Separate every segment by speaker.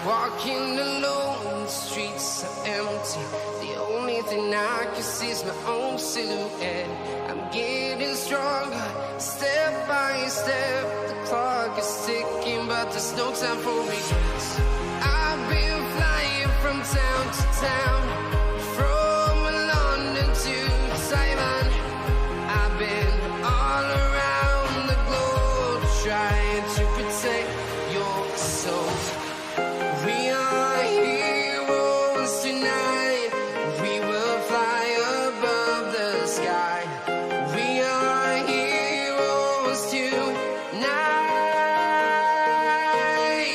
Speaker 1: Walking alone, the streets are empty. The only thing I can see is my own silhouette. I'm getting stronger, step by step. The clock is ticking, but there's no time for regrets. I've been flying from town to town, from London to Taiwan. I've been all around the globe trying to protect your soul. We are heroes tonight. We will fly above the sky. We are heroes tonight.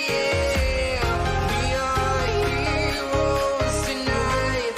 Speaker 1: Yeah. We are heroes tonight.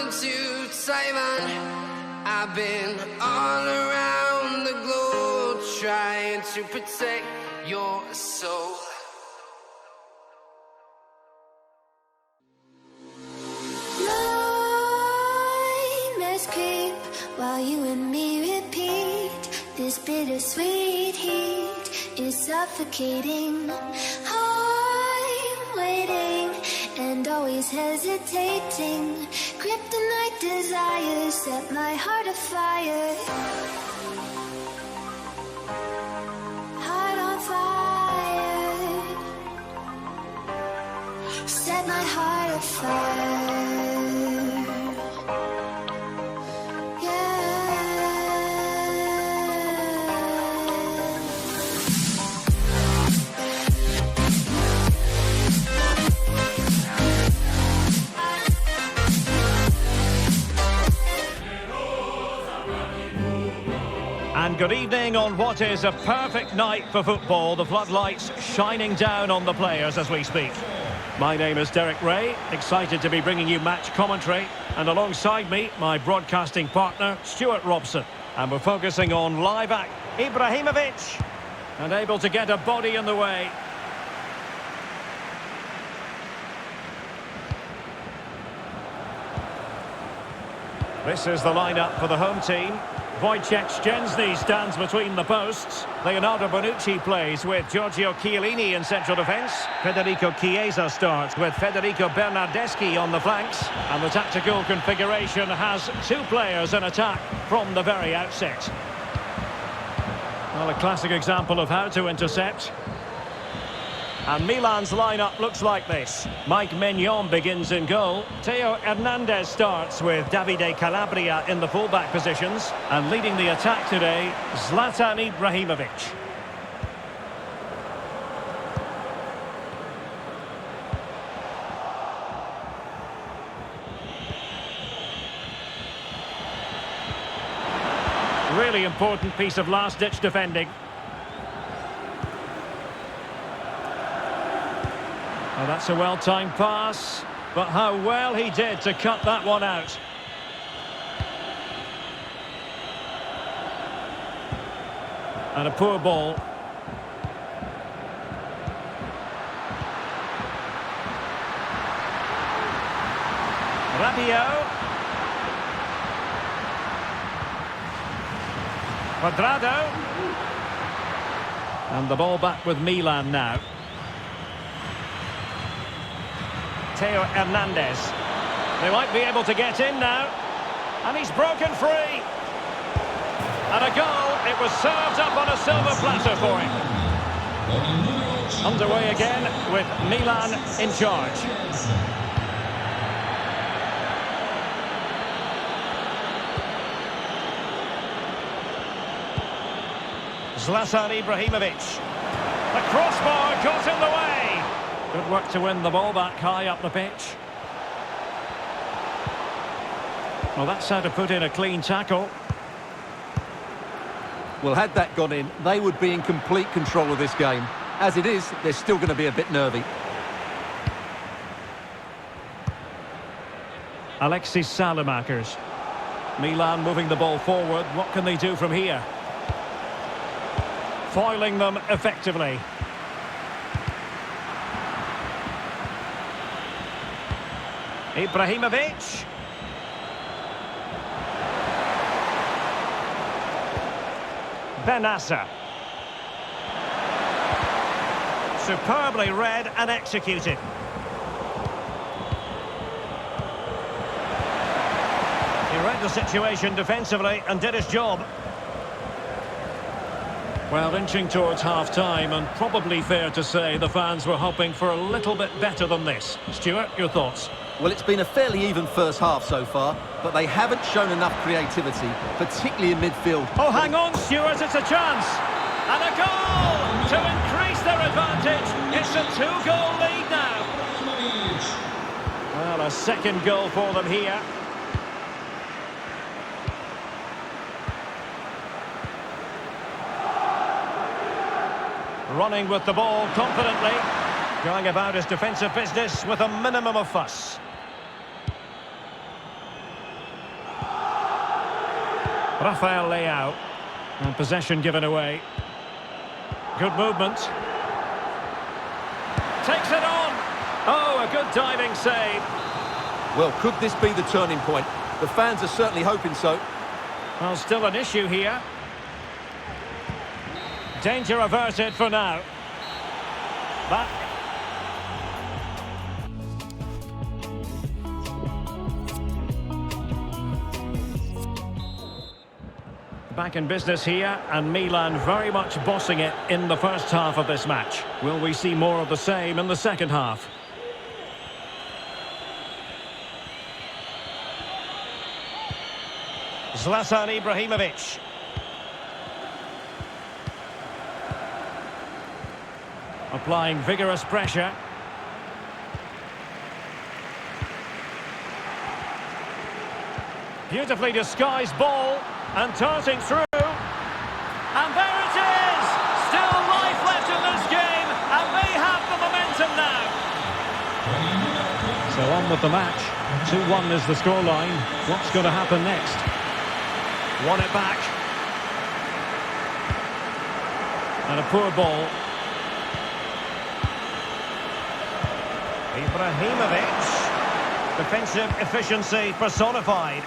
Speaker 1: coming to Taiwan. I've been all around the globe trying to protect your soul.
Speaker 2: Nightmares creep while you and me repeat. This bittersweet heat is suffocating. I'm waiting and always hesitating. Kryptonite desires set my heart afire. Heart on fire. Set my heart afire.
Speaker 3: And good evening on what is a perfect night for football. The floodlights shining down on the players as we speak. My name is Derek Ray, excited to be bringing you match commentary. And alongside me, my broadcasting partner, Stuart Robson. And we're focusing on live act Ibrahimovic. And able to get a body in the way. This is the lineup for the home team. Wojciech Szczęsny stands between the posts. Leonardo Bonucci plays with Giorgio Chiellini in central defence. Federico Chiesa starts with Federico Bernardeschi on the flanks. And the tactical configuration has two players in attack from the very outset. Well, a classic example of how to intercept. And Milan's lineup looks like this. Mike Maignan begins in goal. Theo Hernandez starts with Davide Calabria in the fullback positions. And leading the attack today, Zlatan Ibrahimovic. Really important piece of last-ditch defending. Oh, that's a well-timed pass, but how well he did to cut that one out. And a poor ball. Rabiot. Cuadrado. And the ball back with Milan now. Theo Hernandez. They might be able to get in now. And he's broken free. And a goal. It was served up on a silver platter for him. Underway again with Milan in charge. Zlatan Ibrahimovic. The crossbar got in the way. Good work to win the ball back high up the pitch. Well, that's how to put in a clean tackle.
Speaker 4: Well, had that gone in, they would be in complete control of this game. As it is, they're still going to be a bit nervy.
Speaker 3: Alexis Salemakers. Milan moving the ball forward. What can they do from here? Foiling them effectively. Ibrahimovic. Benassa. Superbly read and executed. He read the situation defensively and did his job. Well, inching towards half-time, and probably fair to say the fans were hoping for a little bit better than this. Stuart, your thoughts?
Speaker 4: Well, it's been a fairly even first half so far, but they haven't shown enough creativity, particularly in midfield.
Speaker 3: Oh, hang on, Stuart, it's a chance! And a goal to increase their advantage. It's a two-goal lead now. Well, a second goal for them here. Running with the ball confidently, going about his defensive business with a minimum of fuss. Rafael Leao. And possession given away. Good movement. Takes it on. Oh, a good diving save.
Speaker 4: Well, could this be the turning point? The fans are certainly hoping so.
Speaker 3: Well, still an issue here. Danger averted for now. Back. Back in business here, and Milan very much bossing it in the first half of this match. Will we see more of the same in the second half? Zlatan Ibrahimovic. Applying vigorous pressure. Beautifully disguised ball. And darting through. And there it is! Still life left in this game. And they have the momentum now. So on with the match. 2-1 is the scoreline. What's going to happen next? Won it back. And a poor ball. Ibrahimovic. Defensive efficiency personified.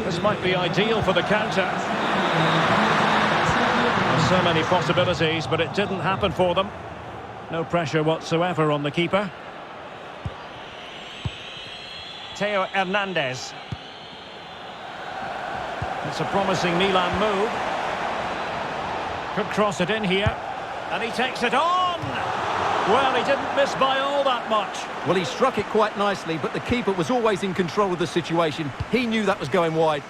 Speaker 3: This might be ideal for the counter. There's so many possibilities, but it didn't happen for them. No pressure whatsoever on the keeper. Theo Hernandez. It's a promising Milan move. Could cross it in here. And he takes it on! Well, he didn't miss by all that much.
Speaker 4: Well, he struck it quite nicely, but the keeper was always in control of the situation. He knew that was going wide.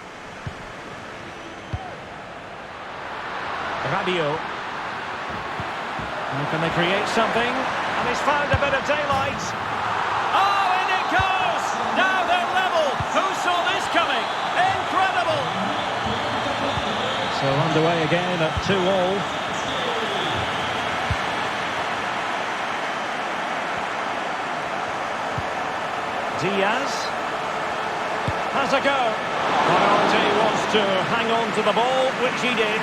Speaker 3: Rabiot. Can they create something? And he's found a bit of daylight. Oh, in it goes! Now they're level. Who saw this coming? Incredible! So underway again at 2-2. Diaz has a go. Priority was to hang on to the ball, which he did.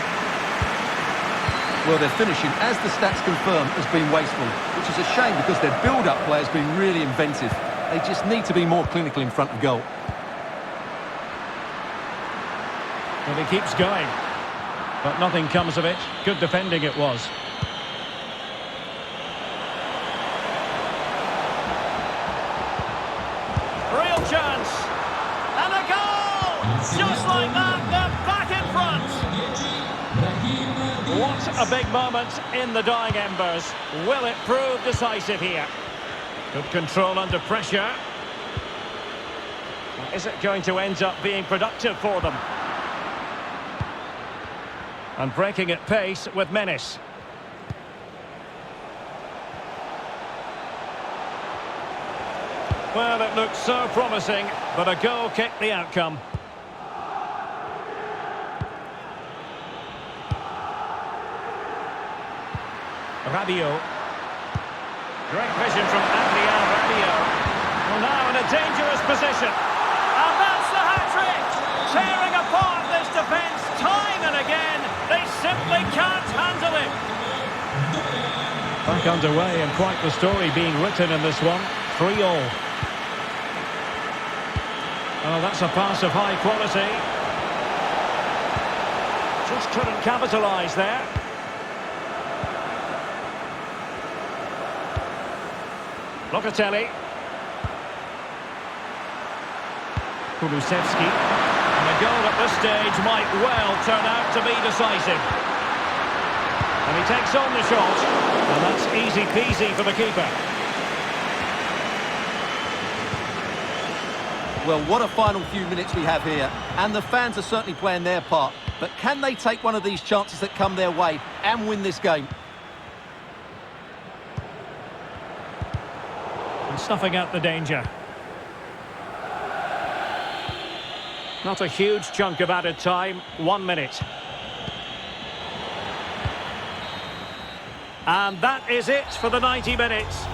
Speaker 4: Well, their finishing, as the stats confirm, has been wasteful, which is a shame because their build-up play has been really inventive. They just need to be more clinical in front of goal.
Speaker 3: And he keeps going, but nothing comes of it. Good defending it was. Real chance. And a goal! Just like that, they're back in front. What a big moment in the dying embers. Will it prove decisive here? Good control under pressure. Is it going to end up being productive for them? And breaking at pace with menace. Well, it looked so promising, but a goal kicked the outcome. Rabiot. Great vision from Adrien Rabiot. Well, now in a dangerous position. And that's the hat-trick! Tearing apart this defence time and again. They simply can't handle it. Back underway, and quite the story being written in this one. 3-3. Oh, that's a pass of high quality. Just couldn't capitalise there. Locatelli. Kulusevski. And a goal at this stage might well turn out to be decisive. And he takes on the shot. And that's easy peasy for the keeper.
Speaker 4: Well, what a final few minutes we have here. And the fans are certainly playing their part. But can they take one of these chances that come their way and win this game?
Speaker 3: And snuffing out the danger. Not a huge chunk of added time. 1 minute. And that is it for the 90 minutes.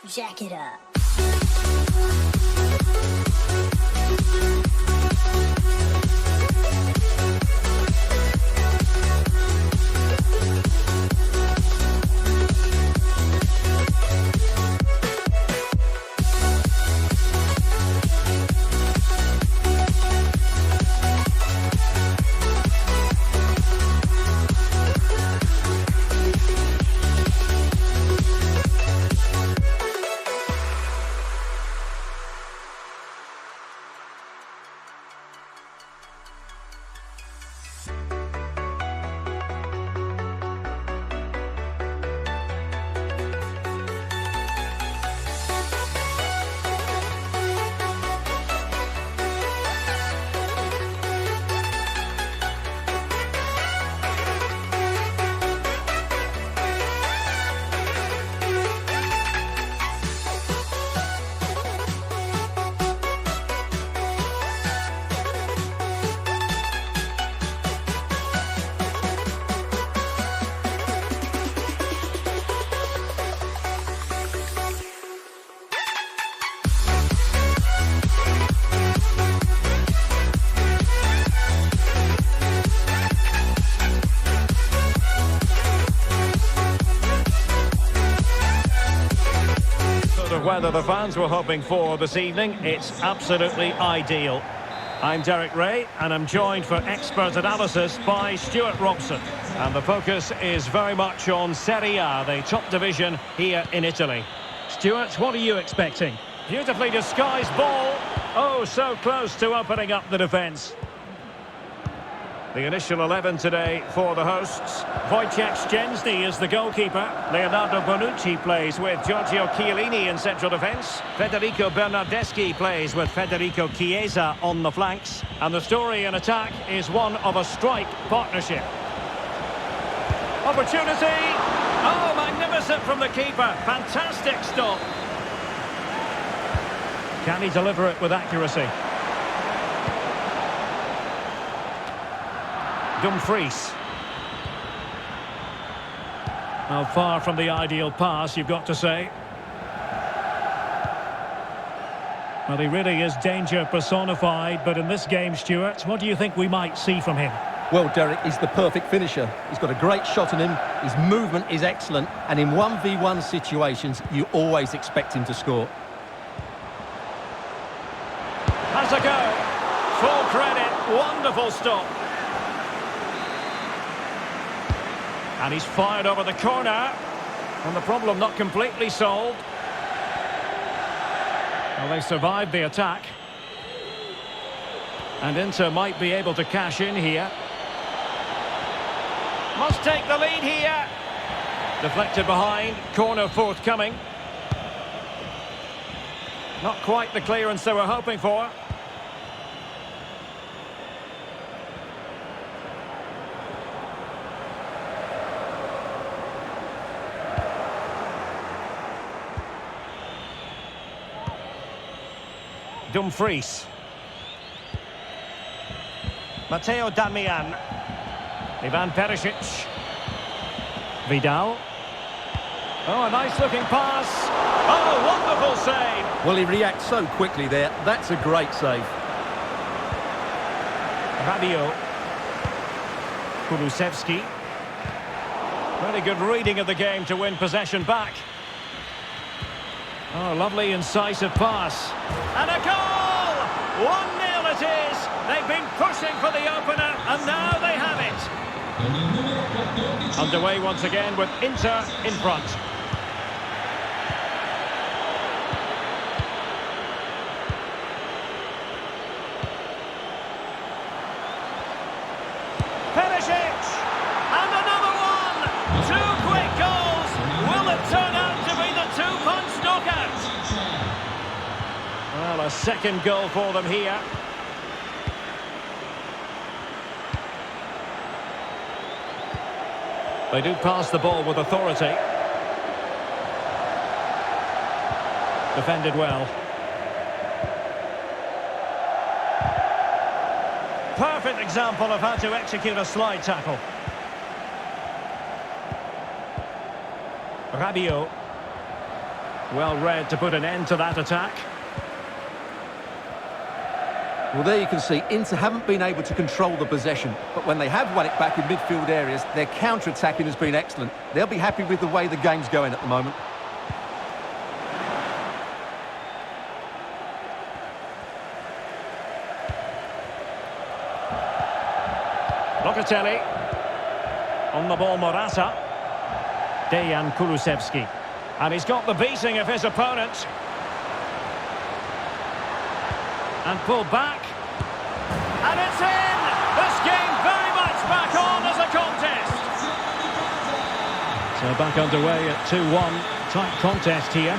Speaker 2: Jack it up.
Speaker 3: Weather the fans were hoping for this evening. It's absolutely ideal. I'm Derek Ray and I'm joined for expert analysis by Stuart Robson. And the focus is very much on Serie, the top division here in Italy. Stuart, what are you expecting? Beautifully disguised ball. Oh, so close to opening up the defence. The initial 11 today for the hosts. Wojciech Szczęsny is the goalkeeper. Leonardo Bonucci plays with Giorgio Chiellini in central defence. Federico Bernardeschi plays with Federico Chiesa on the flanks. And the story in attack is one of a strike partnership. Opportunity! Oh, magnificent from the keeper. Fantastic stop. Can he deliver it with accuracy? Dumfries. Well, far from the ideal pass, you've got to say. Well, he really is danger personified, but in this game, Stuart, what do you think we might see from him?
Speaker 4: Well, Derek, he's the perfect finisher. He's got a great shot in him, his movement is excellent, and in 1v1 situations, you always expect him to score.
Speaker 3: Has a go. Full credit. Wonderful stop. And he's fired over the corner. And the problem not completely solved. Well, they survived the attack. And Inter might be able to cash in here. Must take the lead here. Deflected behind. Corner forthcoming. Not quite the clearance they were hoping for. Dumfries. Matteo Darmian. Ivan Perisic. Vidal. Oh, a nice looking pass. Oh, wonderful save.
Speaker 4: Well, he reacts so quickly there. That's a great save.
Speaker 3: Rabiot. Kulusevski. Very good reading of the game to win possession back. Oh, lovely incisive pass. And a goal! 1-0 it is. They've been pushing for the opener, and now they have it. Underway once again with Inter in front. Perisic! And another one! 2 quick goals! Will it turn out to be the 2-punch knockout? Well, a second goal for them here. They do pass the ball with authority. Defended well. Perfect example of how to execute a slide tackle. Rabiot. Well read to put an end to that attack.
Speaker 4: Well, there you can see Inter haven't been able to control the possession, but when they have won it back in midfield areas, their counter-attacking has been excellent. They'll be happy with the way the game's going at the moment.
Speaker 3: Locatelli. On the ball, Morata. Dejan Kulusevski. And he's got the beating of his opponent. And pulled back. And it's in! This game very much back on as a contest. So back underway at 2-1. Tight contest here.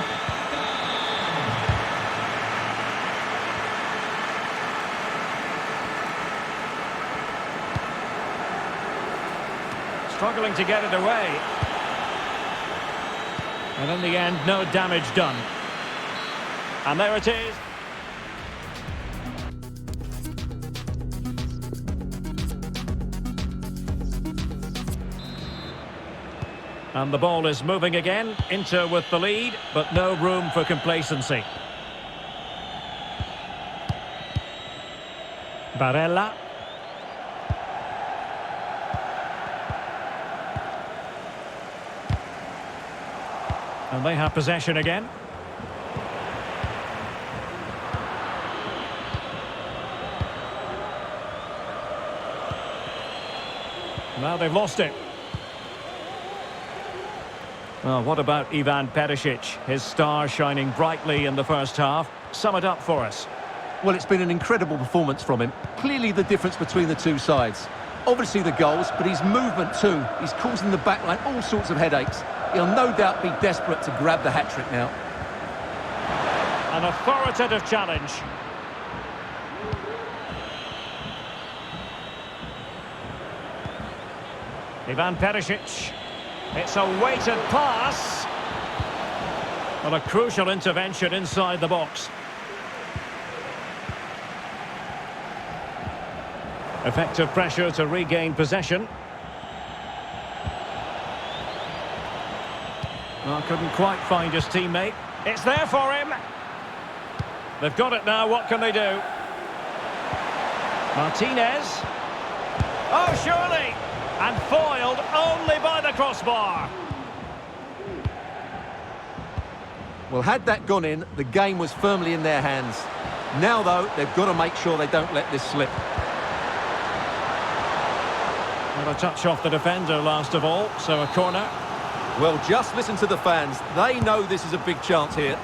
Speaker 3: Struggling to get it away. And in the end, no damage done. And there it is. And the ball is moving again. Inter with the lead, but no room for complacency. Barella. And they have possession again. Now they've lost it. Well, what about Ivan Perisic? His star shining brightly in the first half. Sum it up for us.
Speaker 4: Well, it's been an incredible performance from him. Clearly the difference between the two sides. Obviously the goals, but his movement too. He's causing the backline all sorts of headaches. He'll no doubt be desperate to grab the hat-trick now.
Speaker 3: An authoritative challenge. Ivan Perisic. It's a weighted pass. Well, a crucial intervention inside the box. Effective pressure to regain possession. Well, couldn't quite find his teammate. It's there for him. They've got it now. What can they do? Martinez. Oh, surely. And foiled only by the crossbar.
Speaker 4: Well, had that gone in, the game was firmly in their hands. Now, though, they've got to make sure they don't let this slip.
Speaker 3: Well, a touch off the defender last of all, so a corner.
Speaker 4: Well, just listen to the fans. They know this is a big chance here.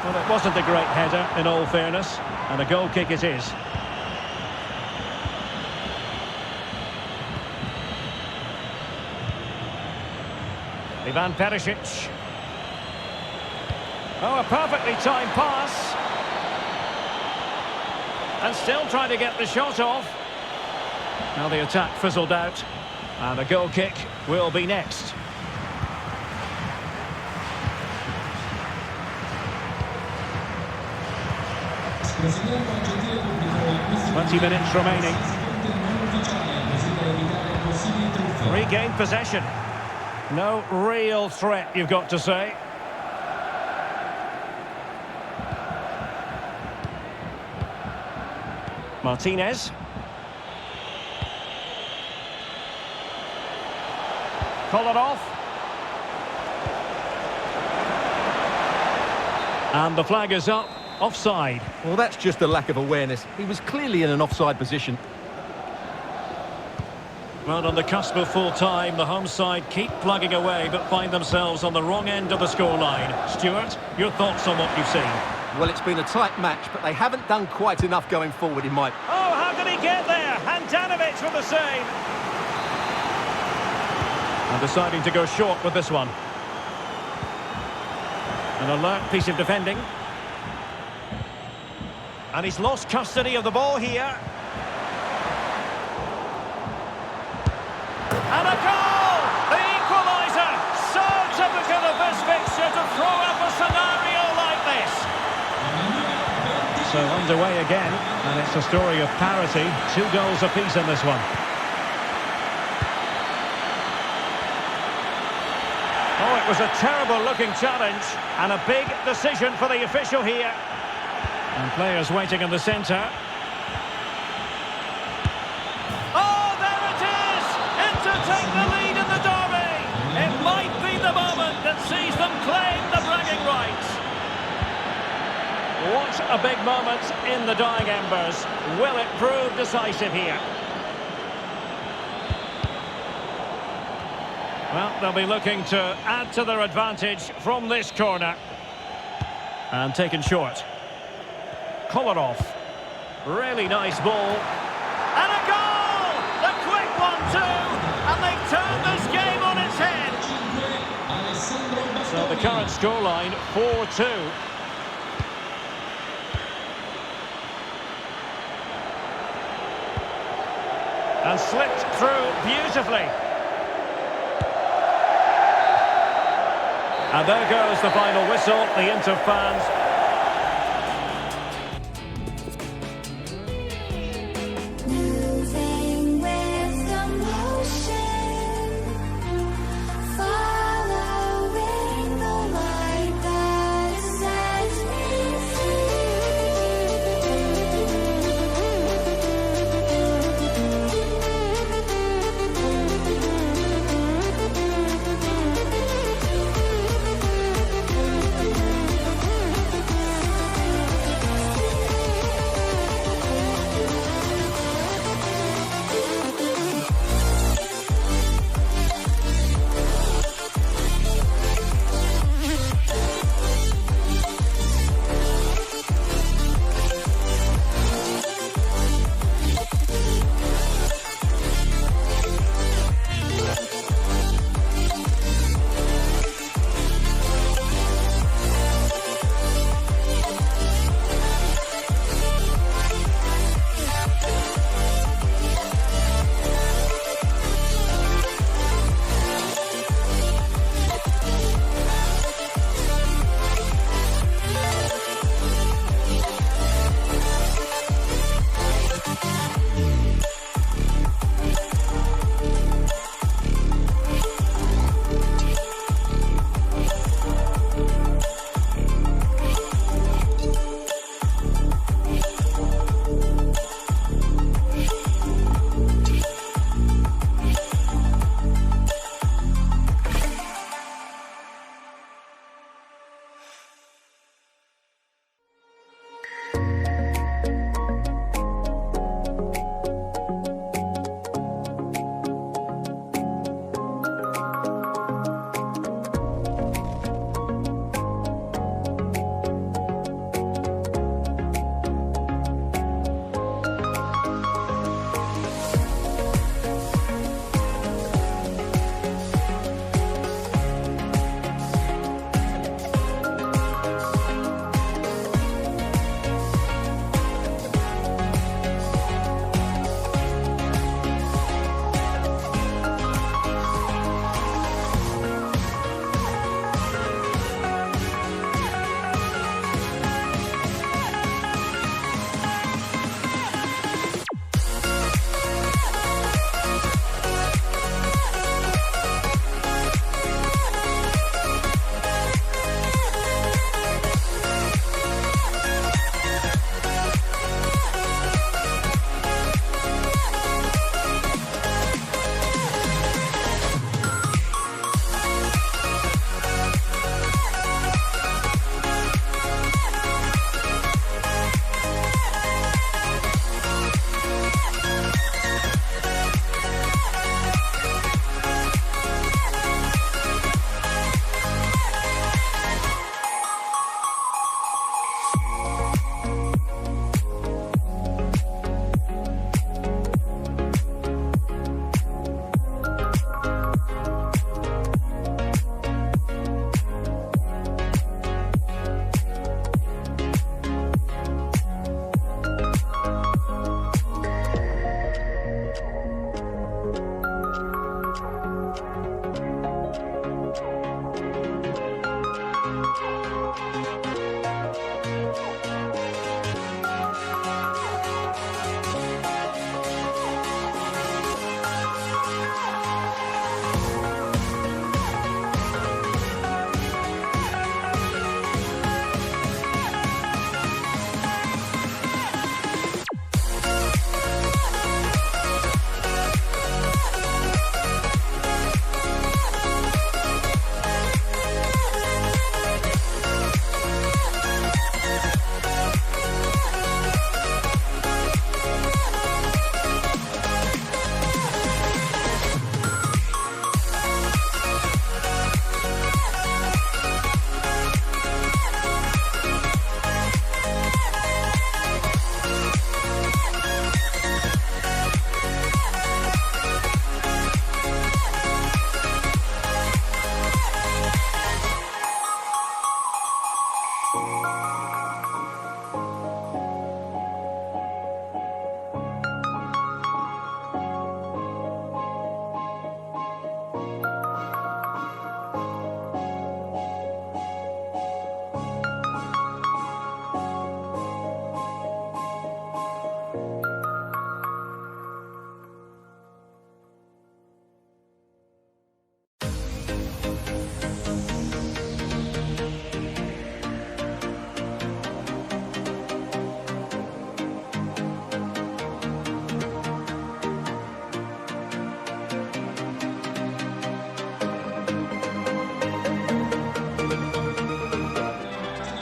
Speaker 3: Well, it wasn't a great header, in all fairness, and a goal kick it is. Ivan Perisic. Oh, a perfectly timed pass. And still trying to get the shot off. Now the attack fizzled out. And a goal kick will be next. "20 minutes remaining. Regain possession. No real threat, you've got to say. Martinez. Pull it off. And the flag is up. Offside.
Speaker 4: Well, that's just a lack of awareness. He was clearly in an offside position.
Speaker 3: Well, on the cusp of full time, the home side keep plugging away but find themselves on the wrong end of the scoreline. Stuart, your thoughts on what you've seen?
Speaker 4: Well, it's been a tight match, but they haven't done quite enough going forward, in my...
Speaker 3: Oh, how did he get there? Handanovic with the save. And deciding to go short with this one. An alert piece of defending. And he's lost custody of the ball here. And a goal! The equaliser! So typical of this fixture to throw up a scenario like this. So underway again, and it's a story of parity. 2 goals apiece in this one. Oh, it was a terrible-looking challenge and a big decision for the official here. And players waiting in the centre. Oh, there it is! In to take the lead in the derby! It might be the moment that sees them claim the bragging rights. What a big moment in the dying embers. Will it prove decisive here? Well, they'll be looking to add to their advantage from this corner. And taken short. Kolarov. Really nice ball. And a goal! The quick one too! And they've turned this game on its head. So the current scoreline, 4-2. And slipped through beautifully. And there goes the final whistle, the Inter fans.
Speaker 2: Moving with the motion, following the light that sets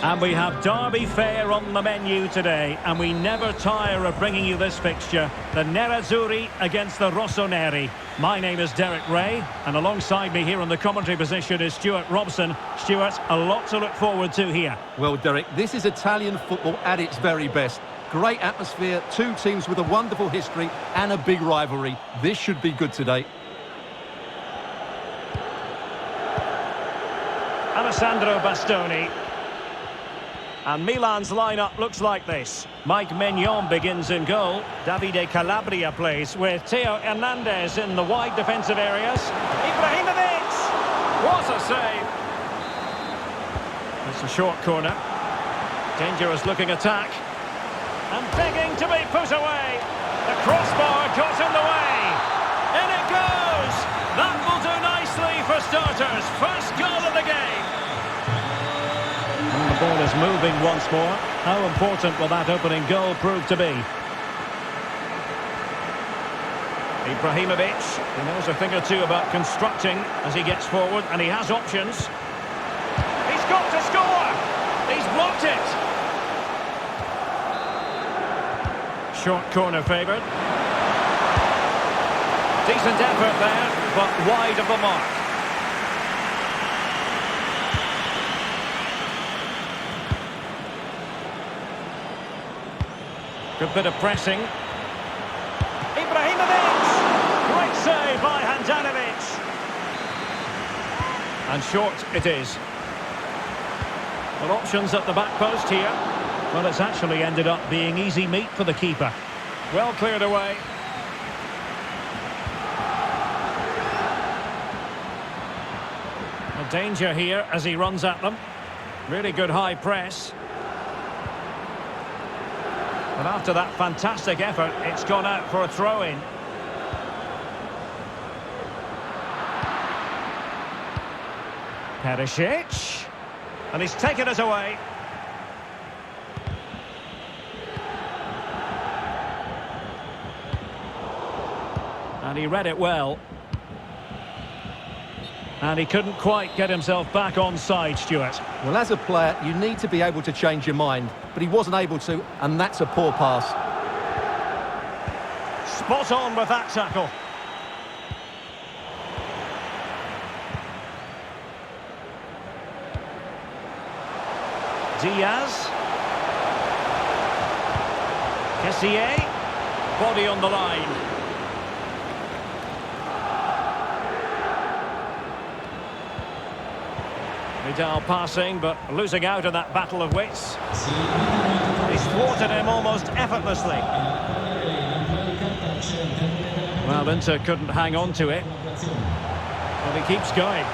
Speaker 3: And we have Derby fare on the menu today, and we never tire of bringing you this fixture. The Nerazzurri against the Rossoneri. My name is Derek Ray, and alongside me here in the commentary position is Stuart Robson. Stuart, a lot to look forward to here.
Speaker 4: Well, Derek, this is Italian football at its very best. Great atmosphere, two teams with a wonderful history and a big rivalry. This should be good today.
Speaker 3: Alessandro Bastoni. And Milan's lineup looks like this. Mike Maignan begins in goal. Davide Calabria plays with Theo Hernandez in the wide defensive areas. Ibrahimovic! What a save! It's a short corner. Dangerous looking attack. And begging to be put away. The crossbar got in the way. In it goes! That will do nicely for starters. First goal of the game. And the ball is moving once more. How important will that opening goal prove to be? Ibrahimovic, he knows a thing or two about constructing as he gets forward, and he has options. He's got to score! He's blocked it! Short corner favoured. Decent effort there, but wide of the mark. Good bit of pressing. Ibrahimovic! Great save by Handanovic. And short it is. Well, options at the back post here. Well, it's actually ended up being easy meat for the keeper. Well cleared away. A danger here as he runs at them. Really good high press. But after that fantastic effort, it's gone out for a throw-in. Perisic. And he's taken it away. And he read it well. And he couldn't quite get himself back on side, Stuart.
Speaker 4: Well, as a player, you need to be able to change your mind, but he wasn't able to, and that's a poor pass.
Speaker 3: Spot on with that tackle. Diaz. Kessié. Body on the line. Vidal passing, but losing out in that battle of wits. He thwarted him almost effortlessly. Well, Inter couldn't hang on to it. But he keeps going.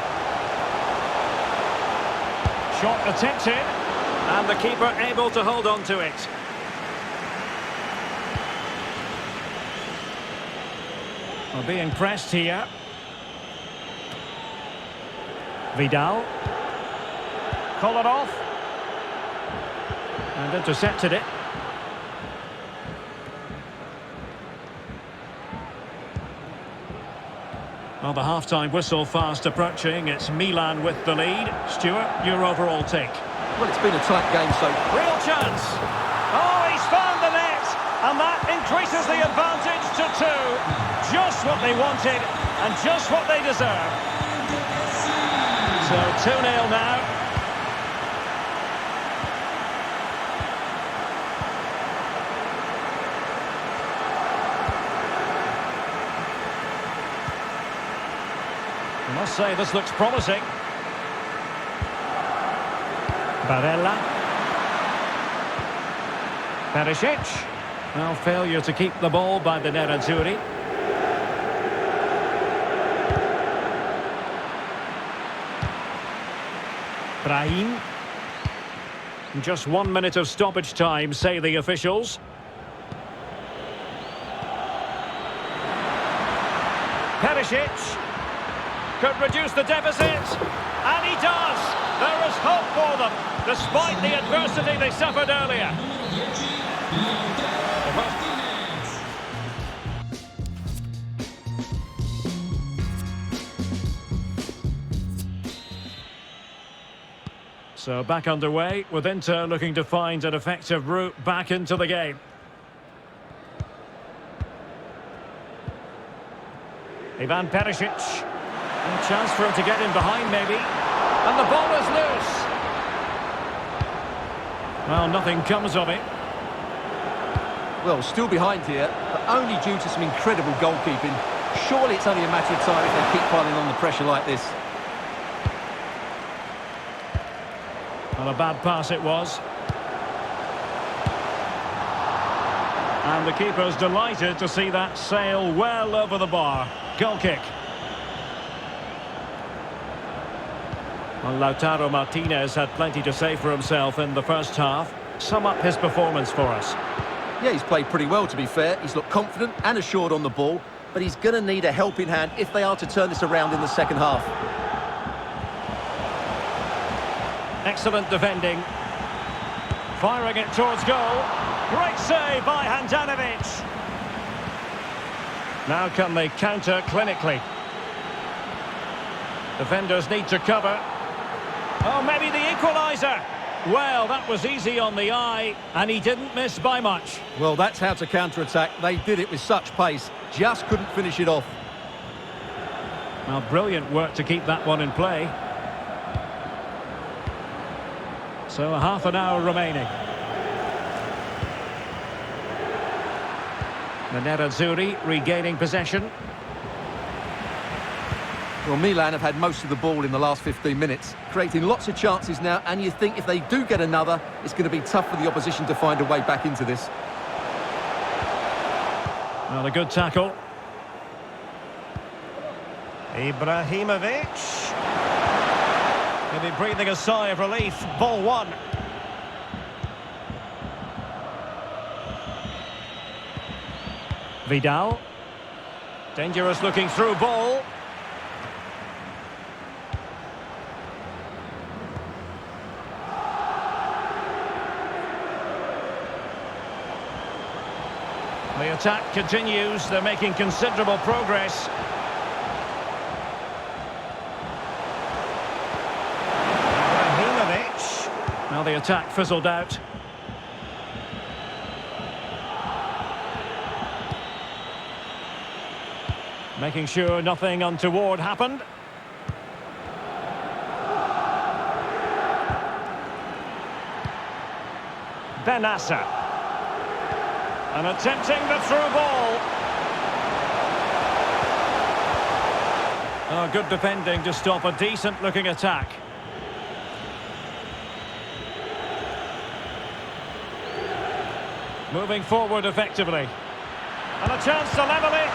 Speaker 3: Shot attempted, and the keeper able to hold on to it. Well, being pressed here. Vidal. Call it off. And intercepted it. Well, the half-time whistle fast approaching. It's Milan with the lead. Stuart, your overall take?
Speaker 4: Well, it's been a tight game, so...
Speaker 3: Real chance. Oh, he's found the net. And that increases the advantage to 2. Just what they wanted and just what they deserve. So 2-0 now. I must say this looks promising. Barella. Perisic. Well, failure to keep the ball by the Nerazzurri. Brahim. Just 1 minute of stoppage time, say the officials. Perisic. Could reduce the deficit, and he does. There is hope for them, despite the adversity they suffered earlier. So back underway with Inter looking to find an effective route back into the game. Ivan Perisic. A chance for him to get in behind maybe. And the ball is loose. Well, nothing comes of it.
Speaker 4: Well, still behind here, but only due to some incredible goalkeeping. Surely it's only a matter of time if they keep piling on the pressure like this.
Speaker 3: Well, a bad pass it was. And the keeper's delighted to see that sail well over the bar. Goal kick. Well, Lautaro Martinez had plenty to say for himself in the first half. Sum up his performance for us.
Speaker 4: Yeah, he's played pretty well, to be fair. He's looked confident and assured on the ball, but he's going to need a helping hand if they are to turn this around in the second half.
Speaker 3: Excellent defending. Firing it towards goal. Great save by Handanovic. Now can they counter clinically? Defenders need to cover. Oh, maybe the equaliser. Well, that was easy on the eye, and he didn't miss by much.
Speaker 4: Well, that's how to counter-attack. They did it with such pace. Just couldn't finish it off.
Speaker 3: Well, brilliant work to keep that one in play. So half an hour remaining. The Nerazzurri regaining possession.
Speaker 4: Well, Milan have had most of the ball in the last 15 minutes, creating lots of chances now, and you think if they do get another, it's going to be tough for the opposition to find a way back into this.
Speaker 3: Well, a good tackle. Ibrahimovic. Maybe breathing a sigh of relief. Ball one. Vidal. Dangerous looking through ball. The attack continues. They're making considerable progress. Ibrahimovic. Now the attack fizzled out. Making sure nothing untoward happened. Benassa. And attempting the through ball. Oh, good defending to stop a decent-looking attack. Moving forward effectively. And a chance to level it.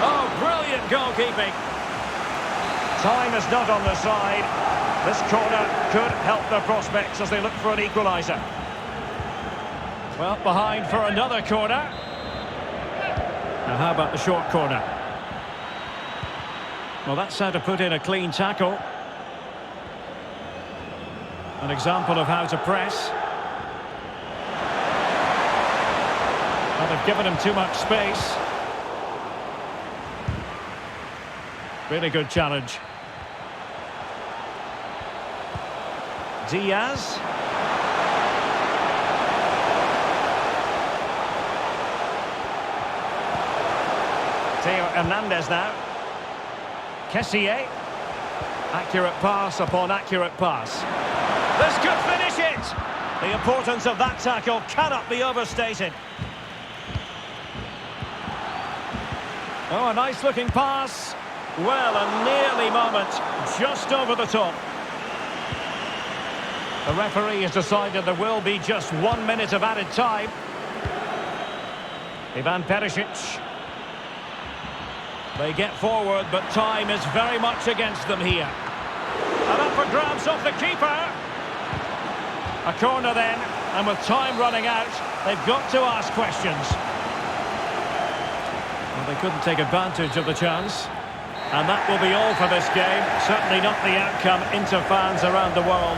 Speaker 3: Oh, brilliant goalkeeping. Time is not on their side. This corner could help their prospects as they look for an equaliser. Well, behind for another corner. Now, how about the short corner? Well, that's how to put in a clean tackle. An example of how to press. Well, they've given him too much space. Really good challenge. Diaz. Theo Hernandez now. Kessié. Accurate pass upon accurate pass. This could finish it! The importance of that tackle cannot be overstated. Oh, a nice looking pass. Well, a nearly moment, just over the top. The referee has decided there will be just 1 minute of added time. Ivan Perisic. They get forward, but time is very much against them here. And up for grabs off the keeper. A corner then, and with time running out, they've got to ask questions. Well, they couldn't take advantage of the chance. And that will be all for this game. Certainly not the outcome Inter fans around the world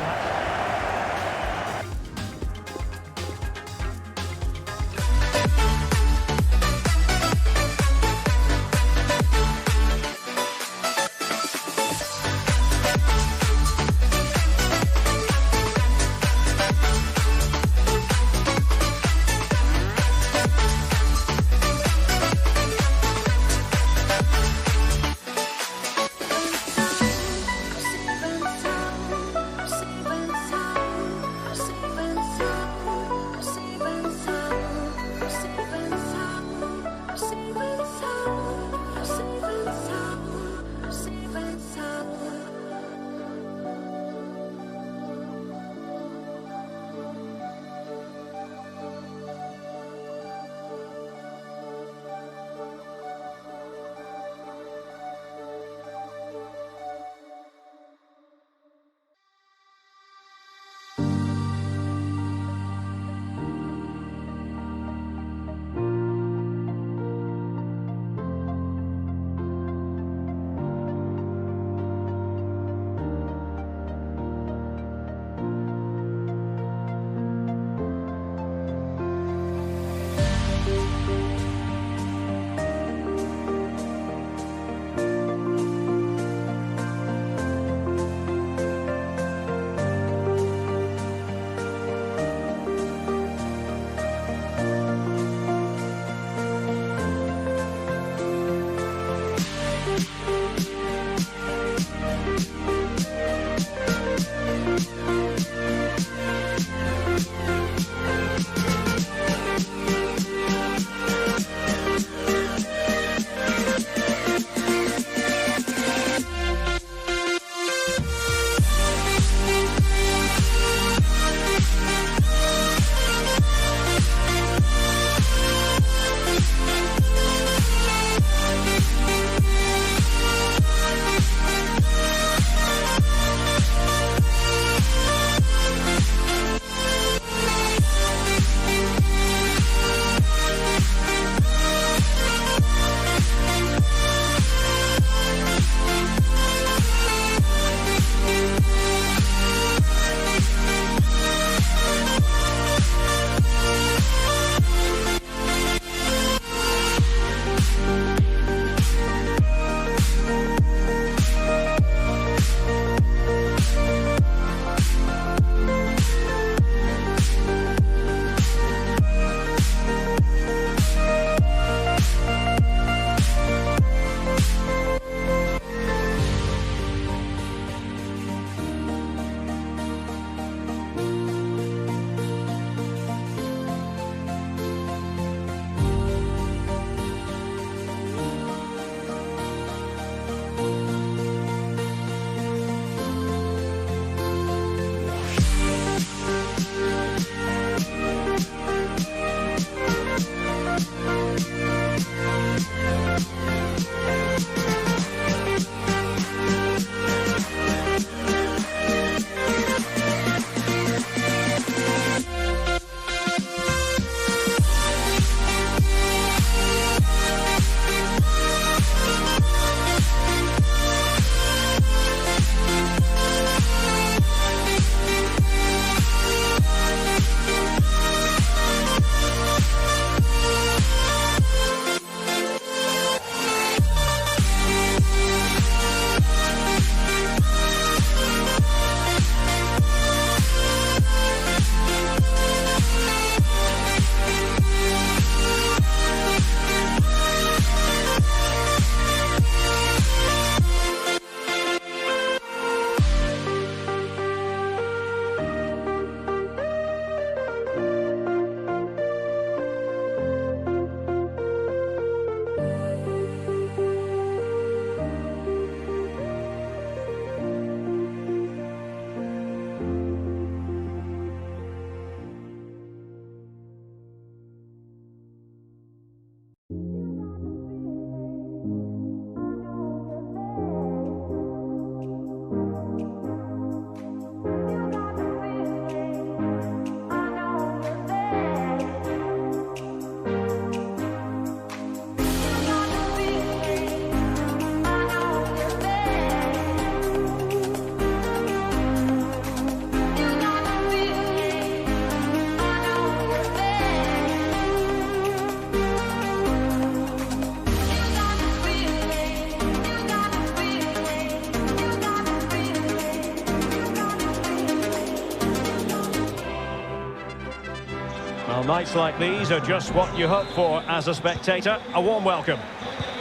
Speaker 3: Well, nights like these are just what you hope for as a spectator. A warm welcome.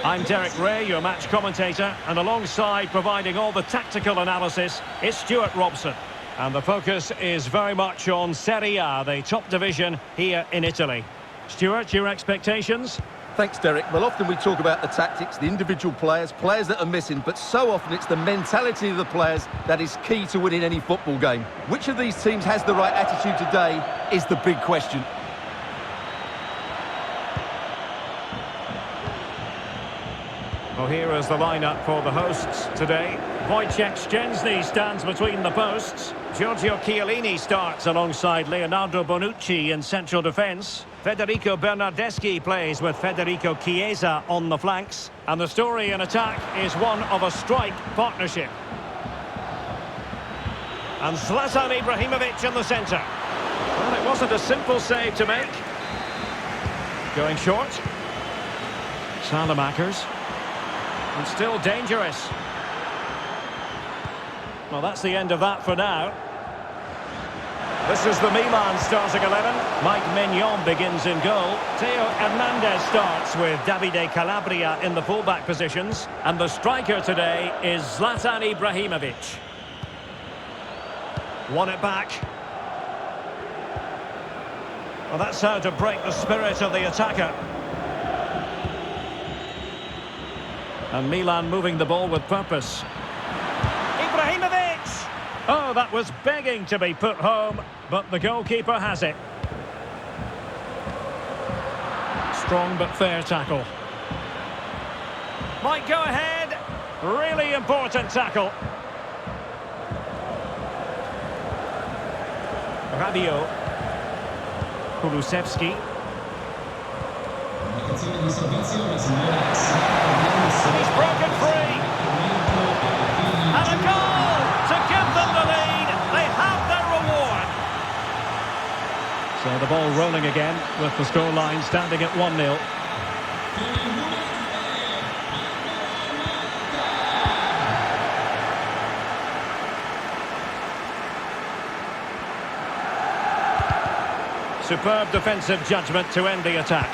Speaker 3: I'm Derek Ray, your match commentator, and alongside providing all the tactical analysis, it's Stuart Robson. And the focus is very much on Serie A, the top division here in Italy. Stuart, your expectations?
Speaker 4: Thanks, Derek. Well, often we talk about the tactics, the individual players that are missing, but so often it's the mentality of the players that is key to winning any football game. Which of these teams has the right attitude today is the big question.
Speaker 3: Well, here is the lineup for the hosts today. Wojciech Szczęsny stands between the posts. Giorgio Chiellini starts alongside Leonardo Bonucci in central defence. Federico Bernardeschi plays with Federico Chiesa on the flanks. And the story in attack is one of a strike partnership. And Zlatan Ibrahimovic in the centre. Well, it wasn't a simple save to make. Going short. Salamakers. And still dangerous. Well, that's the end of that for now. This is the Milan starting 11. Mike Maignan begins in goal. Theo Hernandez starts with Davide Calabria in the fullback positions. And the striker today is Zlatan Ibrahimovic. Won it back. Well, that's how to break the spirit of the attacker. And Milan moving the ball with purpose. Ibrahimovic! Oh, that was begging to be put home, but the goalkeeper has it. Strong but fair tackle. Might go ahead. Really important tackle. Rabiot. Kulusevski. And he's broken free. And a goal to give them the lead. They have their reward. So the ball rolling again with the scoreline standing at 1-0. Superb defensive judgment to end the attack.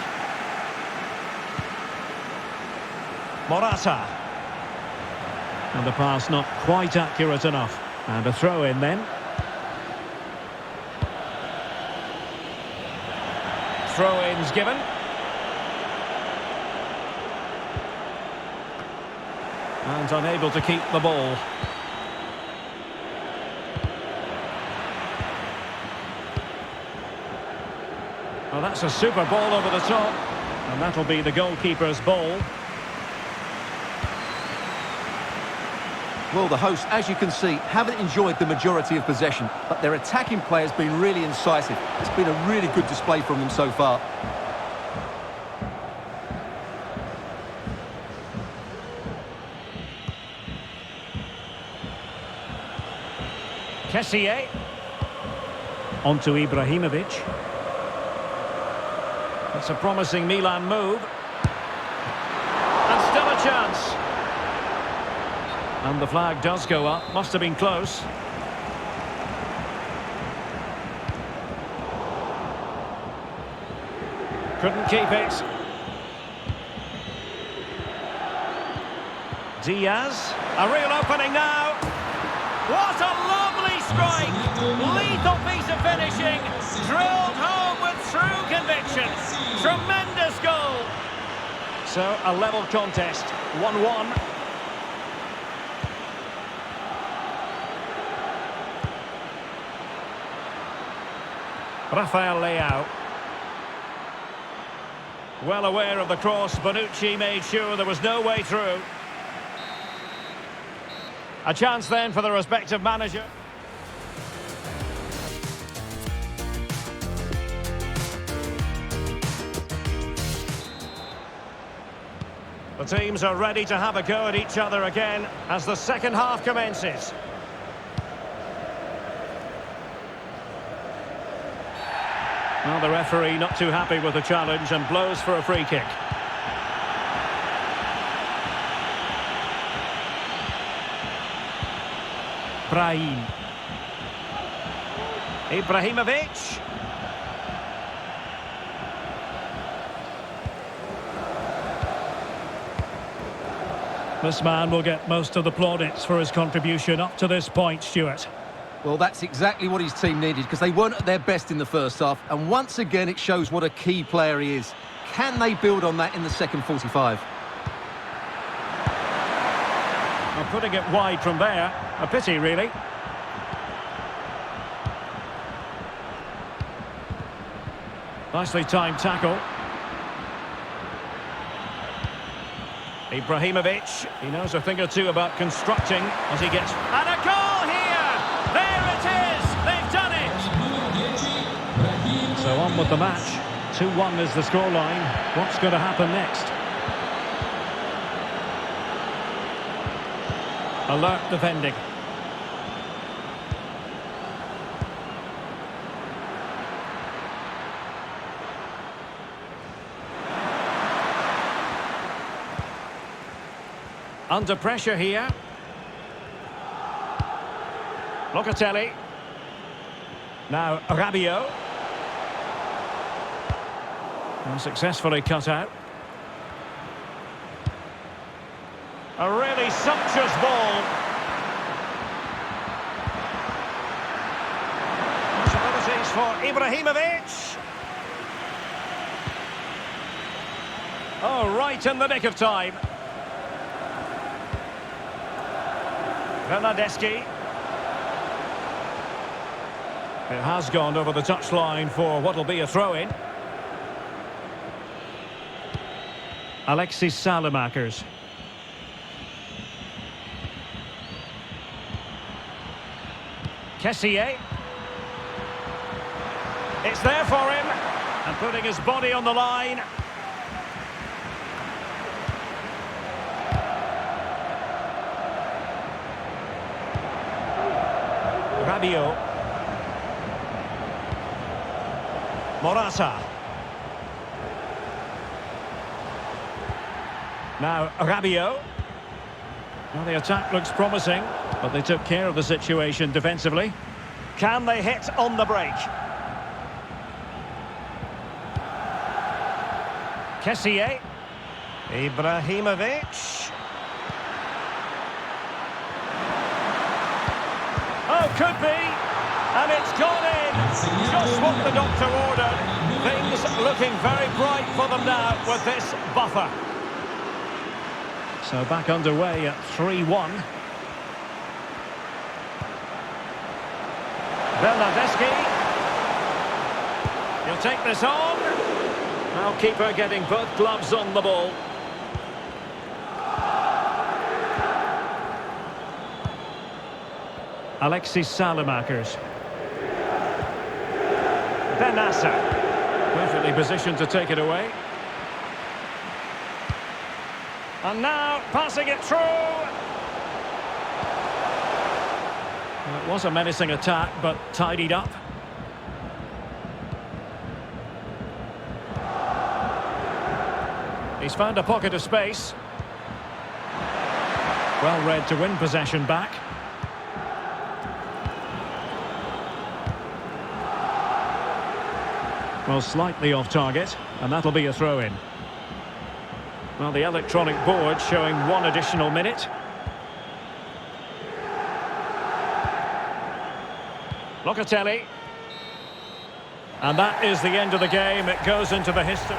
Speaker 3: Morata. And the pass not quite accurate enough. And a throw in then. Throw-ins given. And unable to keep the ball. Well, that's a super ball over the top. And that'll be the goalkeeper's ball.
Speaker 4: Well, the hosts, as you can see, haven't enjoyed the majority of possession, but their attacking play has been really incisive. It's been a really good display from them so far.
Speaker 3: Kessié. On to Ibrahimovic. It's a promising Milan move. And still a chance. And the flag does go up. Must have been close. Couldn't keep it. Diaz. A real opening now. What a lovely strike. Lethal piece of finishing. Drilled home with true conviction. Tremendous goal. So a level contest. 1-1. Rafael Leao. Well aware of the cross, Bonucci made sure there was no way through. A chance then for the respective manager. The teams are ready to have a go at each other again as the second half commences. Well, the referee not too happy with the challenge and blows for a free kick. Ibrahimovic. This man will get most of the plaudits for his contribution up to this point, Stuart.
Speaker 4: Well, that's exactly what his team needed, because they weren't at their best in the first half, and once again it shows what a key player he is. Can they build on that in the second 45?
Speaker 3: Well, putting it wide from there, a pity really. Nicely timed tackle. Ibrahimovic, he knows a thing or two about constructing as he gets... And a goal here! There it is! They've done it! So on with the match. 2-1 is the scoreline. What's going to happen next? Alert defending. Under pressure here. Locatelli. Now Rabiot. Successfully cut out. A really sumptuous ball. Possibilities for Ibrahimovic. Oh, right in the nick of time. Bernardeschi. It has gone over the touchline for what will be a throw-in. Alexis Salemakers. Kessié. It's there for him. And putting his body on the line. Rabiot. Morata. Now Rabiot. Well, the attack looks promising, but they took care of the situation defensively. Can they hit on the break? Kessié. Ibrahimovic. Oh, could be. And it's gone in. Just what the doctor ordered. Things looking very bright for them now with this buffer. So back underway at 3-1. Bernardeschi. He'll take this on. Now keeper getting both gloves on the ball. Alexis Salemakers. Benassa. Perfectly positioned to take it away. And now passing it through. Well, it was a menacing attack, but tidied up. He's found a pocket of space. Well read to win possession back. Well, slightly off target, and that'll be a throw-in. Well, the electronic board showing 1 additional minute. Locatelli. And that is the end of the game. It goes into the history.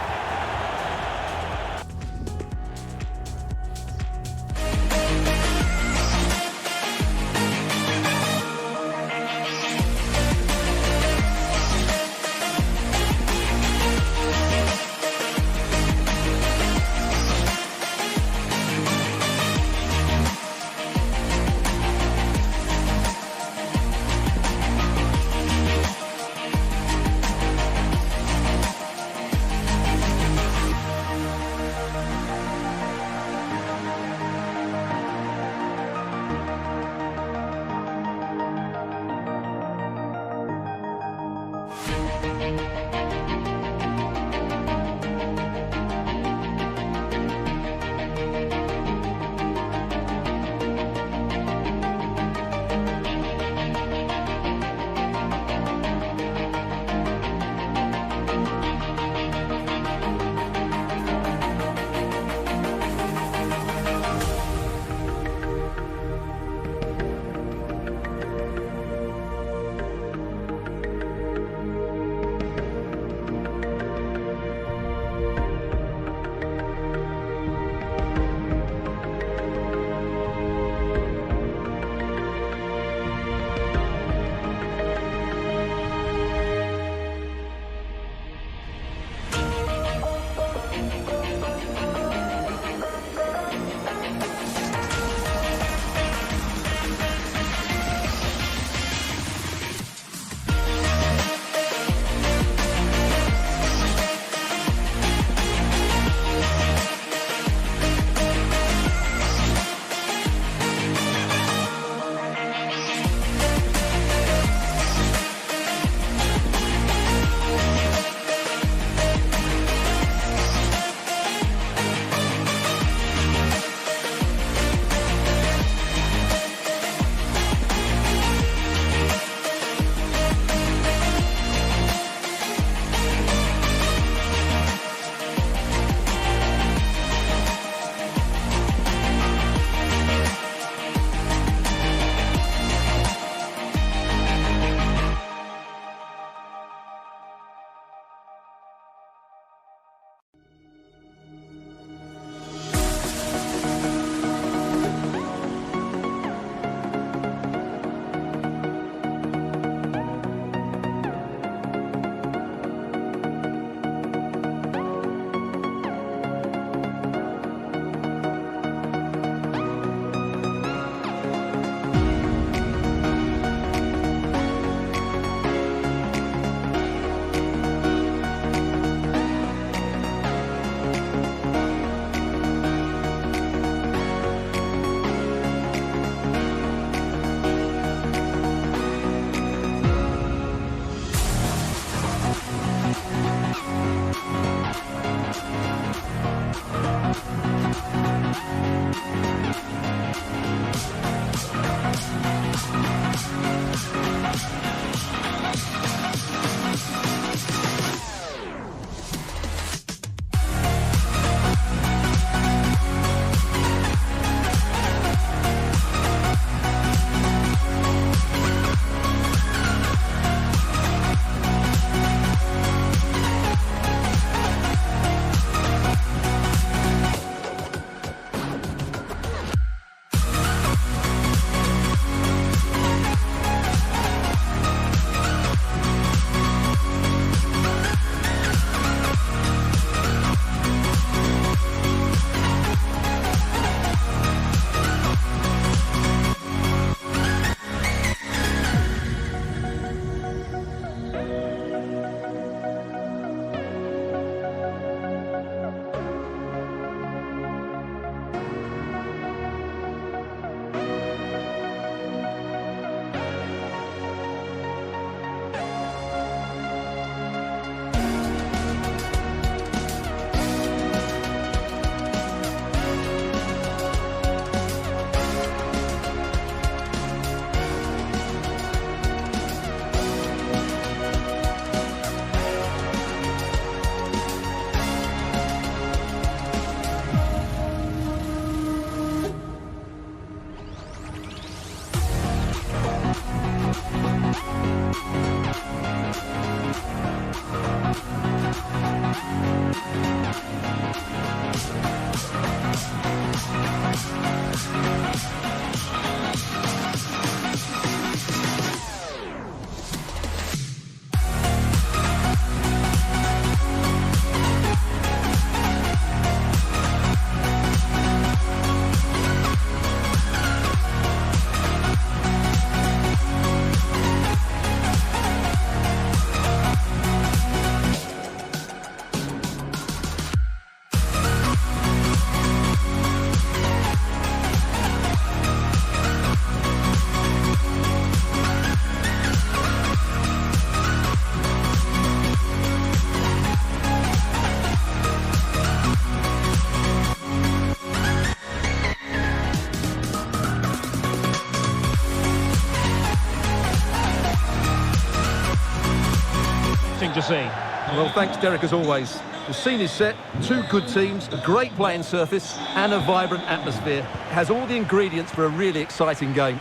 Speaker 3: interesting to see.
Speaker 4: Well, thanks, Derek, as always. The scene is set, two good teams, a great playing surface and a vibrant atmosphere. It has all the ingredients for a really exciting game.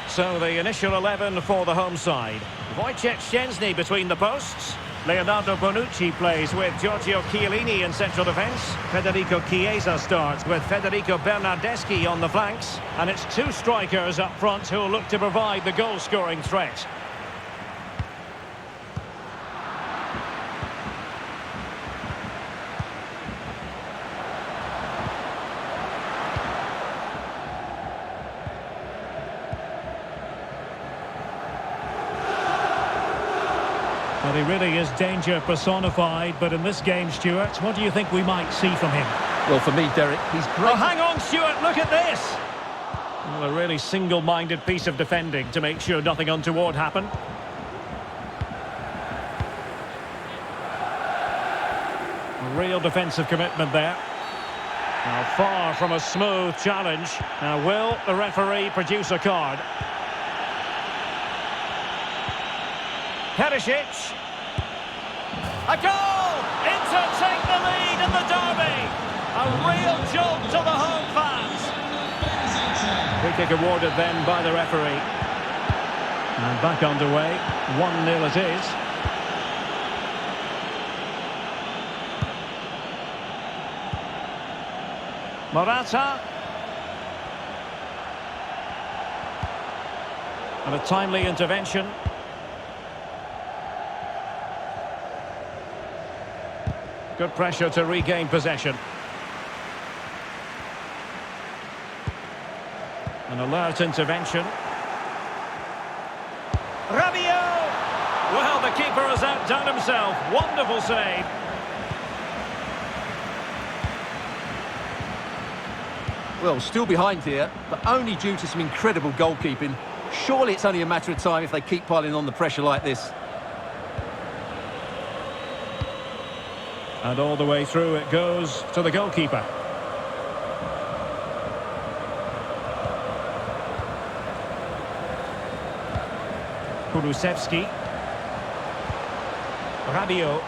Speaker 3: So the initial 11 for the home side. Wojciech Szczęsny between the posts. Leonardo Bonucci plays with Giorgio Chiellini in central defence. Federico Chiesa starts with Federico Bernardeschi on the flanks. And it's two strikers up front who will look to provide the goal-scoring threat.
Speaker 5: Well, he really is danger personified, but in this game, Stuart, what do you think we might see from him?
Speaker 4: Well, for me, Derek, he's great.
Speaker 3: Oh, hang on, Stuart, look at this! Well, a really single-minded piece of defending to make sure nothing untoward happened. A real defensive commitment there. Now, far from a smooth challenge. Now, will the referee produce a card? Perisic. A goal! Inter take the lead in the derby. A real jolt to the home fans. Free kick awarded then by the referee. And back underway. 1-0 it is. Morata. And a timely intervention. Good pressure to regain possession. An alert intervention. Rabiot! Well, the keeper has outdone himself. Wonderful save.
Speaker 4: Well, still behind here, but only due to some incredible goalkeeping. Surely it's only a matter of time if they keep piling on the pressure like this.
Speaker 3: And all the way through it goes to the goalkeeper. Kulusevski. Rabiot.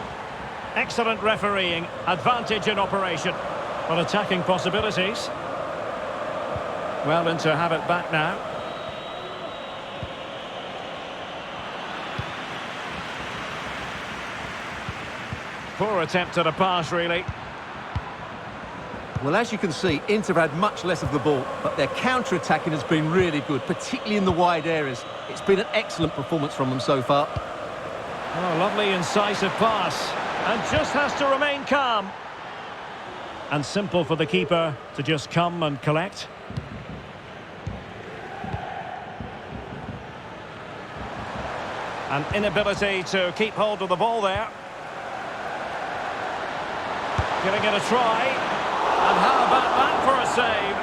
Speaker 3: Excellent refereeing. Advantage in operation. Well, attacking possibilities. Well, Inter have it back now. Poor attempt at a pass, really.
Speaker 4: Well, as you can see, Inter have had much less of the ball, but their counter-attacking has been really good, particularly in the wide areas. It's been an excellent performance from them so far.
Speaker 3: Oh, lovely incisive pass. And just has to remain calm. And simple for the keeper to just come and collect. An inability to keep hold of the ball there. Giving it a try. And how about that for a save?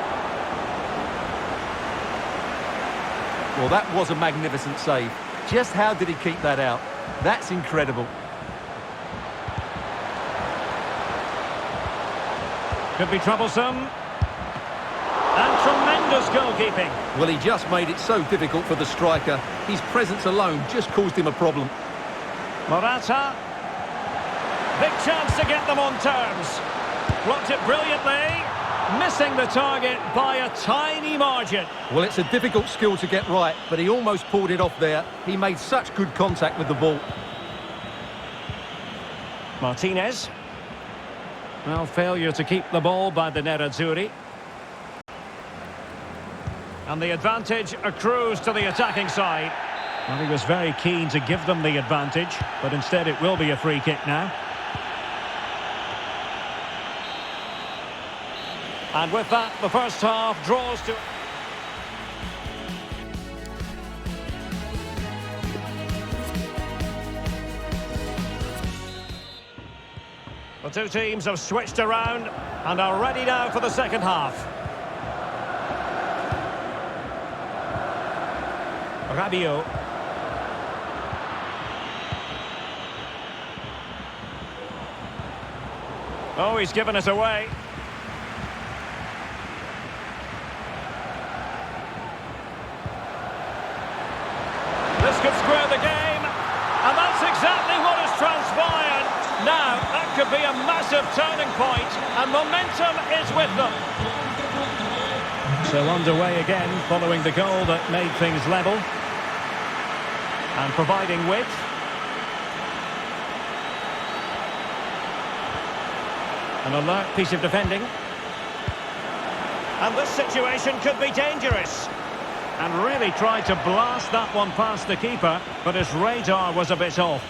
Speaker 4: Well, that was a magnificent save. Just how did he keep that out? That's incredible.
Speaker 3: Could be troublesome. And tremendous goalkeeping.
Speaker 4: Well, he just made it so difficult for the striker. His presence alone just caused him a problem.
Speaker 3: Morata. Big chance to get them on terms. Blocked it brilliantly. Missing the target by a tiny margin.
Speaker 4: Well, it's a difficult skill to get right, but he almost pulled it off there. He made such good contact with the ball.
Speaker 3: Martinez. Well, failure to keep the ball by the Nerazzurri. And the advantage accrues to the attacking side. Well, he was very keen to give them the advantage, but instead it will be a free kick now. And with that, the first half draws to... The two teams have switched around and are ready now for the second half. Rabiot. Oh, he's given it away. This could square the game. And that's exactly what has transpired. Now, that could be a massive turning point, and momentum is with them.
Speaker 5: So underway again, following the goal that made things level.
Speaker 3: And providing width. An alert piece of defending. And this situation could be dangerous. And really tried to blast that one past the keeper, but his radar was a bit off.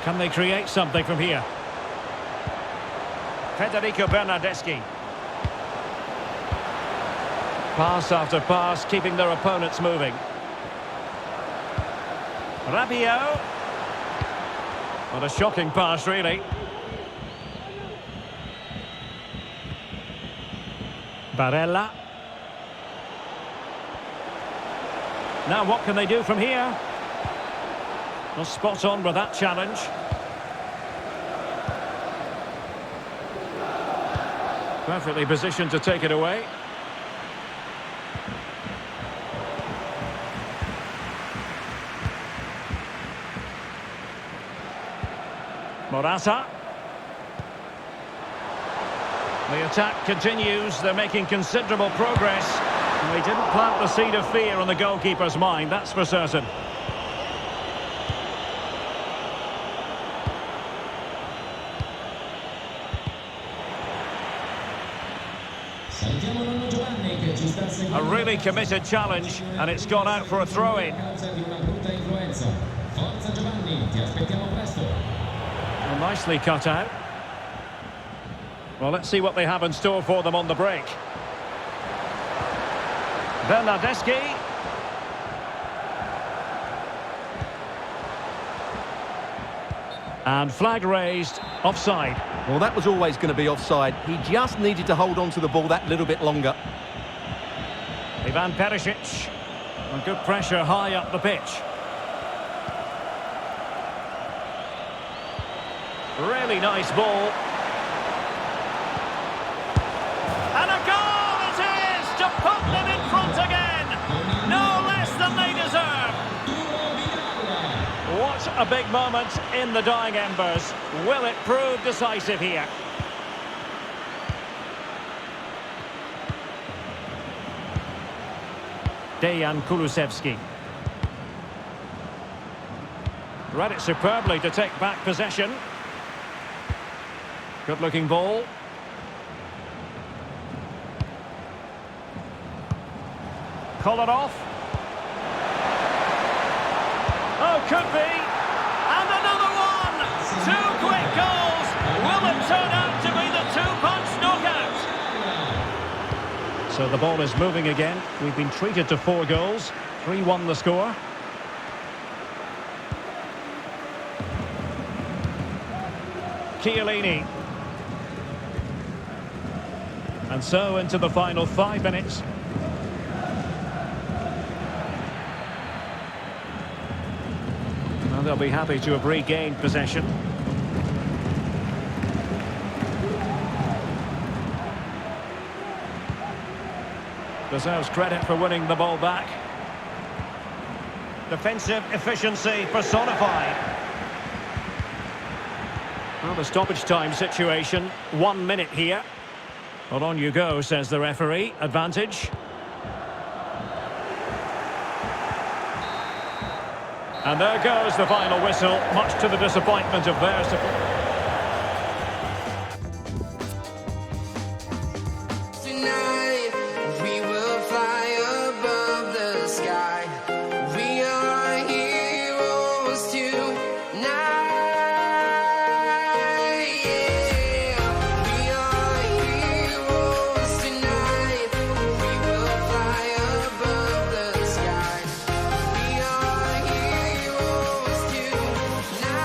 Speaker 5: Can they create something from here?
Speaker 3: Federico Bernardeschi. Pass after pass, keeping their opponents moving. Rabiot. What a shocking pass, really.
Speaker 5: Barella.
Speaker 3: Now what can they do from here? Well, spot on with that challenge. Perfectly positioned to take it away. Morata. The attack continues. They're making considerable progress. And they didn't plant the seed of fear on the goalkeeper's mind, that's for certain. A really committed challenge, and it's gone out for a throw-in. Well, nicely cut out. Well, let's see what they have in store for them on the break. Bernardeschi. And flag raised, offside.
Speaker 4: Well, that was always going to be offside. He just needed to hold on to the ball that little bit longer.
Speaker 3: Ivan Perisic. And good pressure high up the pitch. Really nice ball. And a goal it is to put them in front again. No less than they deserve. What a big moment in the dying embers. Will it prove decisive here? Dejan Kulusevski. Read it superbly to take back possession. Good looking ball. Call it off. Oh, could be. And another one. Two quick goals. Will it turn out to be the two-punch knockout?
Speaker 5: So the ball is moving again. We've been treated to 4 goals. 3-1 the score.
Speaker 3: Chiellini.
Speaker 5: And so into the final 5 minutes.
Speaker 3: Well, they'll be happy to have regained possession. Deserves credit for winning the ball back. Defensive efficiency personified. Well, the stoppage time situation, 1 minute here. Well, on you go, says the referee. Advantage. And there goes the final whistle, much to the disappointment of their support.
Speaker 1: Tonight, we will fly above the sky. We are heroes tonight. Yeah, we are heroes tonight. We will fly above the sky. We are heroes tonight.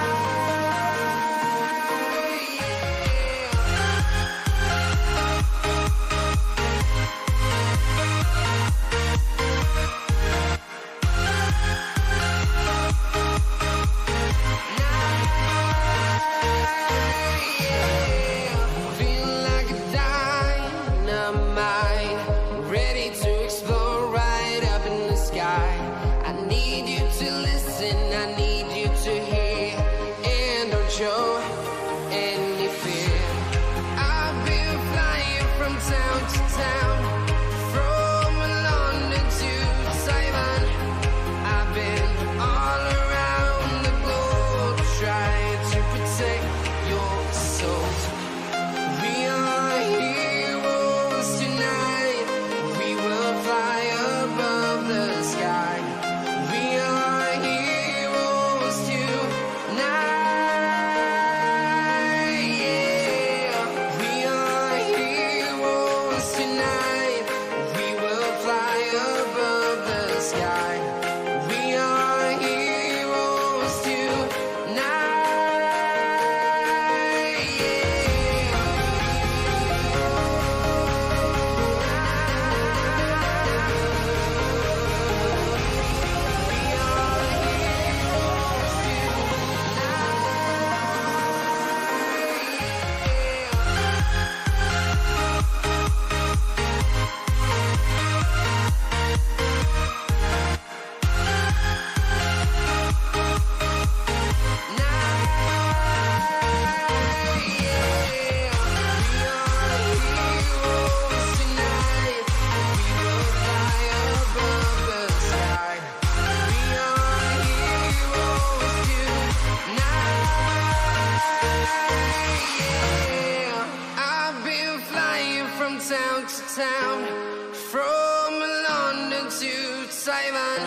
Speaker 1: around, from London to Taiwan.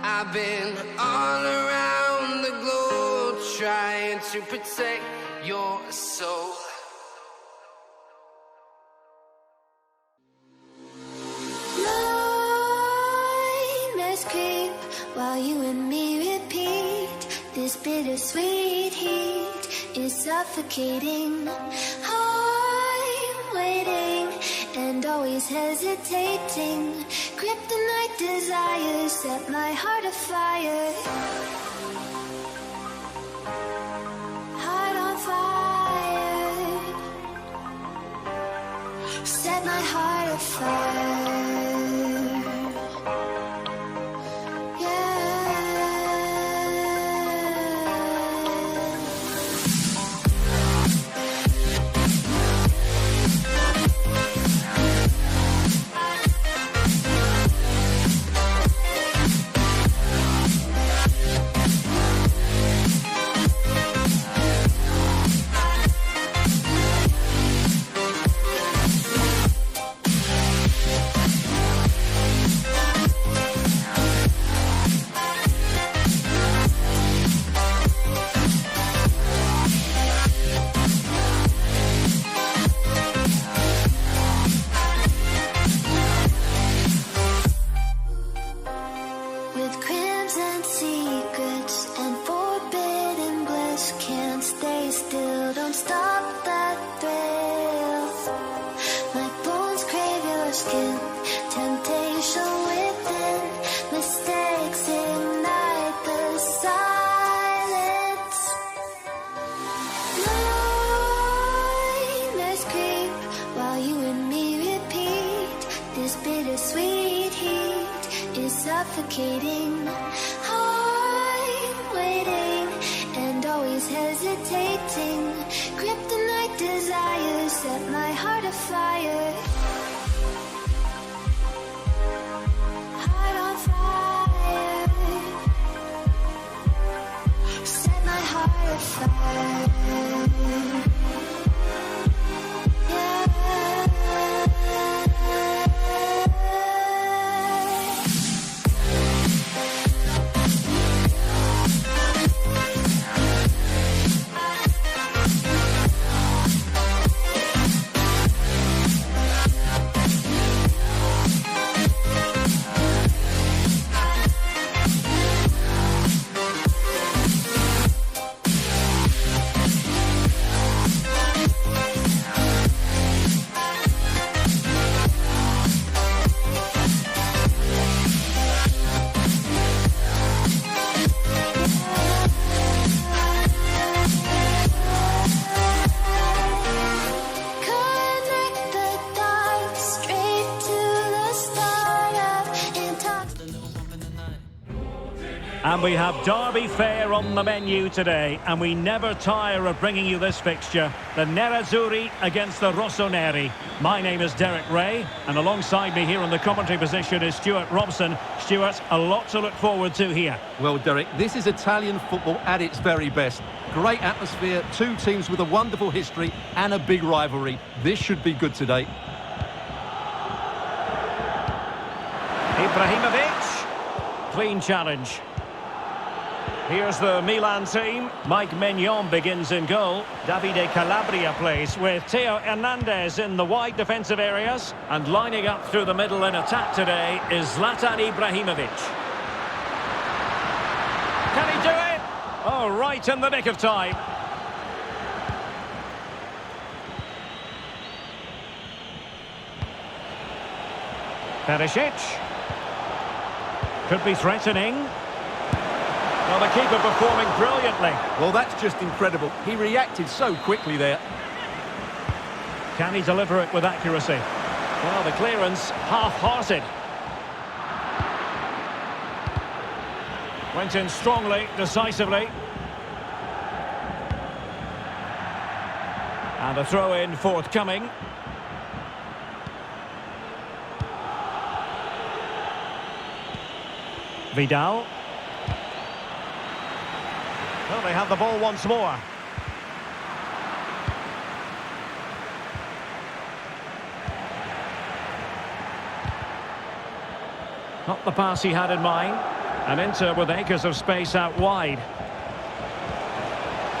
Speaker 1: I've been all around the globe trying to protect your soul.
Speaker 2: Nightmares creep while you and me repeat. This bittersweet heat is suffocating. I'm waiting and always hesitating. Kryptonite desires set my heart afire. Heart on fire. Set my heart afire. Suffocating. I'm waiting and always hesitating. Kryptonite desires set my heart afire. Heart on fire. Set my heart afire.
Speaker 5: And we have Derby fare on the menu today, and we never tire of bringing you this fixture. The Nerazzurri against the Rossoneri. My name is Derek Ray, and alongside me here in the commentary position is Stuart Robson. Stuart, a lot to look forward to here.
Speaker 4: Well, Derek, this is Italian football at its very best. Great atmosphere, two teams with a wonderful history and a big rivalry. This should be good today.
Speaker 3: Ibrahimovic. Clean challenge. Here's the Milan team. Mike Maignan begins in goal. Davide Calabria plays with Theo Hernandez in the wide defensive areas. And lining up through the middle in attack today is Zlatan Ibrahimovic. Can he do it? Oh, right in the nick of time. Perisic. Could be threatening. Well, the keeper performing brilliantly.
Speaker 4: Well, that's just incredible. He reacted so quickly there.
Speaker 3: Can he deliver it with accuracy? Well, the clearance half-hearted. Went in strongly, decisively. And a throw-in forthcoming. Vidal. Well, they have the ball once more. Not the pass he had in mind. And Inter with acres of space out wide.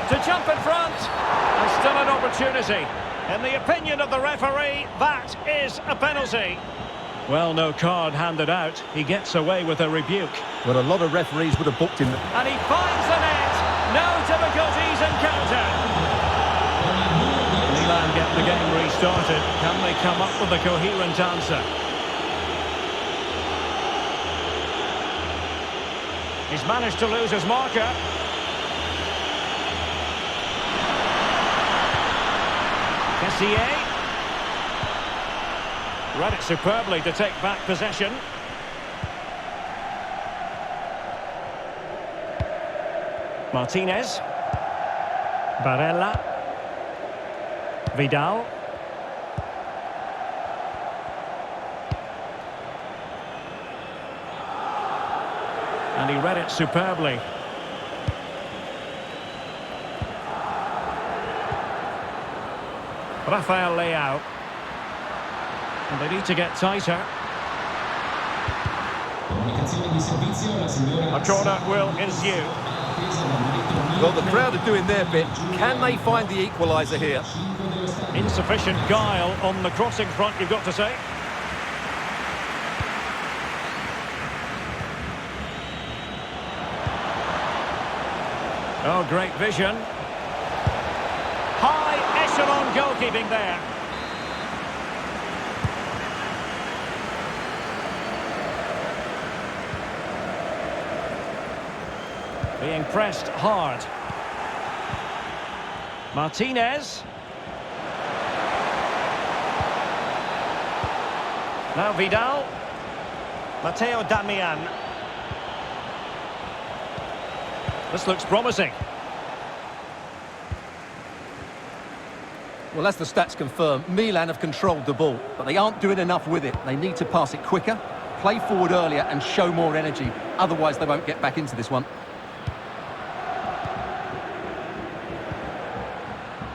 Speaker 3: To jump in front. And still an opportunity. In the opinion of the referee, that is a penalty. Well, no card handed out. He gets away with a rebuke.
Speaker 4: Well, a lot of referees would have booked him.
Speaker 3: And he finds the net. No difficulties encountered. Milan get the game restarted. Can they come up with a coherent answer? He's managed to lose his marker. Serie read it superbly to take back possession. Martinez. Barella. Vidal. And he read it superbly. Rafael Leao. And they need to get tighter. A corner will ensue.
Speaker 4: Well, the crowd are doing their bit. Can they find the equaliser here?
Speaker 3: Insufficient guile on the crossing front, you've got to say. Oh, great vision. High echelon goalkeeping there. Being pressed hard. Martinez. Now Vidal. Matteo Darmian. This looks promising.
Speaker 4: Well, as the stats confirm, Milan have controlled the ball, but they aren't doing enough with it. They need to pass it quicker, play forward earlier and show more energy. Otherwise, they won't get back into this one.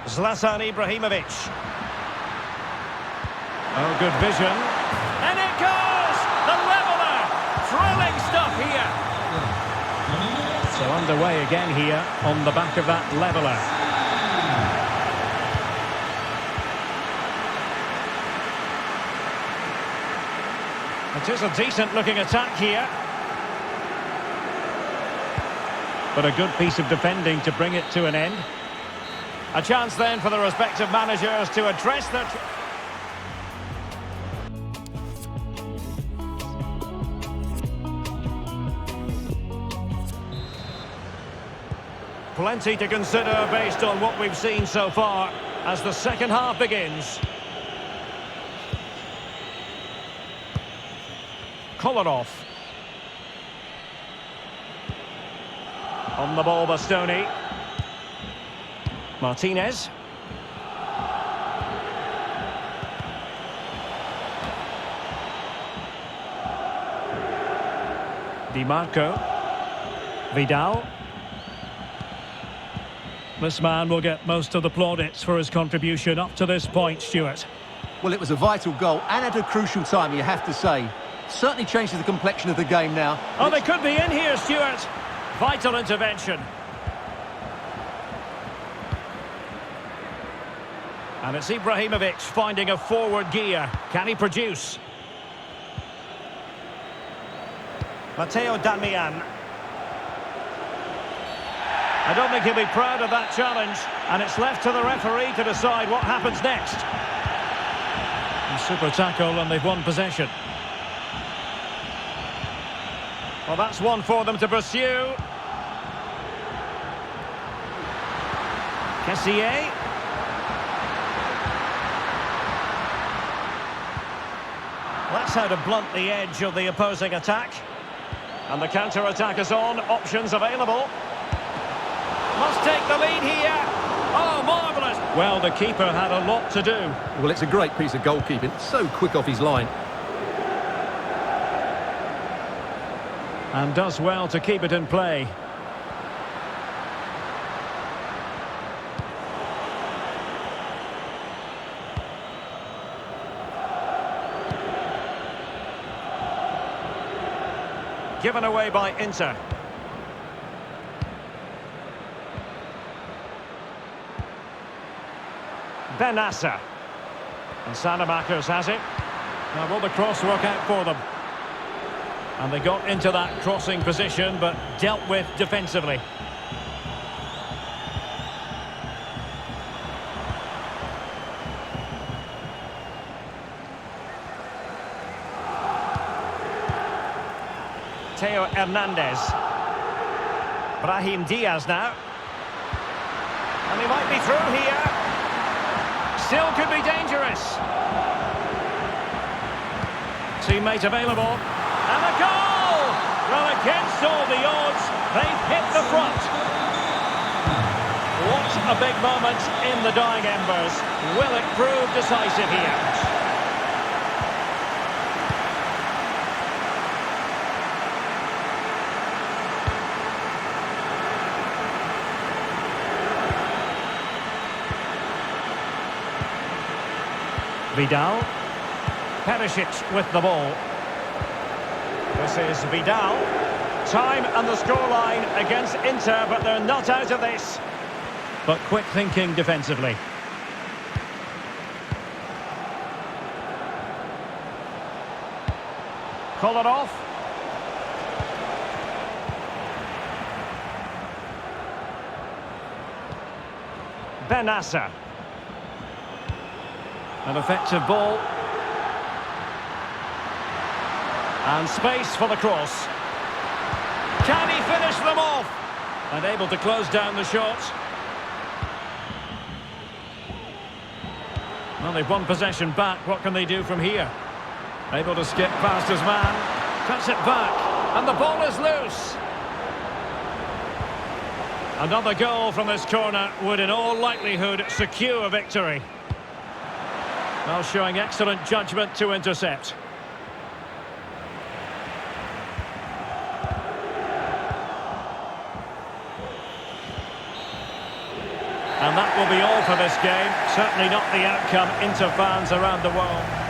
Speaker 3: Zlatan Ibrahimovic. Oh, good vision. And it goes! The leveller! Thrilling stuff here. So underway again here on the back of that leveller. It is a decent-looking attack here. But a good piece of defending to bring it to an end. A chance then for the respective managers to address their... Plenty to consider based on what we've seen so far as the second half begins. Kolarov. On the ball, Bastoni. Martinez. Di Marco. Vidal. This man will get most of the plaudits for his contribution up to this point, Stuart.
Speaker 4: Well, it was a vital goal and at a crucial time, you have to say. Certainly changes the complexion of the game now.
Speaker 3: Oh, they could be in here, Stuart. Vital intervention. And it's Ibrahimovic finding a forward gear. Can he produce? Matteo Darmian. I don't think he'll be proud of that challenge. And it's left to the referee to decide what happens next. A super tackle and they've won possession. Well, that's one for them to pursue. Serie. That's how to blunt the edge of the opposing attack. And the counter-attack is on. Options available. Must take the lead here. Oh, marvellous. Well, the keeper had a lot to do.
Speaker 4: Well, it's a great piece of goalkeeping. So quick off his line.
Speaker 3: And does well to keep it in play. given away by Inter. Benassa. And Sanamakers has it. Now will the cross work out for them? And they got into that crossing position, but dealt with defensively. Theo Hernandez. Brahim Diaz now. And he might be through here. Still could be dangerous. Teammate available. And a goal! Well, against all the odds, they've hit the front. What a big moment in the dying embers. Will it prove decisive here? Vidal. Perisic with the ball. This is Vidal. Time and the scoreline against Inter, but they're not out of this. But quick thinking defensively. Call it off. Benassa. An effective ball. And space for the cross. Can he finish them off? And able to close down the shot. Well, they've won possession back. What can they do from here? Able to skip past his man. Cuts it back. And the ball is loose. Another goal from this corner would in all likelihood secure victory. Well, showing excellent judgment to intercept. And that will be all for this game. Certainly not the outcome Inter fans around the world.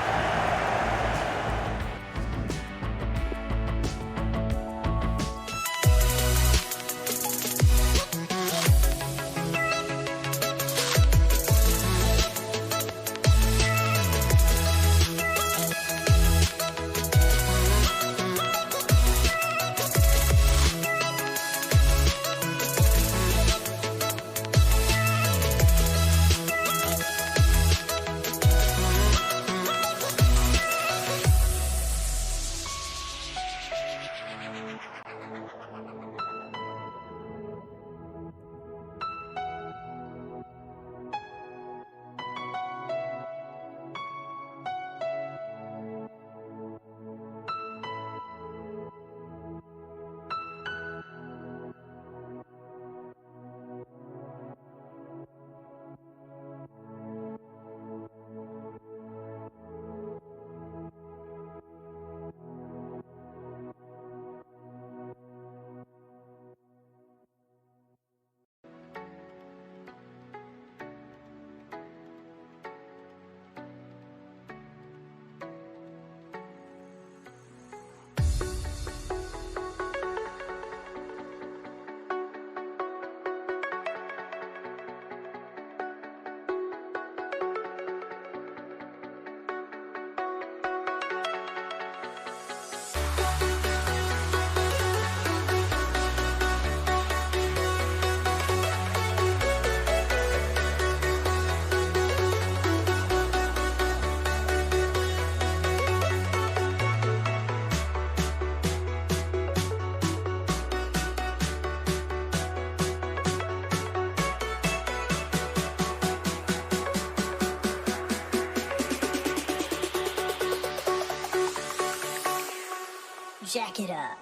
Speaker 2: Jack it up.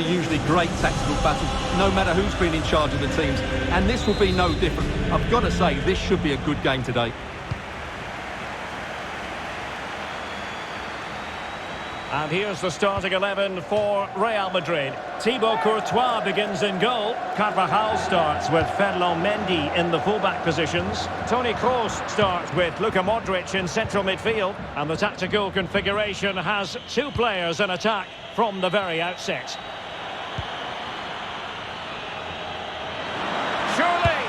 Speaker 4: are usually great tactical battles, no matter who's been in charge of the teams. And this will be no different. I've got to say, this should be a good game today.
Speaker 5: And here's the starting 11 for Real Madrid. Thibaut Courtois begins in goal. Carvajal starts with Ferland Mendy in the fullback positions. Toni Kroos starts with Luka Modric in central midfield. And the tactical configuration has two players in attack from the very outset. Surely!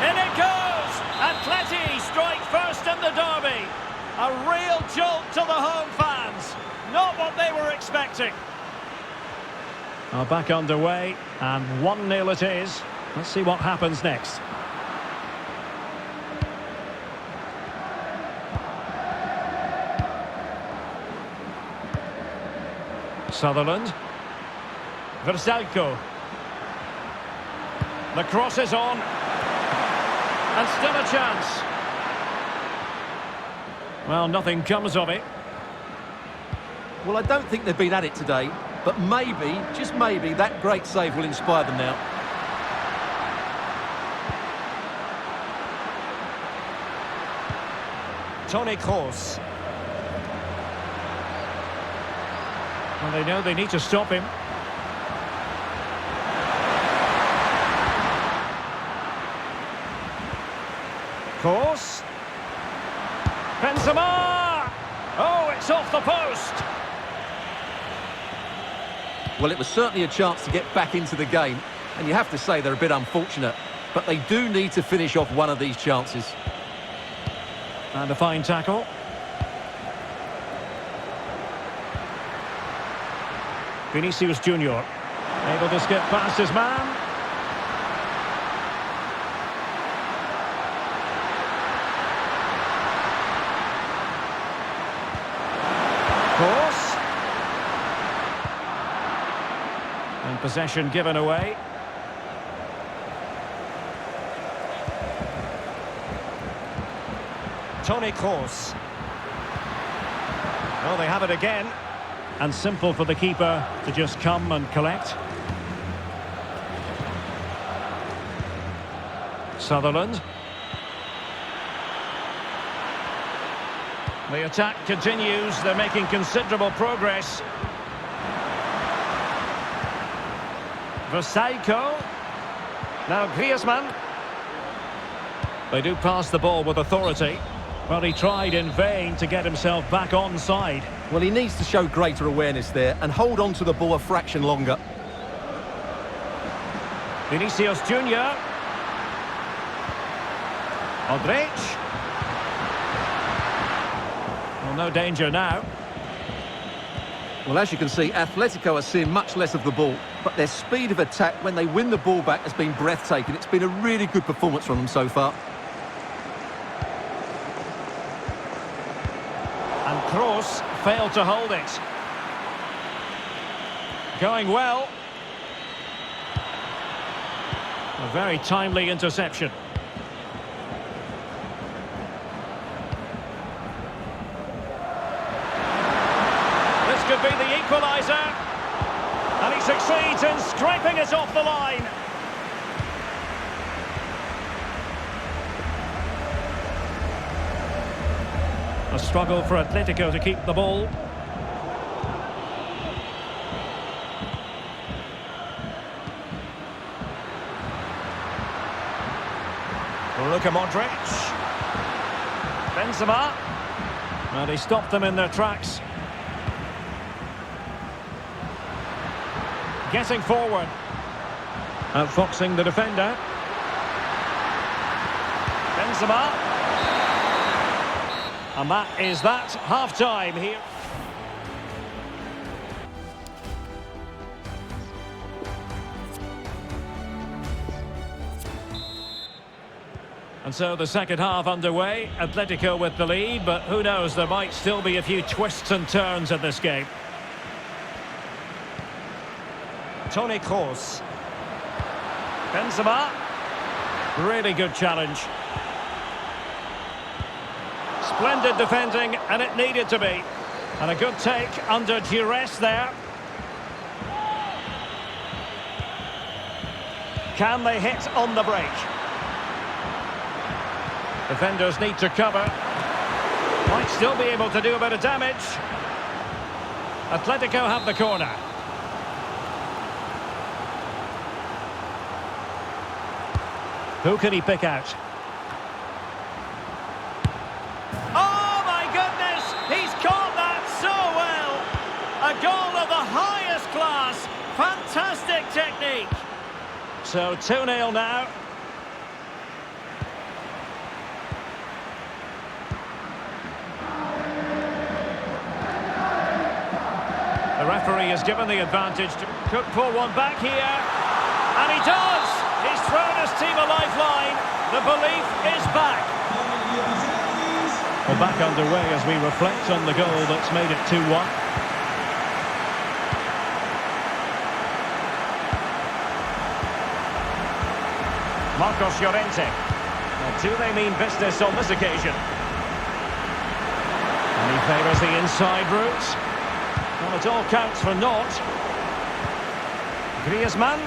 Speaker 5: In it goes! Atleti strike first in the derby. A real jolt to the home fans. Not what they were expecting. Back underway, and 1-0 it is. Let's see what happens next. Sutherland. Versalco. The cross is on. And still a chance. Well, nothing comes of it.
Speaker 4: Well, I don't think they've been at it today, but maybe, just maybe, that great save will inspire them now.
Speaker 5: Toni Kroos. Well, they know they need to stop him. Kroos. Benzema! Oh, it's off the post!
Speaker 4: Well, it was certainly a chance to get back into the game, and you have to say they're a bit unfortunate, but they do need to finish off one of these chances.
Speaker 5: And a fine tackle. Vinicius Junior able to skip past his man. Kroos. And possession given away. Toni Kroos. Oh, they have it again. And simple for the keeper to just come and collect. Sutherland. The attack continues. They're making considerable progress. Versalco. Now Griezmann. They do pass the ball with authority. Well, he tried in vain to get himself back onside.
Speaker 4: Well, he needs to show greater awareness there and hold on to the ball a fraction longer.
Speaker 5: Vinicius Junior. Modric. Well, no danger now.
Speaker 4: Well, as you can see, Atletico are seeing much less of the ball, but their speed of attack when they win the ball back has been breathtaking. It's been a really good performance from them so far.
Speaker 5: And Kroos failed to hold it. Going well. A very timely interception. This could be the equaliser. And he succeeds in scraping it off the line. A struggle for Atletico to keep the ball. Luka Modric. Benzema. And he stopped them in their tracks. Getting forward. Outfoxing the defender. Benzema. And that is that. Half-time here. And so the second half underway. Atletico with the lead, but who knows, there might still be a few twists and turns in this game. Toni Kroos. Benzema. Really good challenge. Splendid defending, and it needed to be. And a good take under duress there.
Speaker 3: Can they hit on the break? Defenders need to cover. Might still be able to do a bit of damage. Atletico have the corner. Who can he pick out? Oh my goodness! He's caught that so well! A goal of the highest class. Fantastic technique. So 2-0 now. The referee has given the advantage to Cook. Pull one back here. And he does! He's thrown his team a lifeline. The belief is back.
Speaker 5: Well, back underway as we reflect on the goal that's made it 2-1.
Speaker 3: Marcos Llorente. Well, do they mean business on this occasion?
Speaker 5: And he favours the inside route.
Speaker 3: Well, it all counts for naught. Griezmann.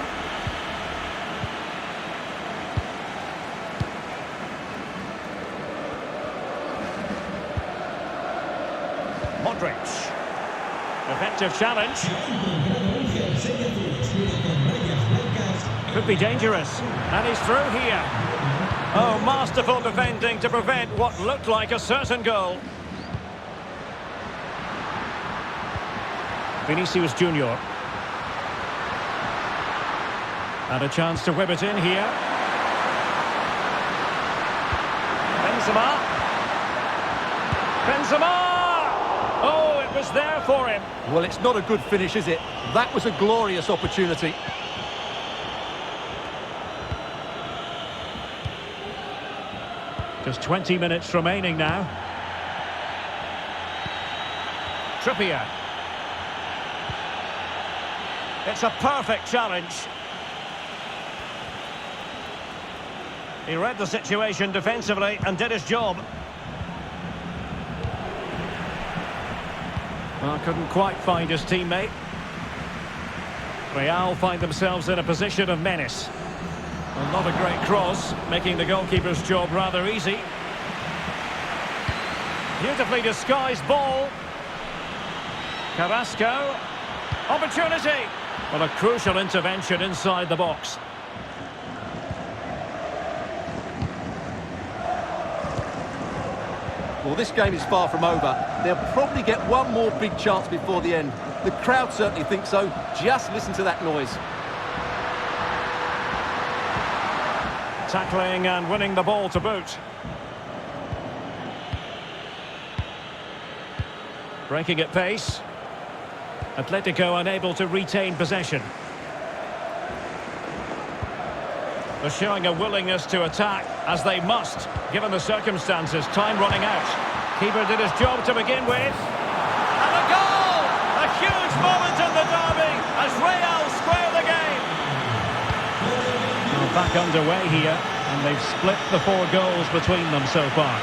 Speaker 3: Modric. Effective challenge. Could be dangerous. And he's through here. Oh, masterful defending to prevent what looked like a certain goal.
Speaker 5: Vinicius Junior. And a chance to whip it in here.
Speaker 3: Benzema. Benzema! Oh, it was there for him.
Speaker 4: Well, it's not a good finish, is it? That was a glorious opportunity.
Speaker 5: Just 20 minutes remaining now.
Speaker 3: Trippier. It's a perfect challenge. He read the situation defensively and did his job.
Speaker 5: Well, couldn't quite find his teammate. Real find themselves in a position of menace. Well, not a great cross, making the goalkeeper's job rather easy.
Speaker 3: Beautifully disguised ball. Carrasco. Opportunity.
Speaker 5: Well, a crucial intervention inside the box.
Speaker 4: Well, this game is far from over. They'll probably get one more big chance before the end. The crowd certainly think so. Just listen to that noise.
Speaker 3: Tackling and winning the ball to boot.
Speaker 5: Breaking at pace. Atletico unable to retain possession.
Speaker 3: They're showing a willingness to attack, as they must, given the circumstances. Time running out. Keeper did his job to begin with. And a goal! A huge moment in the derby as Real square the game.
Speaker 5: Well, back underway here, and they've split the 4 goals between them so far.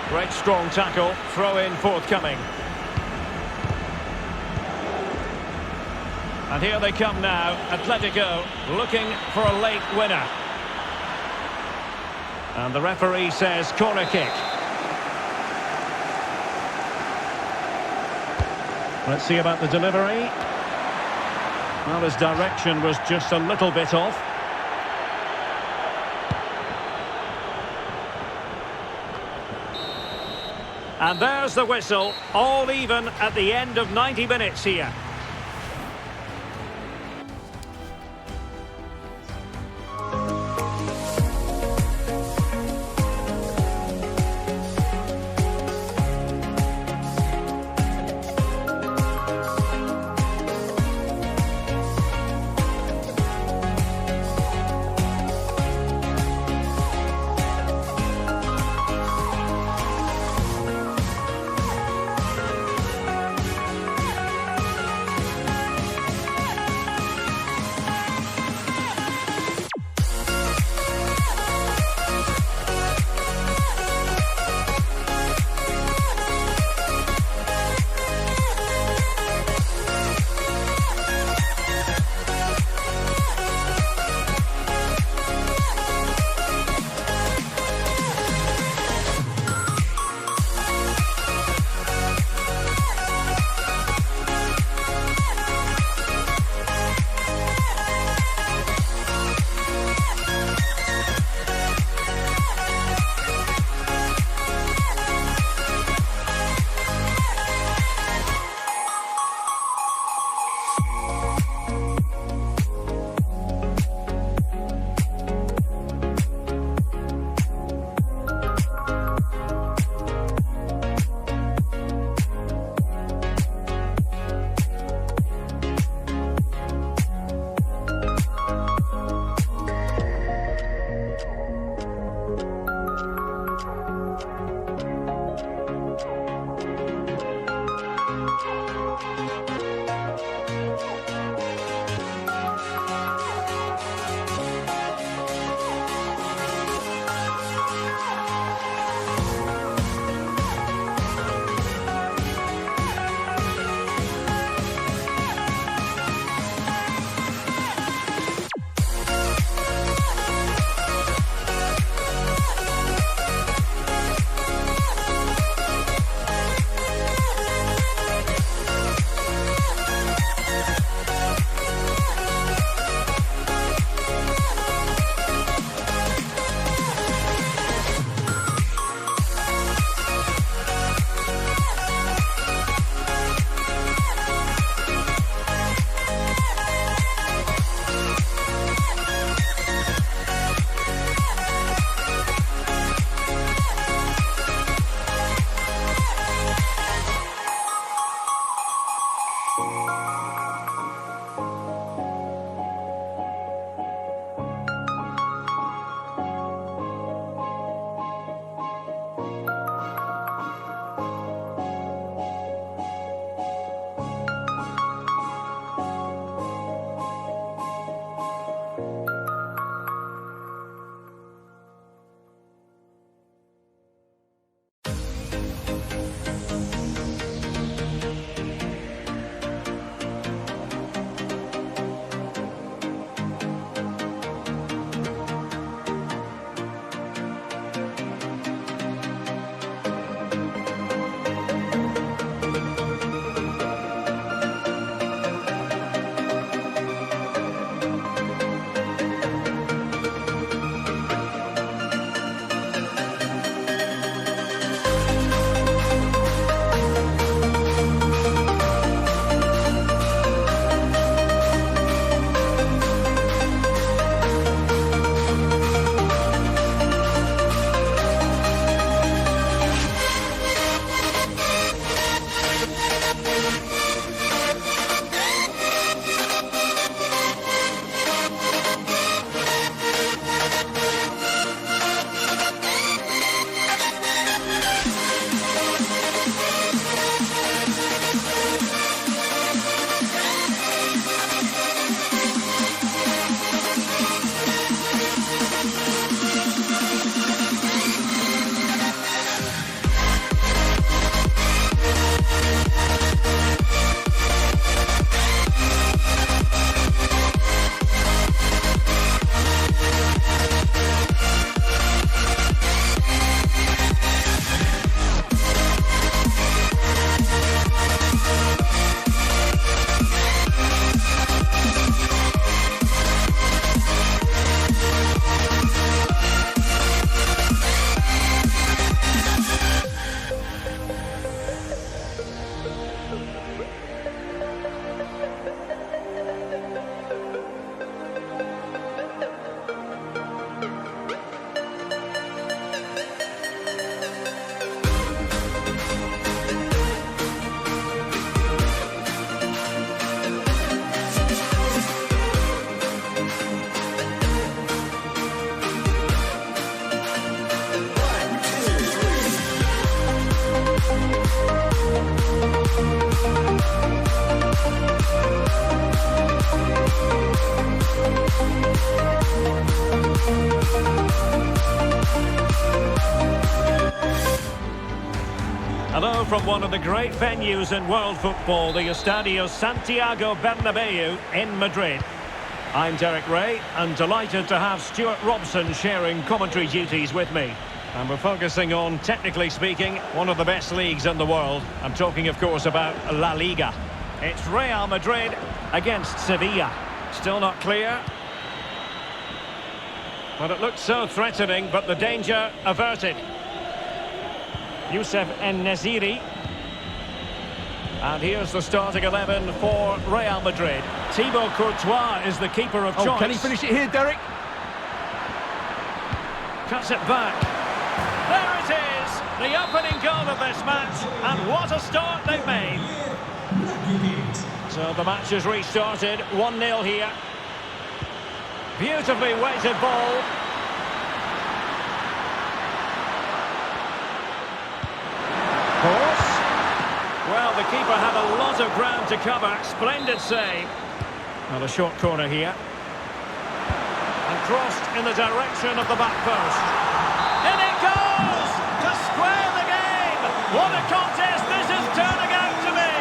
Speaker 3: Great strong tackle, throw in forthcoming. And here they come now, Atletico looking for a late winner. And the referee says corner kick.
Speaker 5: Let's see about the delivery. Well, his direction was just a little bit off.
Speaker 3: And there's the whistle, all even at the end of 90 minutes here.
Speaker 5: Hello from one of the great venues in world football, the Estadio Santiago Bernabeu in Madrid. I'm Derek Ray, and delighted to have Stuart Robson sharing commentary duties with me. And we're focusing on, technically speaking, one of the best leagues in the world. I'm talking, of course, about La Liga. It's Real Madrid against Sevilla. Still not clear. But it looked so threatening, but the danger averted. Youssef En-Nesyri. And here's the starting 11 for Real Madrid. Thibaut Courtois is the keeper of choice.
Speaker 4: Can he finish it here, Derek?
Speaker 5: Cuts it back. There it is! The opening goal of this match. And what a start they've made. So the match has restarted. 1-0 here. Beautifully weighted ball. Well, the the keeper had a lot of ground to cover. Splendid save. Well, a short corner here. And crossed in the direction of the back post. In it goes! To square the game! What a contest this is turning out to be!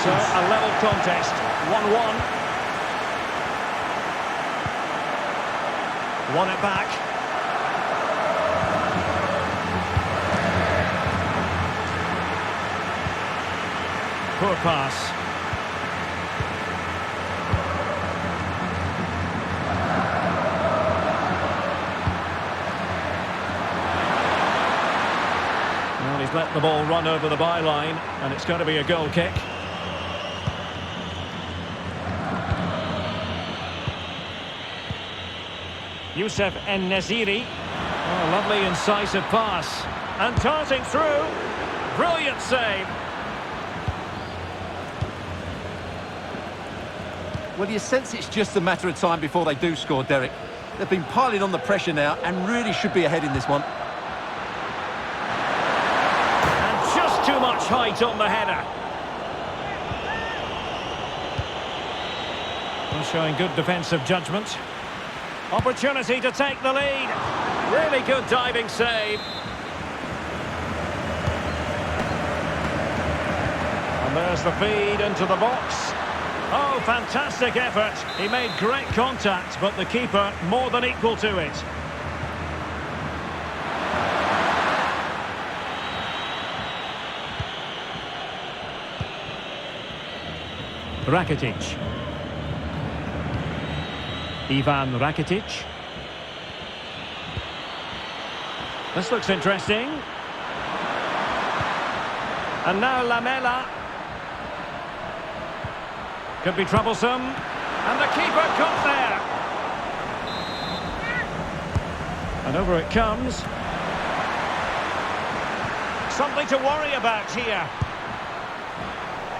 Speaker 5: So, a level contest. 1-1. Won it back. Poor pass. Well, he's let the ball run over the byline, and it's going to be a goal kick. Youssef En-Nesyri. Oh, lovely incisive pass. And darting through. Brilliant save.
Speaker 4: Well, you sense it's just a matter of time before they do score, Derek. They've been piling on the pressure now and really should be ahead in this one.
Speaker 5: And just too much height on the header. Well, showing good defensive judgment. Opportunity to take the lead. Really good diving save. And there's the feed into the box. Oh, fantastic effort. He made great contact, but the keeper more than equal to it. Rakitic. Ivan Rakitic. This looks interesting. And now Lamela. Could be troublesome. And the keeper got there. And over it comes. Something to worry about here.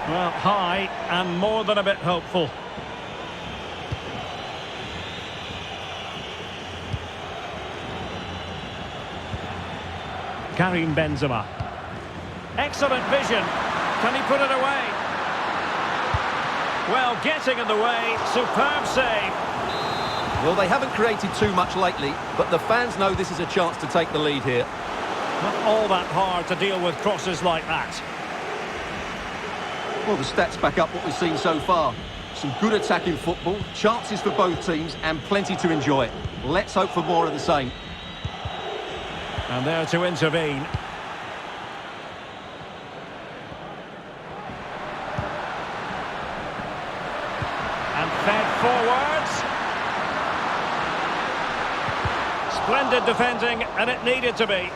Speaker 5: Well, high and more than a bit hopeful. Karim Benzema. Excellent vision. Can he put it away? Well, getting in the way. Superb save.
Speaker 4: Well, they haven't created too much lately, but the fans know this is a chance to take the lead here.
Speaker 5: Not all that hard to deal with crosses like that.
Speaker 4: Well, the stats back up what we've seen so far. Some good attacking football, chances for both teams, and plenty to enjoy. Let's hope for more of the same.
Speaker 5: And there to intervene. And fed forwards. Splendid defending, and it needed to be.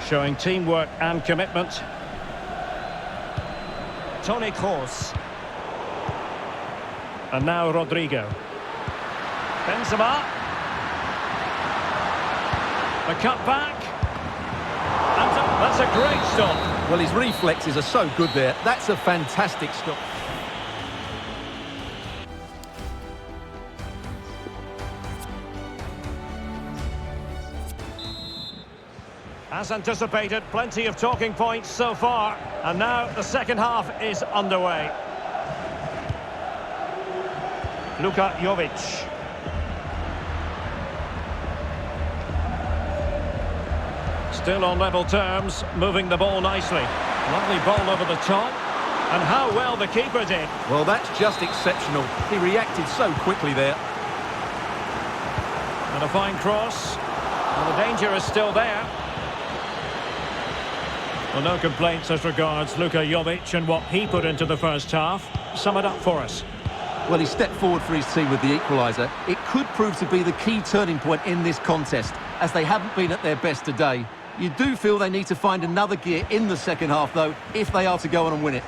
Speaker 5: Showing teamwork and commitment. Toni Kroos. And now Rodrigo. Benzema. The cut back. And that's a great stop.
Speaker 4: Well, his reflexes are so good there. That's a fantastic stop.
Speaker 3: As anticipated, plenty of talking points so far. And now the second half is underway. Luka Jovic. Still on level terms, moving the ball nicely. Lovely ball over the top. And how well the keeper did.
Speaker 4: Well, that's just exceptional. He reacted so quickly there.
Speaker 3: And a fine cross. Well, the danger is still there. Well, no complaints as regards Luka Jovic and what he put into the first half. Sum it up for us.
Speaker 4: Well, he stepped forward for his team with the equaliser. It could prove to be the key turning point in this contest, as they haven't been at their best today. You do feel they need to find another gear in the second half, though, if they are to go on and win it.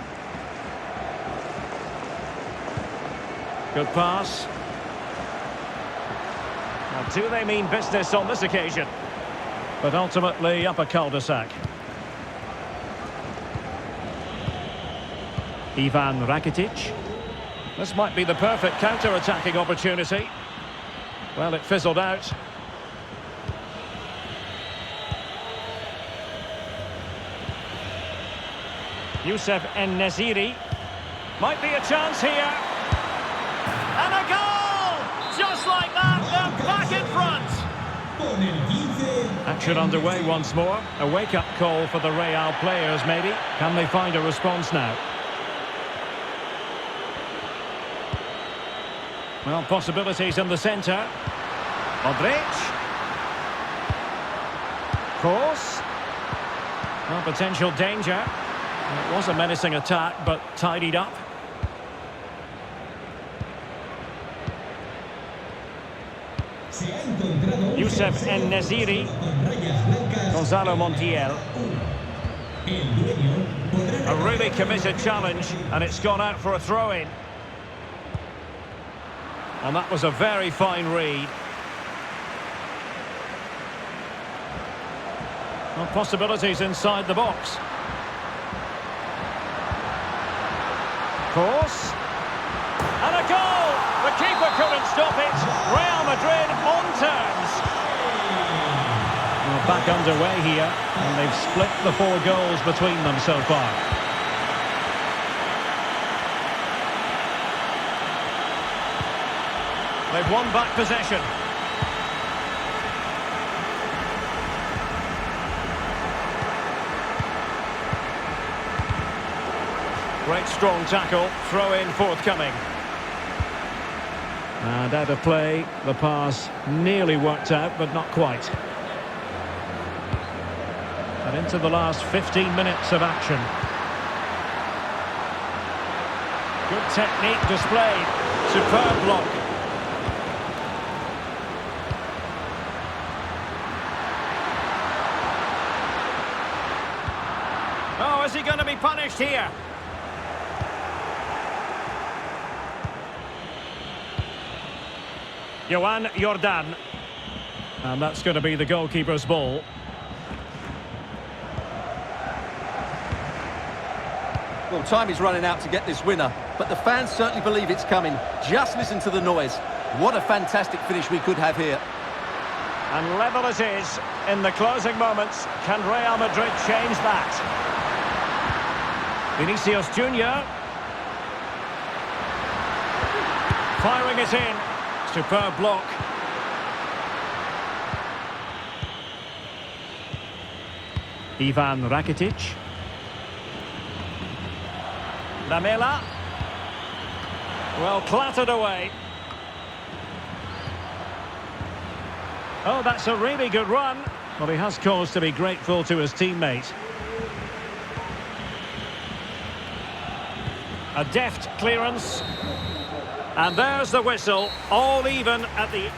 Speaker 3: Good pass. Now, do they mean business on this occasion? But ultimately, up a cul-de-sac. Ivan Rakitic. This might be the perfect counter-attacking opportunity. Well, it fizzled out.
Speaker 5: Youssef En-Nesyri. Might be a chance here. And a goal! Just like that, they're back in front. Action underway once more. A wake-up call for the Real players, maybe. Can they find a response now? Well, possibilities in the centre. Modric. Course. Well, potential danger. It was a menacing attack, but tidied up. Youssef En-Nesyri. Gonzalo Montiel. A really committed challenge, and it's gone out for a throw-in. And that was a very fine read. Well, possibilities inside the box. Course. And a goal! The keeper couldn't stop it. Real Madrid on terms. Well, back underway here, and they've split the 4 goals between them so far. They've won back possession. Great strong tackle, throw in forthcoming. And out of play, the pass nearly worked out, but not quite. And into the last 15 minutes of action. Good technique displayed. Superb block. Oh, is he going to be punished here? Joan Jordan. And that's going to be the goalkeeper's ball.
Speaker 4: Well, time is running out to get this winner, but the fans certainly believe it's coming. Just listen to the noise. What a fantastic finish we could have here.
Speaker 5: And level it is in the closing moments. Can Real Madrid change that? Vinicius Junior. Firing it in. Superb block. Ivan Rakitic. Lamela. Well, clattered away. Oh, that's a really good run. Well, he has cause to be grateful to his teammate. A deft clearance. And there's the whistle, all even at the...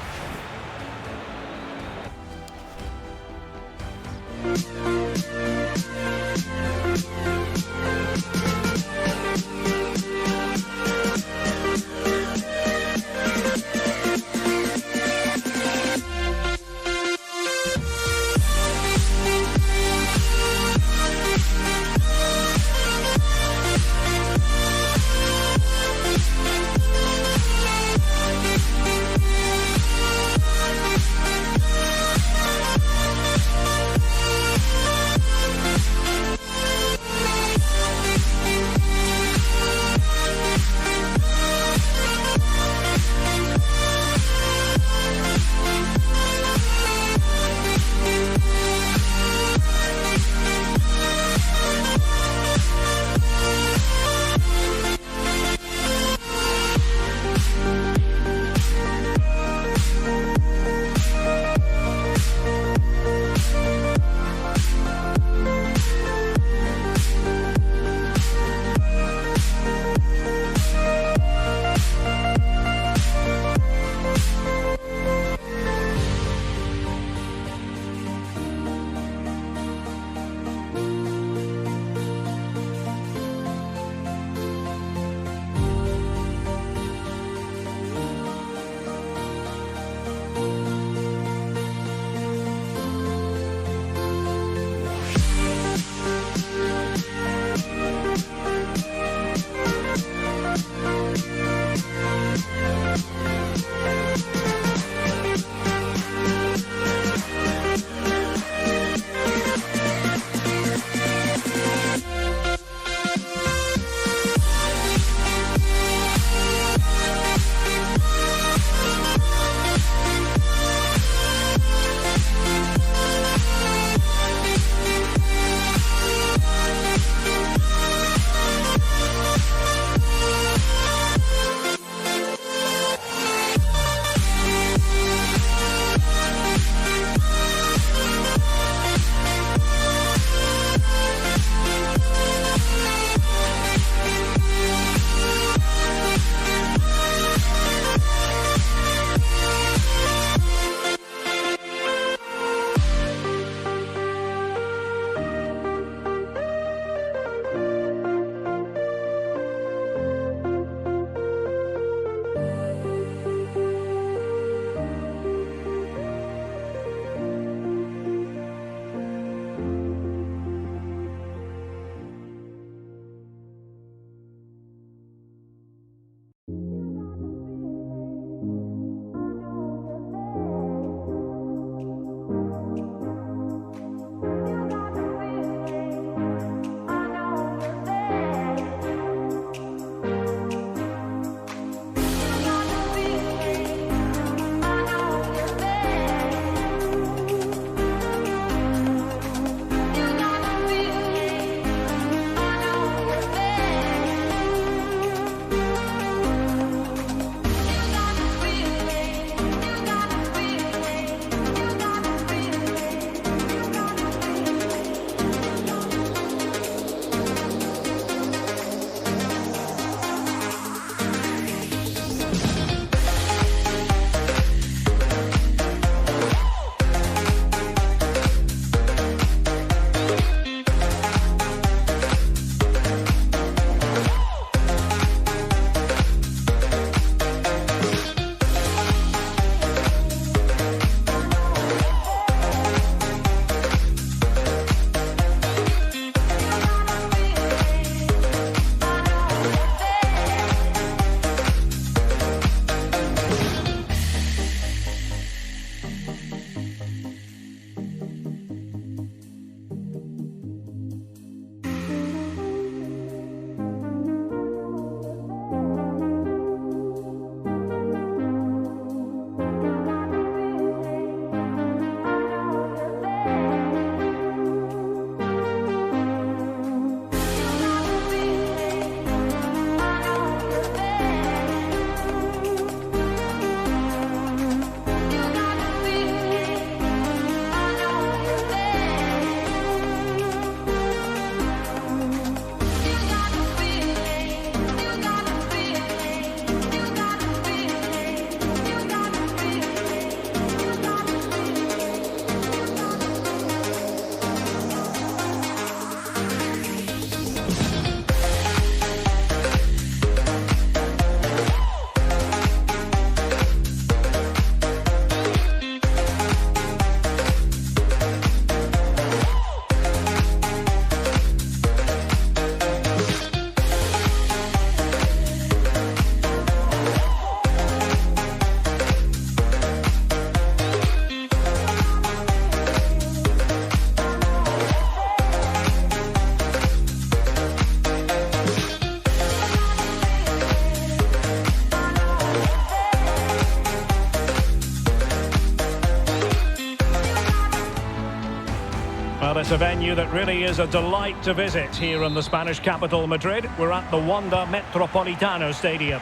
Speaker 5: Well, it's a venue that really is a delight to visit here in the Spanish capital, Madrid. We're at the Wanda Metropolitano Stadium.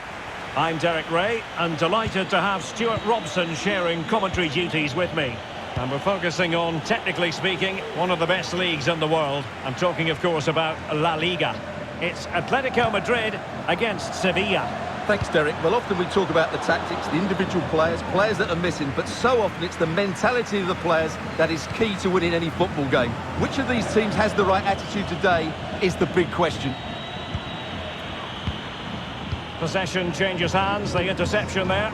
Speaker 5: I'm Derek Ray, and delighted to have Stuart Robson sharing commentary duties with me. And we're focusing on, technically speaking, one of the best leagues in the world. I'm talking, of course, about La Liga. It's Atletico Madrid against Sevilla.
Speaker 4: Thanks, Derek. Well, often we talk about the tactics, the individual players that are missing, but so often it's the mentality of the players that is key to winning any football game. Which of these teams has the right attitude today is the big question.
Speaker 5: Possession changes hands, the interception there.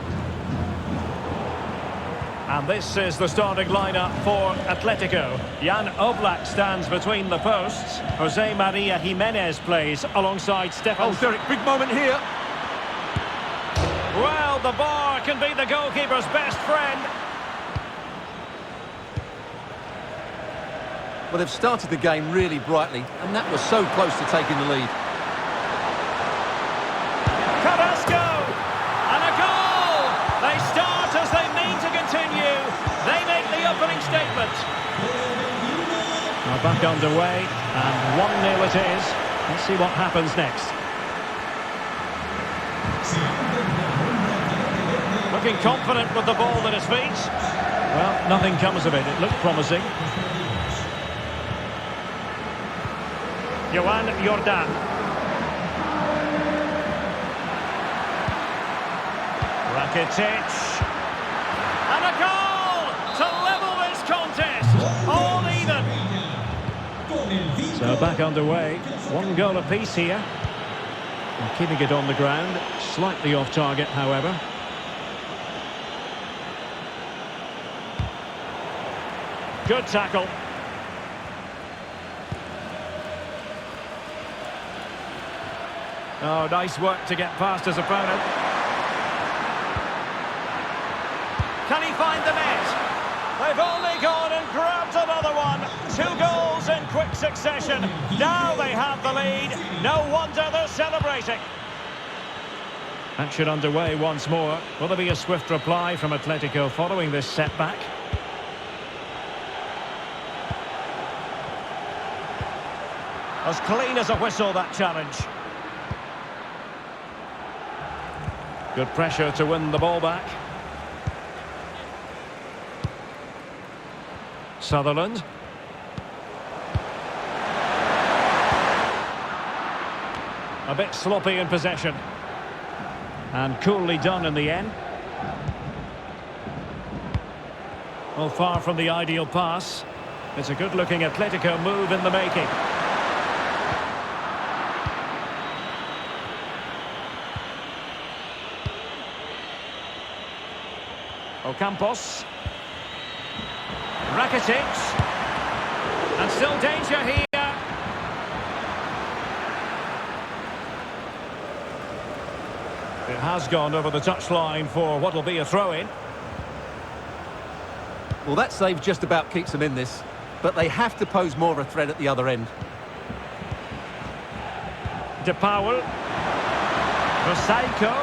Speaker 5: And this is the starting lineup for Atletico. Jan Oblak stands between the posts. Jose Maria Jimenez plays alongside Stefan.
Speaker 4: Oh, Derek, big moment here.
Speaker 5: Well, the bar can be the goalkeeper's best friend.
Speaker 4: Well, they've started the game really brightly, and that was so close to taking the lead.
Speaker 5: Carrasco! And a goal! They start as they mean to continue. They make the opening statement. Now back underway, and 1-0 it is. Let's see what happens next. Looking confident with the ball at his feet. Well, nothing comes of it. It looked promising. Joan Jordan. Rakitic. And a goal to level this contest. All even. So back underway. 1 goal apiece here. And keeping it on the ground. Slightly off target, however. Good tackle. Oh, nice work to get past his opponent. Can he find the net? They've only gone and grabbed another one. 2 goals in quick succession. Now they have the lead. No wonder they're celebrating. Action underway once more. Will there be a swift reply from Atletico following this setback? As clean as a whistle, that challenge. Good pressure to win the ball back. Sutherland. A bit sloppy in possession. And coolly done in the end. Well, far from the ideal pass. It's a good-looking Atletico move in the making. Ocampos. Rakitic. And still danger here. It has gone over the touchline for what will be a throw-in.
Speaker 4: Well, that save just about keeps them in this, but they have to pose more of a threat at the other end.
Speaker 5: De Paul. Rosaiko.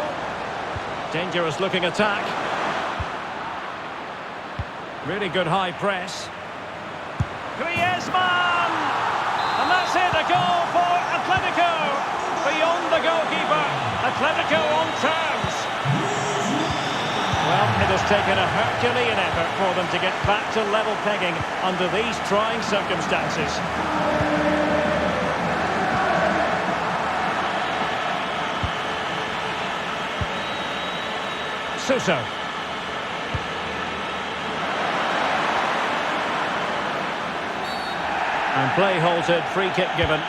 Speaker 5: Dangerous looking attack. Really good high press. Griezmann! And that's it, a goal for Atletico. Beyond the goalkeeper, Atletico on terms. Well, it has taken a Herculean effort for them to get back to level pegging under these trying circumstances. Suso. And play halted, free kick given.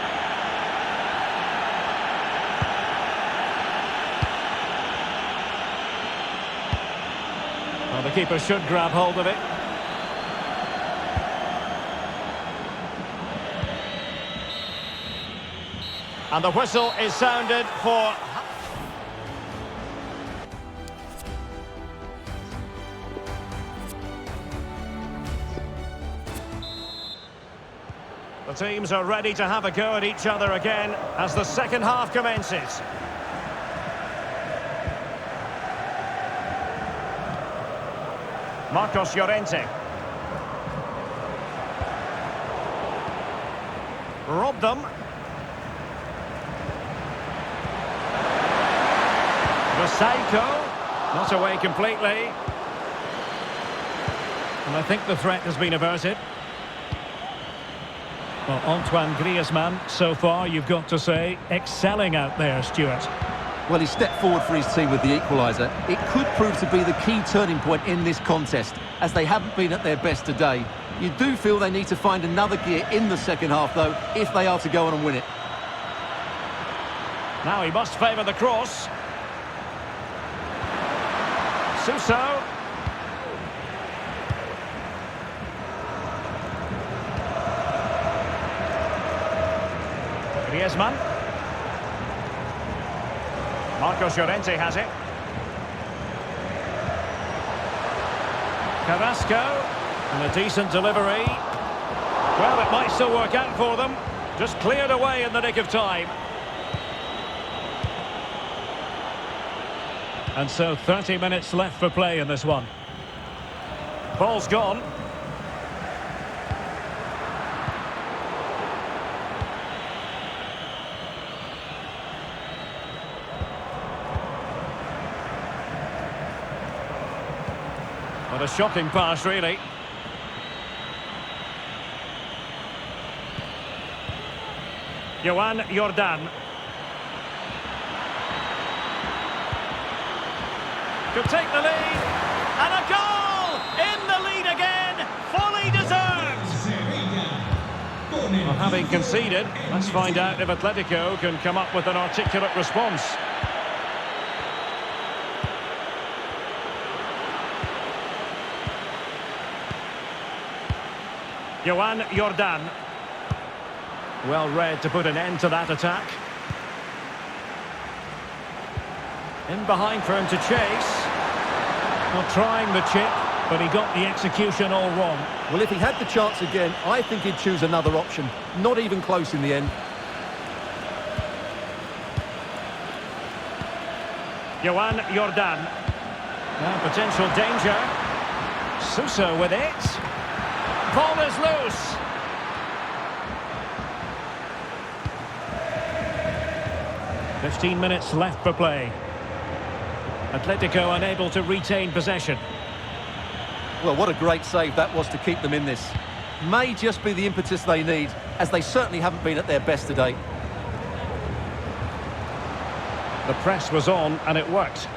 Speaker 5: Well, the keeper should grab hold of it. And the whistle is sounded for... The teams are ready to have a go at each other again as the second half commences. Marcos Llorente.
Speaker 3: robbed them. Psycho, not away completely. And I think the threat has been averted. Well, Antoine Griezmann, so far, you've got to say, excelling out there, Stuart.
Speaker 4: Well, he stepped forward for his team with the equaliser. It could prove to be the key turning point in this contest, as they haven't been at their best today. You do feel they need to find another gear in the second half, though, if they are to go on and win it.
Speaker 3: Now he must favour the cross. Suso. Griezmann. Marcos Llorente has it. Carrasco. And a decent delivery. Well, it might still work out for them. Just cleared away in the nick of time. And so 30 minutes left for play in this one. Ball's gone. What a shocking pass, really. Johan Jordan. Could take the lead, and a goal! In the lead again, fully deserved! Well, having conceded, let's find out if Atletico can come up with an articulate response. Johan Jordan. Well read to put an end to that attack. In behind for him to chase. Well, trying the chip, but he got the execution all wrong.
Speaker 4: Well, if he had the chance again, I think he'd choose another option. Not even close in the end.
Speaker 3: Johan Jordan. Now potential danger. Suso with it. Ball is loose. "15 minutes left for play. Atletico unable to retain possession.
Speaker 4: Well, what a great save that was to keep them in this. May just be the impetus they need, as they certainly haven't been at their best today.
Speaker 3: The press was on and it worked.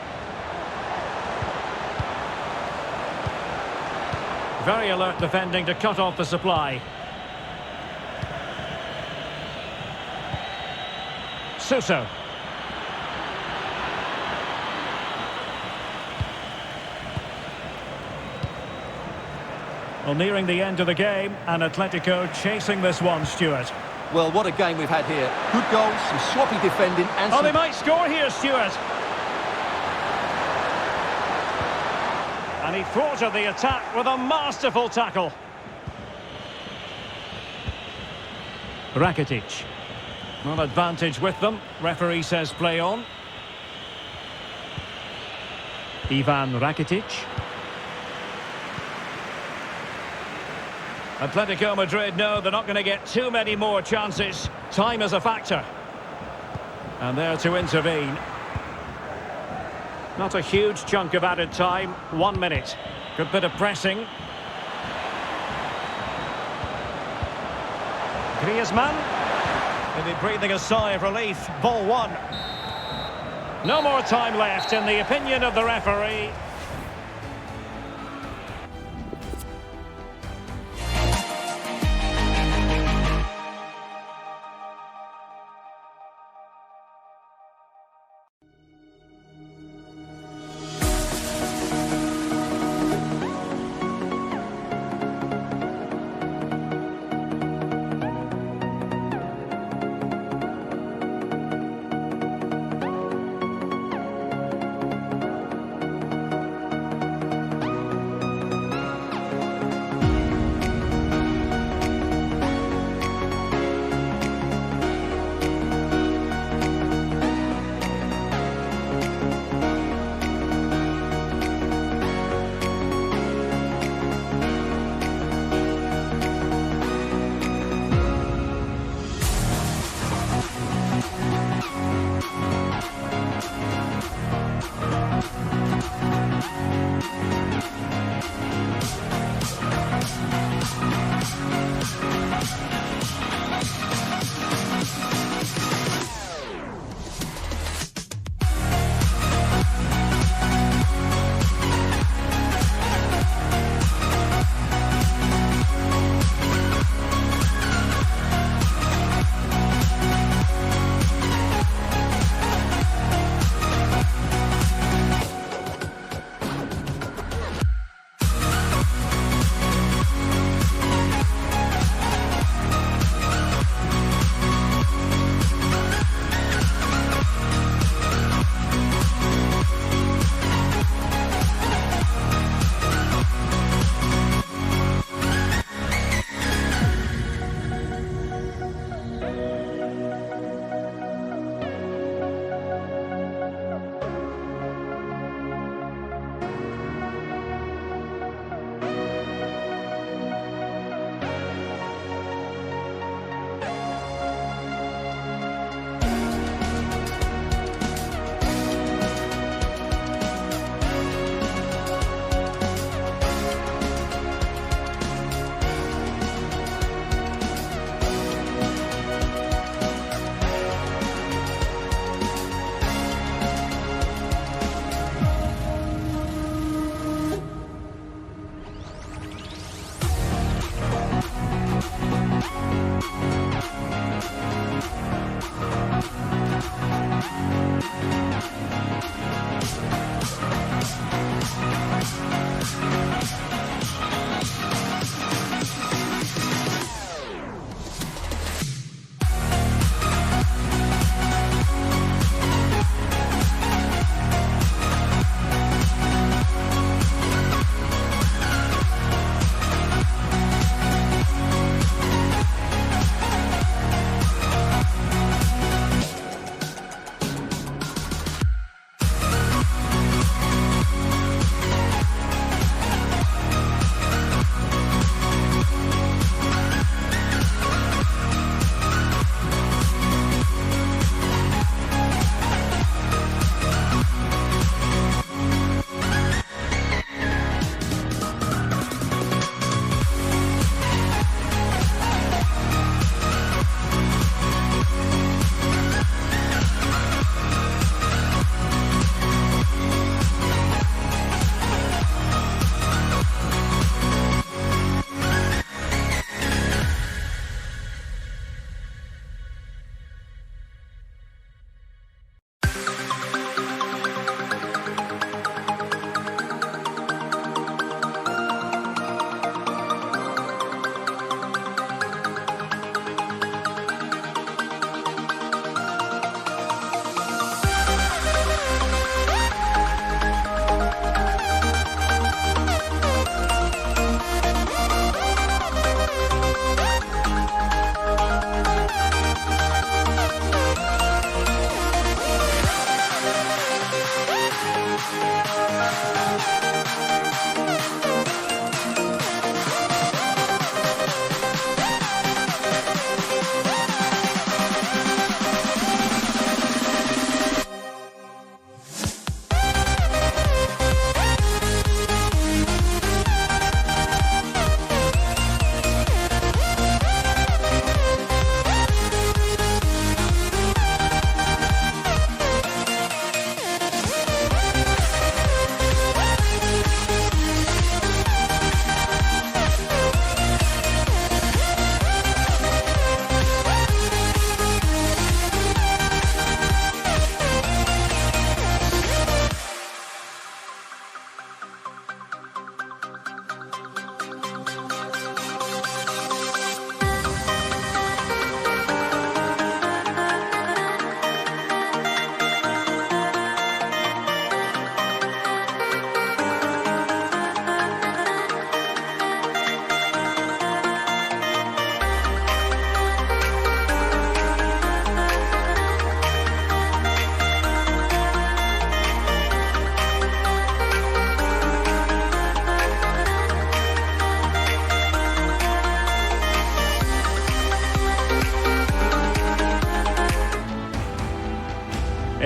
Speaker 3: Very alert defending to cut off the supply. Suso. Well, nearing the end of the game, and Atletico chasing this one, Stuart.
Speaker 4: Well, what a game we've had here. Good goals, some sloppy defending, and
Speaker 3: Oh, they might score here, Stuart. And he thwarted the attack with a masterful tackle. Rakitic. Well, advantage with them. Referee says play on. Ivan Rakitic. Atletico Madrid know they're not going to get too many more chances. Time is a factor. And there to intervene. Not a huge chunk of added time. 1 minute. Good bit of pressing. Griezmann. Maybe breathing a sigh of relief. Ball one. No more time left in the opinion of the referee.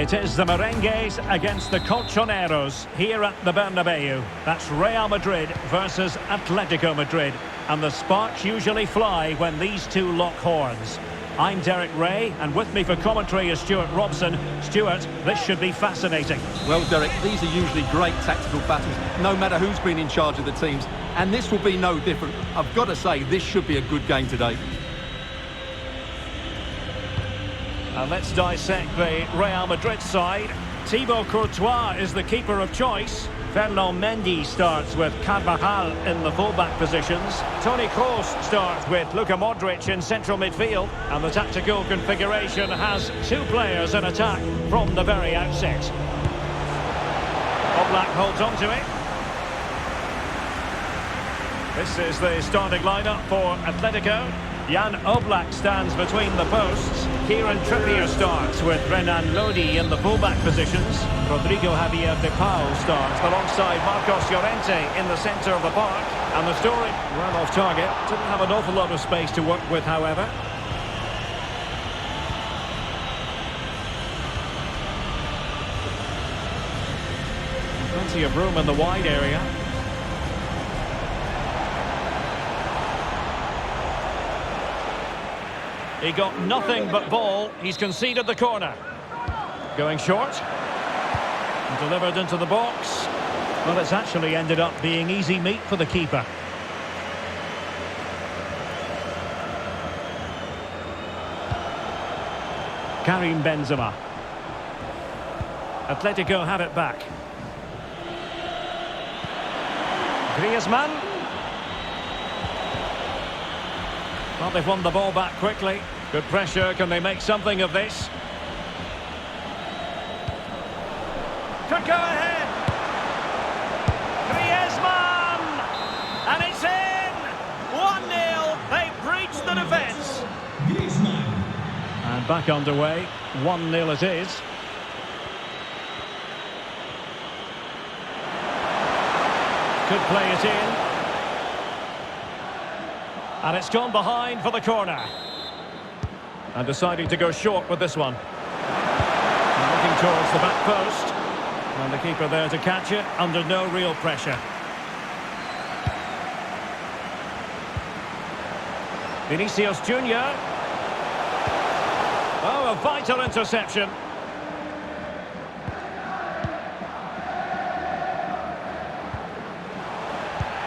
Speaker 5: It is the Merengues against the Colchoneros here at the Bernabeu. That's Real Madrid versus Atletico Madrid. And the sparks usually fly when these two lock horns. I'm Derek Ray, and with me for commentary is Stuart Robson. Stuart, this should be fascinating.
Speaker 4: Well, Derek, these are usually great tactical battles, no matter who's been in charge of the teams. And this will be no different. I've got to say, this should be a good game today.
Speaker 5: And let's dissect the Real Madrid side. Thibaut Courtois is the keeper of choice. Fernand Mendy starts with Carvajal in the fullback positions. Toni Kroos starts with Luka Modric in central midfield. And the tactical configuration has two players in attack from the very outset. Oblak holds on to it. This is the starting lineup for Atletico. Jan Oblak stands between the posts. Kieran Trippier starts with Renan Lodi in the fullback positions. Rodrigo Javier de Paul starts alongside Marcos Llorente in the centre of the park. And the story, well off target, didn't have an awful lot of space to work with, however. Plenty of room in the wide area. He got nothing but ball. He's conceded the corner. Going short. And delivered into the box. Well, it's actually ended up being easy meat for the keeper. Karim Benzema. Atletico have it back. Griezmann. Well, they've won the ball back quickly. Good pressure. Can they make something of this? Could go ahead. Griezmann! And it's in! 1-0. They breached the defence. And back underway. 1-0 it is. Could play it in. And it's gone behind for the corner. And deciding to go short with this one. And looking towards the back post. And the keeper there to catch it under no real pressure. Vinicius Junior. Oh, a vital interception.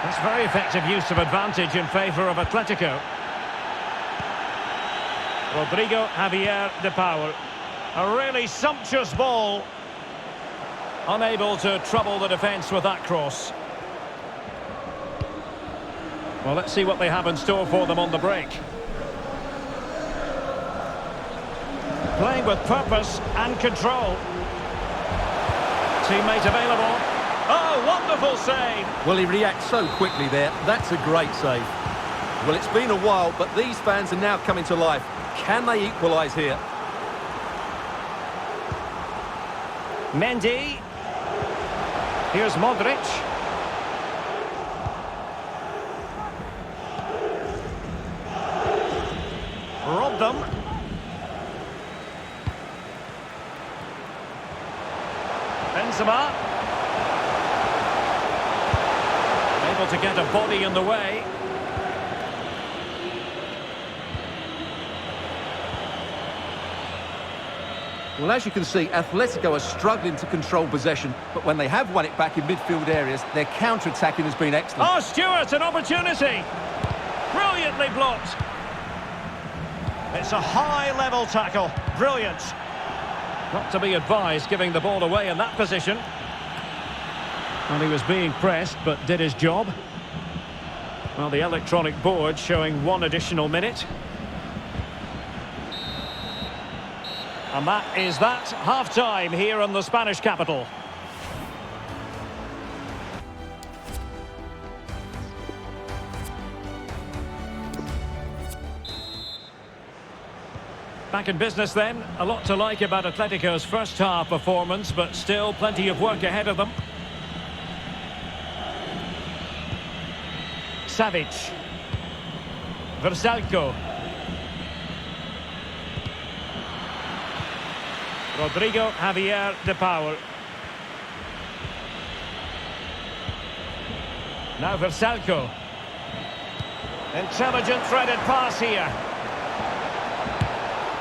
Speaker 5: That's very effective use of advantage in favour of Atletico. Rodrigo Javier de Paul. A really sumptuous ball. Unable to trouble the defence with that cross. Well, let's see what they have in store for them on the break. Playing with purpose and control. Teammate available. Oh, wonderful save!
Speaker 4: Well, he reacts so quickly there. That's a great save. Well, it's been a while, but these fans are now coming to life. Can they equalise here?
Speaker 5: Mendy. Here's Modric. Robbed them. Benzema. Able to get a body in the way.
Speaker 4: Well, as you can see, Atletico are struggling to control possession, but when they have won it back in midfield areas, their counter-attacking has been excellent.
Speaker 5: Oh, Stewart, an opportunity! Brilliantly blocked. It's a high-level tackle. Brilliant. Not to be advised giving the ball away in that position. Well, he was being pressed, but did his job. Well, the electronic board showing 1 additional minute. And that is that. Half-time here in the Spanish capital. Back in business then. A lot to like about Atletico's first half performance, but still plenty of work ahead of them. Savic. Versalco. Rodrigo Javier de Paul. Now Versalco. Intelligent threaded pass here.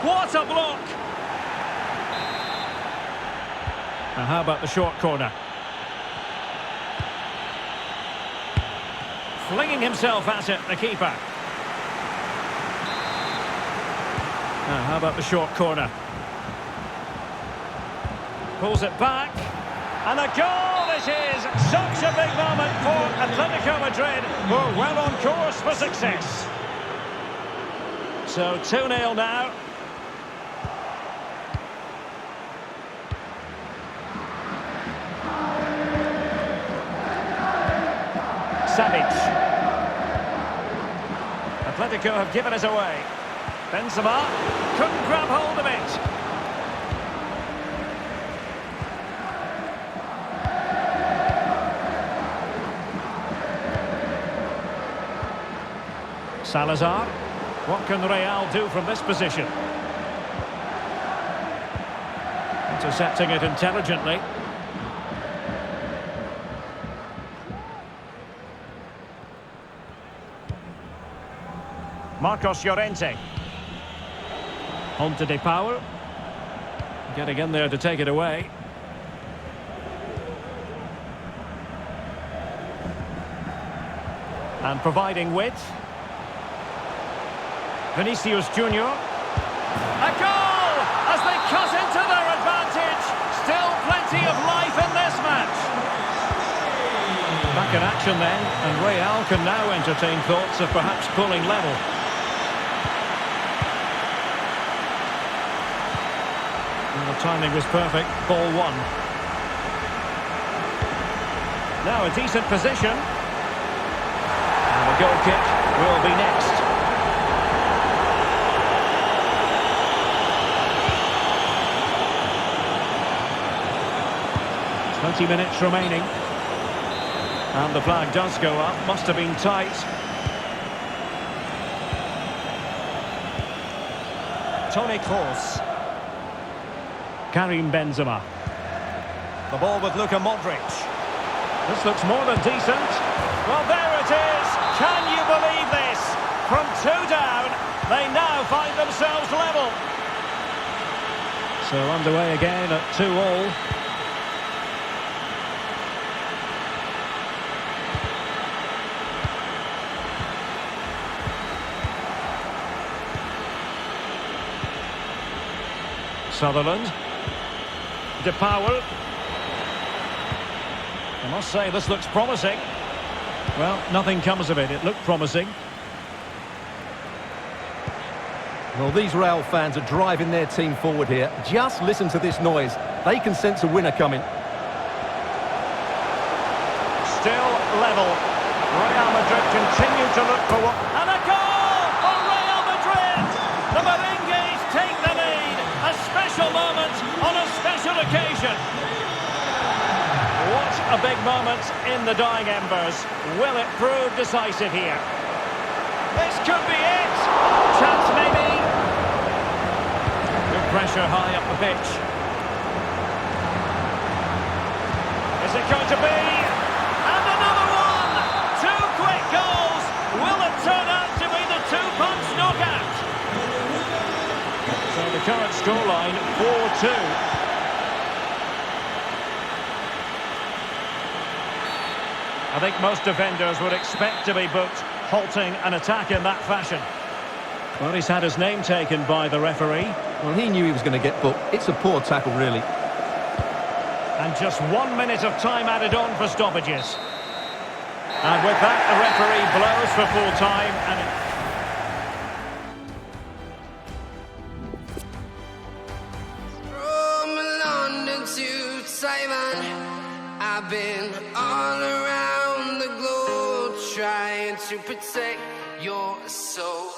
Speaker 5: What a block! Now how about the short corner? Flinging himself at it, the keeper. Now how about the short corner? Pulls it back. And a goal it is! Such a big moment for Atletico Madrid, who are well on course for success. So 2-0 now. Savic. Atletico have given it away. Benzema couldn't grab hold of it. Salazar. What can Real do from this position? Intercepting it intelligently. Marcos Llorente. On to De Paul. Getting in there to take it away. And providing width. Vinicius Junior. A goal as they cut into their advantage. Still plenty of life in this match. Back in action then, and Real can now entertain thoughts of perhaps pulling level. And the timing was perfect. Ball one. Now a decent position. And the goal kick will be next. 20 minutes remaining. And the flag does go up. Must have been tight. Toni Kroos. Karim Benzema. The ball with Luka Modric. This looks more than decent. Well, there it is. Can you believe this? From 2 down, they now find themselves level. So underway again at 2-2. Sutherland. De Paul. I must say this looks promising. Well, nothing comes of it. It looked promising.
Speaker 4: Well, these Real fans are driving their team forward here. Just listen to this noise. They can sense a winner coming.
Speaker 5: Still level. Real Madrid continue to look for what... And a goal for Real Madrid! The Merengues take the lead. A special moment on a special occasion. What a big moment in the dying embers. Will it prove decisive here? This could be it. Chance maybe. Good pressure high up the pitch. Is it going to be? And another one! 2 quick goals. Will it turn out to be the 2-punch knockout? So the current scoreline 4-2. I think most defenders would expect to be booked, halting an attack in that fashion. Well, he's had his name taken by the referee.
Speaker 4: Well, he knew he was going to get booked. It's a poor tackle, really.
Speaker 5: And just 1 minute of time added on for stoppages. And with that, the referee blows for full time.
Speaker 1: From London to Taiwan, I've been all around the globe trying to protect your soul.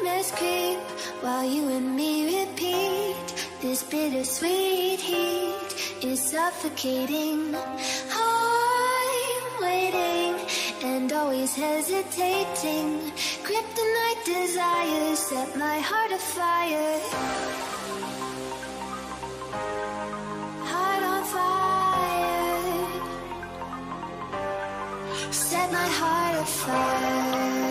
Speaker 6: Nightmares creep while you and me repeat. This bittersweet heat is suffocating. I'm waiting, and all we always hesitating. Kryptonite desires set my heart afire. Heart on fire. Set my heart afire.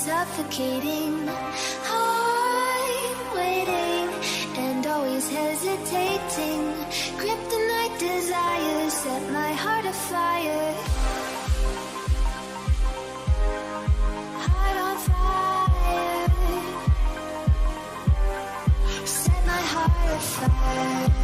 Speaker 6: Suffocating, I'm waiting and always hesitating. Kryptonite desires set my heart afire. Heart on fire. Set my heart afire.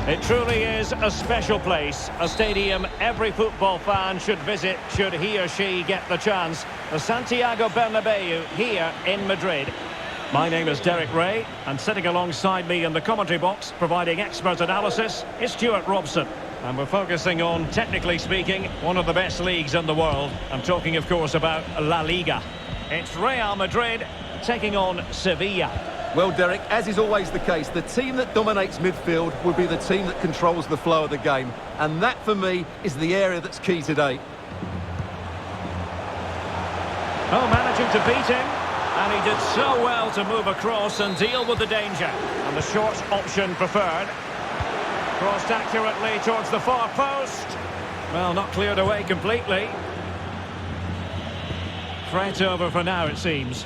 Speaker 3: It truly is a special place, a stadium every football fan should visit should he or she get the chance. The Santiago Bernabeu here in Madrid. My name is Derek Ray, and sitting alongside me in the commentary box, providing expert analysis, is Stuart Robson. And we're focusing on, technically speaking, one of the best leagues in the world. I'm talking, of course, about La Liga. It's Real Madrid taking on Sevilla.
Speaker 4: Well, Derek, as is always the case, the team that dominates midfield will be the team that controls the flow of the game. And that, for me, is the area that's key today.
Speaker 3: Oh, managing to beat him. And he did so well to move across and deal with the danger. And the short option preferred. Crossed accurately towards the far post. Well, not cleared away completely. Threat over for now, it seems.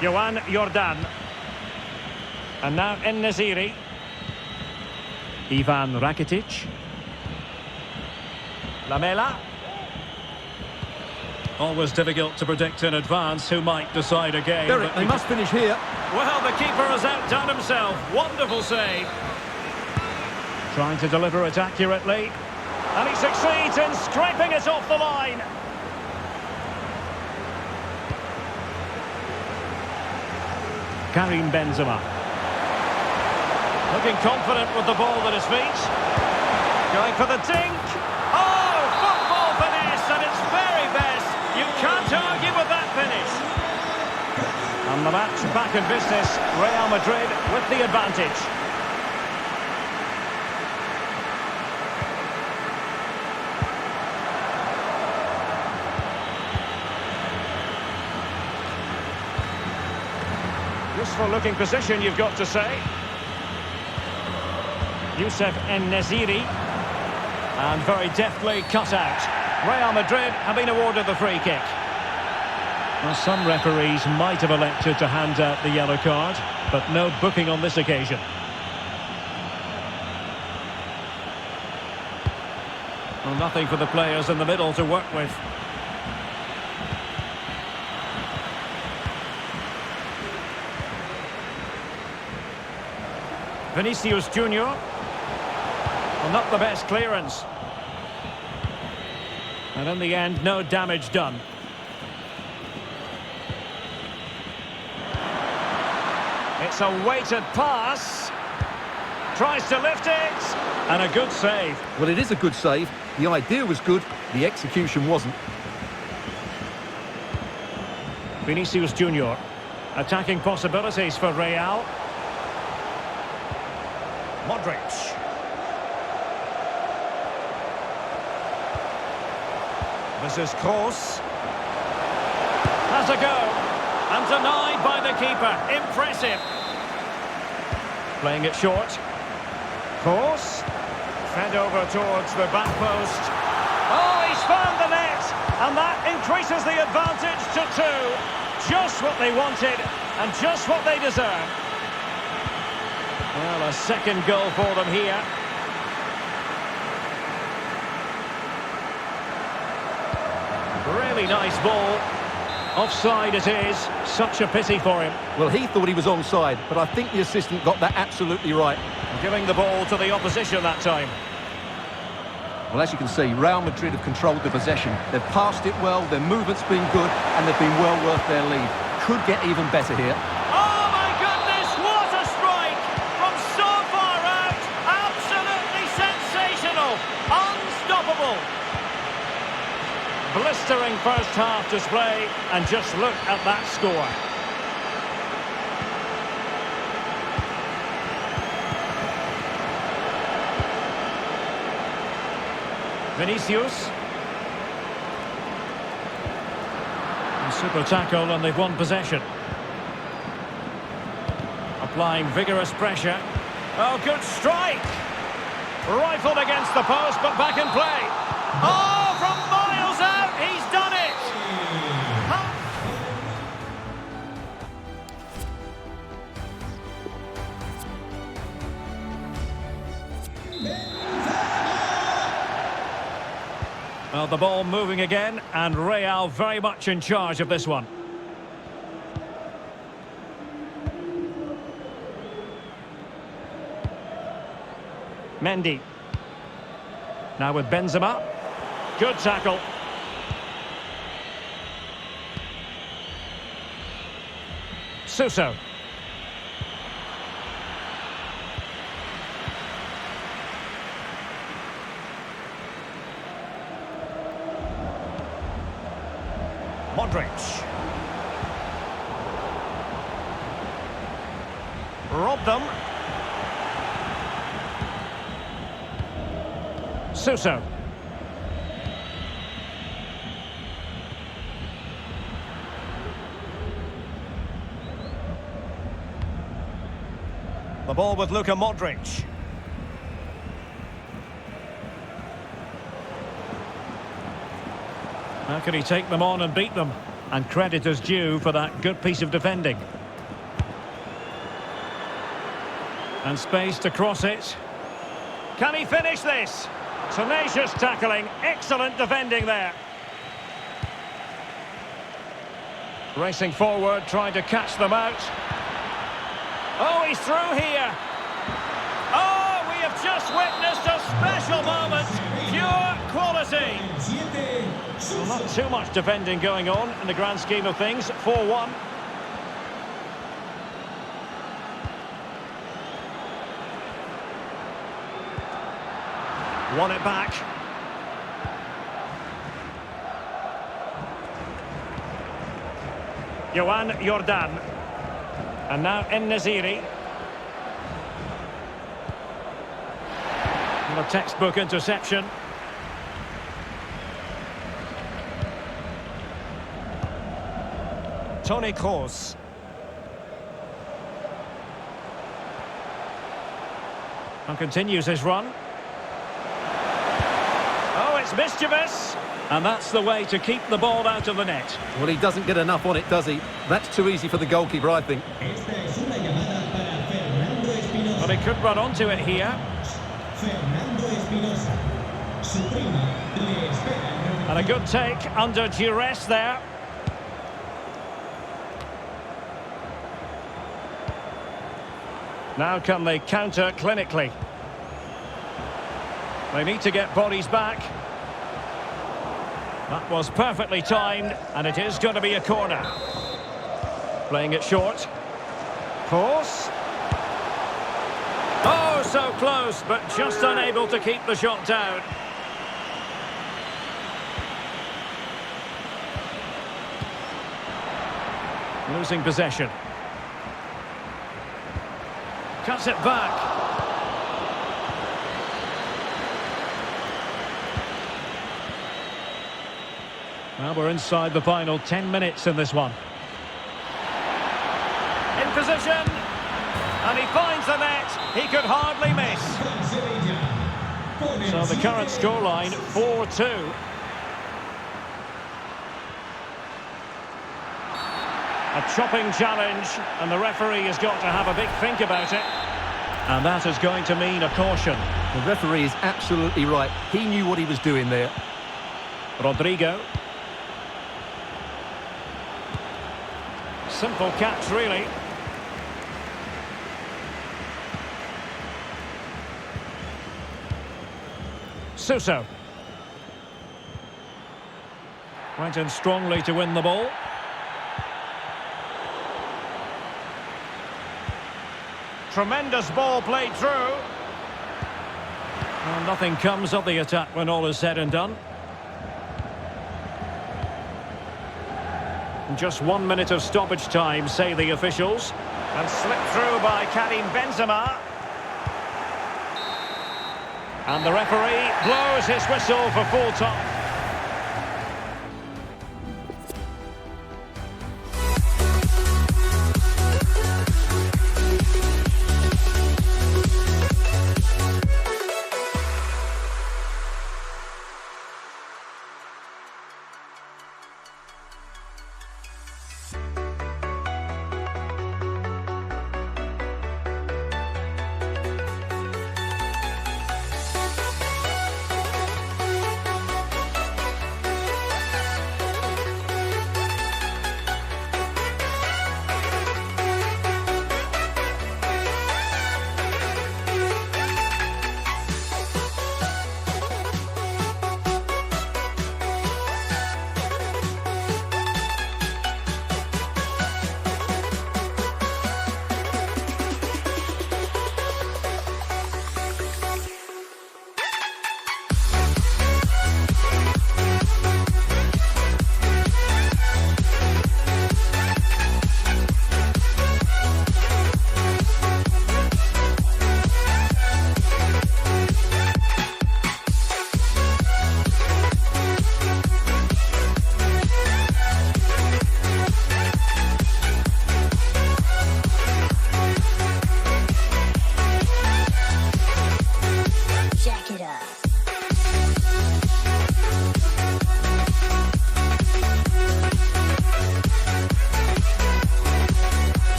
Speaker 3: Joan Jordan. And now En-Nesyri. Ivan Rakitic. Lamela. Always difficult to predict in advance who might decide a game.
Speaker 4: Derek, they must finish here.
Speaker 3: Well, the keeper has outdone himself. Wonderful save. Trying to deliver it accurately. And he succeeds in scraping it off the line. Karim Benzema. Looking confident with the ball at his feet. Going for the dink. Oh, football finesse at its very best. You can't argue with that finish. And the match back in business. Real Madrid with the advantage. Useful looking position, you've got to say. Youssef En-Nesyri. And very deftly cut out. Real Madrid have been awarded the free kick. Well, some referees might have elected to hand out the yellow card, but no booking on this occasion. Well, nothing for the players in the middle to work with. Vinicius Junior. Well, not the best clearance. And in the end, no damage done. It's a weighted pass. Tries to lift it. And a good save.
Speaker 4: Well, it is a good save. The idea was good. The execution wasn't.
Speaker 3: Vinicius Junior. Attacking possibilities for Real. Modric. This is Kroos. Has a go. And denied by the keeper. Impressive. Playing it short. Kroos. Fed over towards the back post. Oh, he's found the net. And that increases the advantage to 2. Just what they wanted and just what they deserve. Well, a second goal for them here. Really nice ball. Offside it is. Such a pity for him.
Speaker 4: Well, he thought he was onside, but I think the assistant got that absolutely right.
Speaker 3: Giving the ball to the opposition that time.
Speaker 4: Well, as you can see, Real Madrid have controlled the possession. They've passed it well, their movement's been good, and they've been well worth their lead. Could get even better here.
Speaker 3: Oh my goodness, what a strike! From so far out, absolutely sensational, unstoppable. Blistering first half display, and just look at that score. Vinicius. And super tackle, and they've won possession. Applying vigorous pressure. Oh, good strike! Rifled against the post, but back in play. Oh, from miles out, he's done it! Well, the ball moving again, and Real very much in charge of this one.
Speaker 5: Mendy. Now with Benzema. Good tackle. Suso. Modric. Robbed them. Suso. The ball with Luka Modric. How can he take them on and beat them? And credit is due for that good piece of defending. And space to cross it. Can he finish this? Tenacious tackling, excellent defending there. Racing forward, trying to catch them out. Oh, he's through here. Oh, we have just witnessed a special moment. Pure quality. Well, not too much defending going on in the grand scheme of things. 4-1. Won it back. Johan Jordan. And now En-Nesyri. And a textbook interception. Toni Kroos. And continues his run. Oh, it's mischievous. And that's the way to keep the ball out of the net.
Speaker 4: Well, he doesn't get enough on it, does he? That's too easy for the goalkeeper, I think.
Speaker 5: But he could run onto it here. And a good take under duress there. Now can they counter clinically? They need to get bodies back. That was perfectly timed, and it is going to be a corner. Playing it short. Kroos. Oh, so close, but just unable to keep the shot down. Losing possession. Cuts it back. Well, we're inside the final 10 minutes in this one. In position. And he finds the net. He could hardly miss. So the current scoreline, 4-2. A chopping challenge, and the referee has got to have a big think about it. And that is going to mean a caution.
Speaker 4: The referee is absolutely right. He knew what he was doing there.
Speaker 5: Rodrigo. Simple catch, really. Suso. Went in strongly to win the ball. Tremendous ball played through. Well, nothing comes of the attack when all is said and done. Just 1 minute of stoppage time, say the officials. And slipped through by Karim Benzema. And the referee blows his whistle for full time.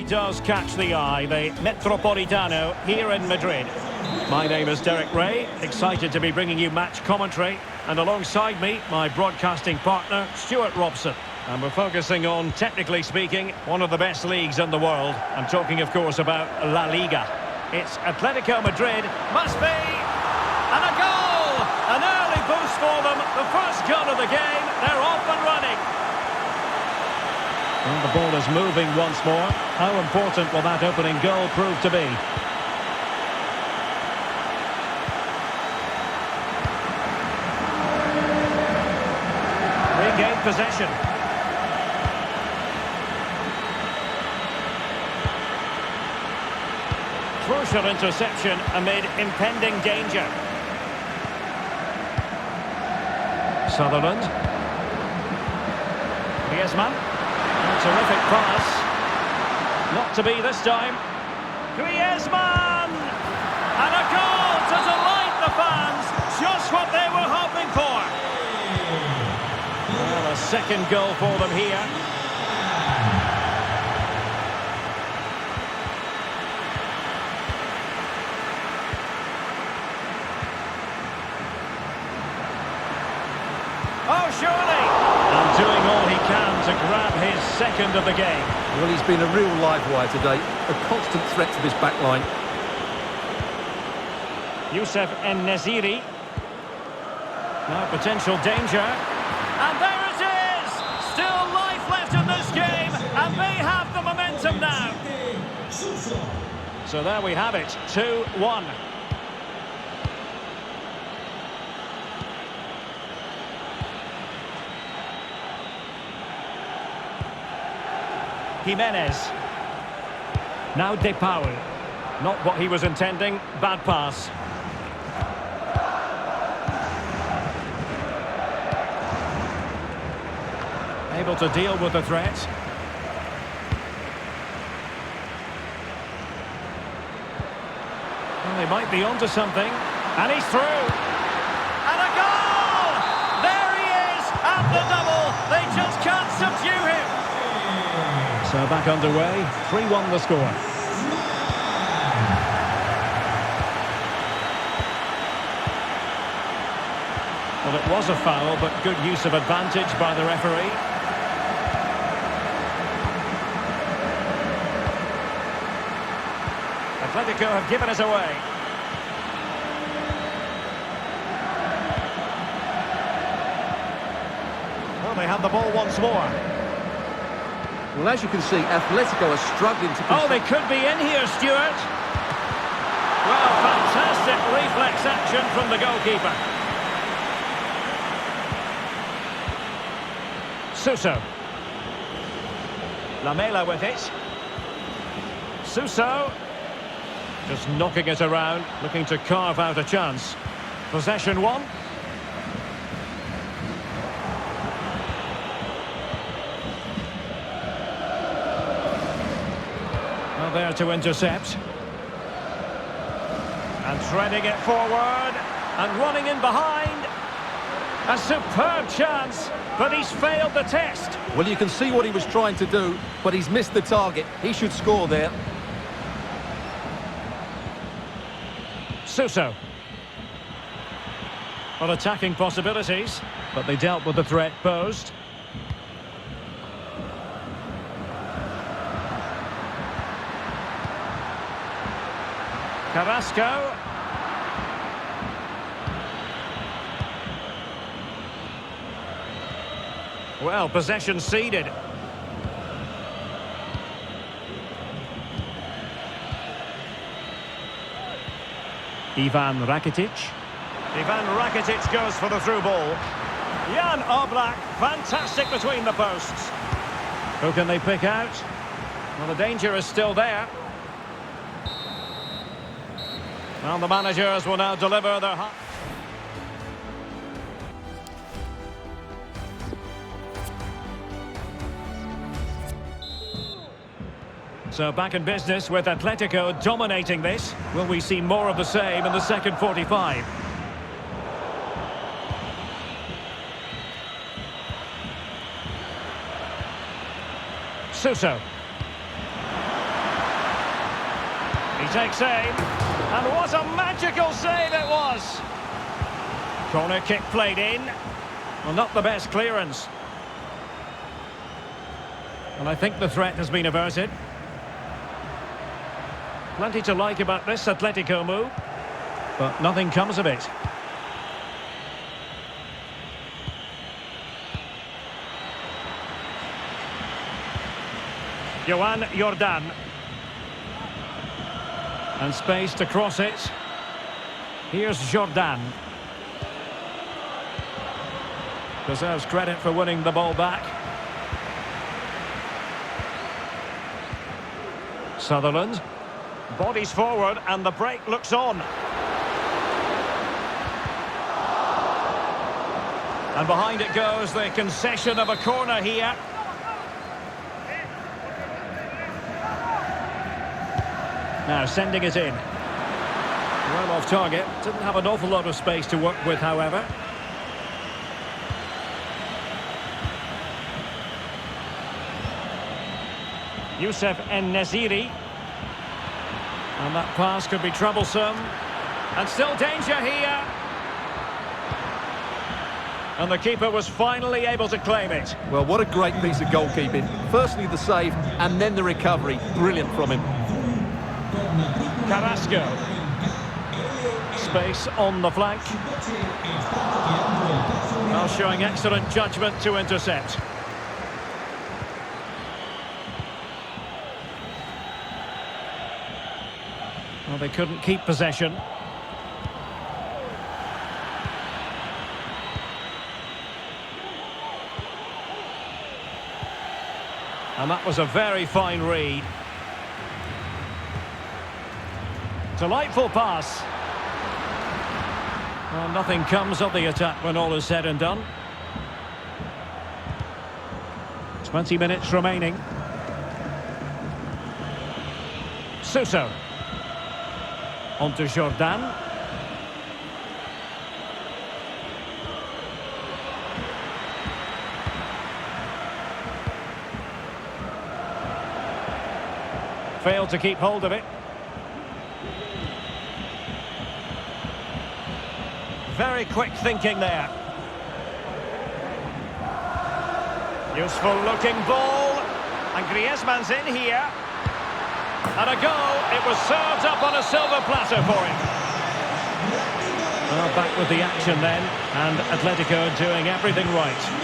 Speaker 5: does catch the eye, the Metropolitano here in Madrid. My name is Derek Ray, excited to be bringing you match commentary, and alongside me, my broadcasting partner, Stuart Robson. And we're focusing on, technically speaking, one of the best leagues in the world. I'm talking, of course, about La Liga. It's Atletico Madrid, must be, and a goal! An early boost for them, the first goal of the game, they're off and running. And the ball is moving once more. How important will that opening goal prove to be? Regained possession. Crucial interception amid impending danger. Sutherland. Griezmann. Terrific pass. Not to be this time. Griezmann! And a goal to delight the fans. Just what they were hoping for. Well, a second goal for them here. Oh, surely! And doing all he can to grab his second of the game.
Speaker 4: Well, he's been a real live wire today. A constant threat to this back line.
Speaker 5: Youssef En-Nesyri. Now potential danger. And there it is! Still life left in this game, and they have the momentum now. So there we have it, 2-1. Jimenez. Now De Paul. Not what he was intending. Bad pass. Able to deal with the threat. Well, they might be onto something. And he's through. And a goal! There he is! And the double! They just can't subdue him! So back underway, 3-1 the score. Well, it was a foul, but good use of advantage by the referee. Atletico have given us away. Well, they have the ball once more.
Speaker 4: Well, as you can see, Atletico are struggling to...
Speaker 5: Oh, they could be in here, Stuart. Well, fantastic reflex action from the goalkeeper. Suso. Lamela with it. Suso. Just knocking it around, looking to carve out a chance. Possession one. There to intercept. And threading it forward. And running in behind. A superb chance, but he's failed the test.
Speaker 4: Well, you can see what he was trying to do, but he's missed the target. He should score there.
Speaker 5: Suso. Well, attacking possibilities, but they dealt with the threat posed. Carrasco. Well, possession ceded. Ivan Rakitic. Ivan Rakitic goes for the through ball. Jan Oblak, fantastic between the posts. Who can they pick out? Well, the danger is still there. Well, the managers will now deliver their... So back in business with Atletico dominating this. Will we see more of the same in the second 45? Suso.
Speaker 3: He takes aim. And what a magical save it was! Corner kick played in. Well, not the best clearance. And I think the threat has been averted. Plenty to like about this Atletico move, but nothing comes of it. Joan Jordan. And space to cross it. Here's Jordan. Deserves credit for winning the ball back. Sutherland. Bodies forward and the break looks on. And behind it goes, the concession of a corner here. Now sending it in. Well off target. Didn't have an awful lot of space to work with, however. Youssef En-Nesyri. And that pass could be troublesome. And still danger here. And the keeper was finally able to claim it.
Speaker 4: Well, what a great piece of goalkeeping. Firstly the save and then the recovery. Brilliant from him.
Speaker 3: Carrasco. Space on the flank. Well, showing excellent judgment to intercept. Well, they couldn't keep possession. And that was a very fine read. Delightful pass. Well, nothing comes of the attack when all is said and done. 20 minutes remaining. Suso. On to Jordan. Failed to keep hold of it. Very quick thinking there. Useful looking ball. And Griezmann's in here. And a goal. It was served up on a silver platter for him. Well, back with the action then. And Atletico doing everything right.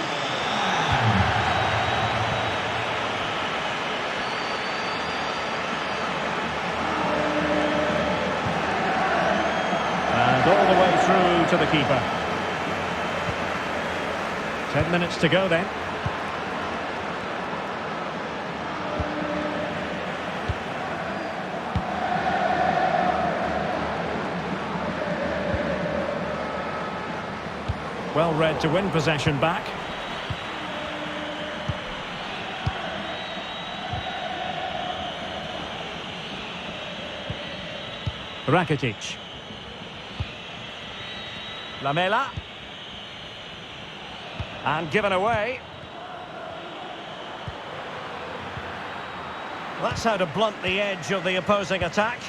Speaker 3: All the way through to the keeper. 10 minutes to go then. Well read to win possession back. Rakitic. Lamela. And given away. That's how to blunt the edge of the opposing attack.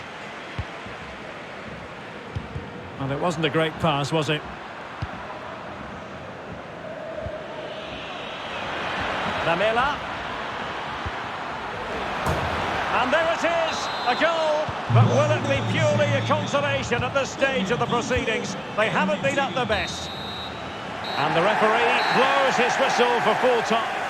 Speaker 3: And it wasn't a great pass, was it? Lamela. And there it is, a goal. But will it be purely a consolation at this stage of the proceedings? They haven't been at their best. And the referee blows his whistle for full time.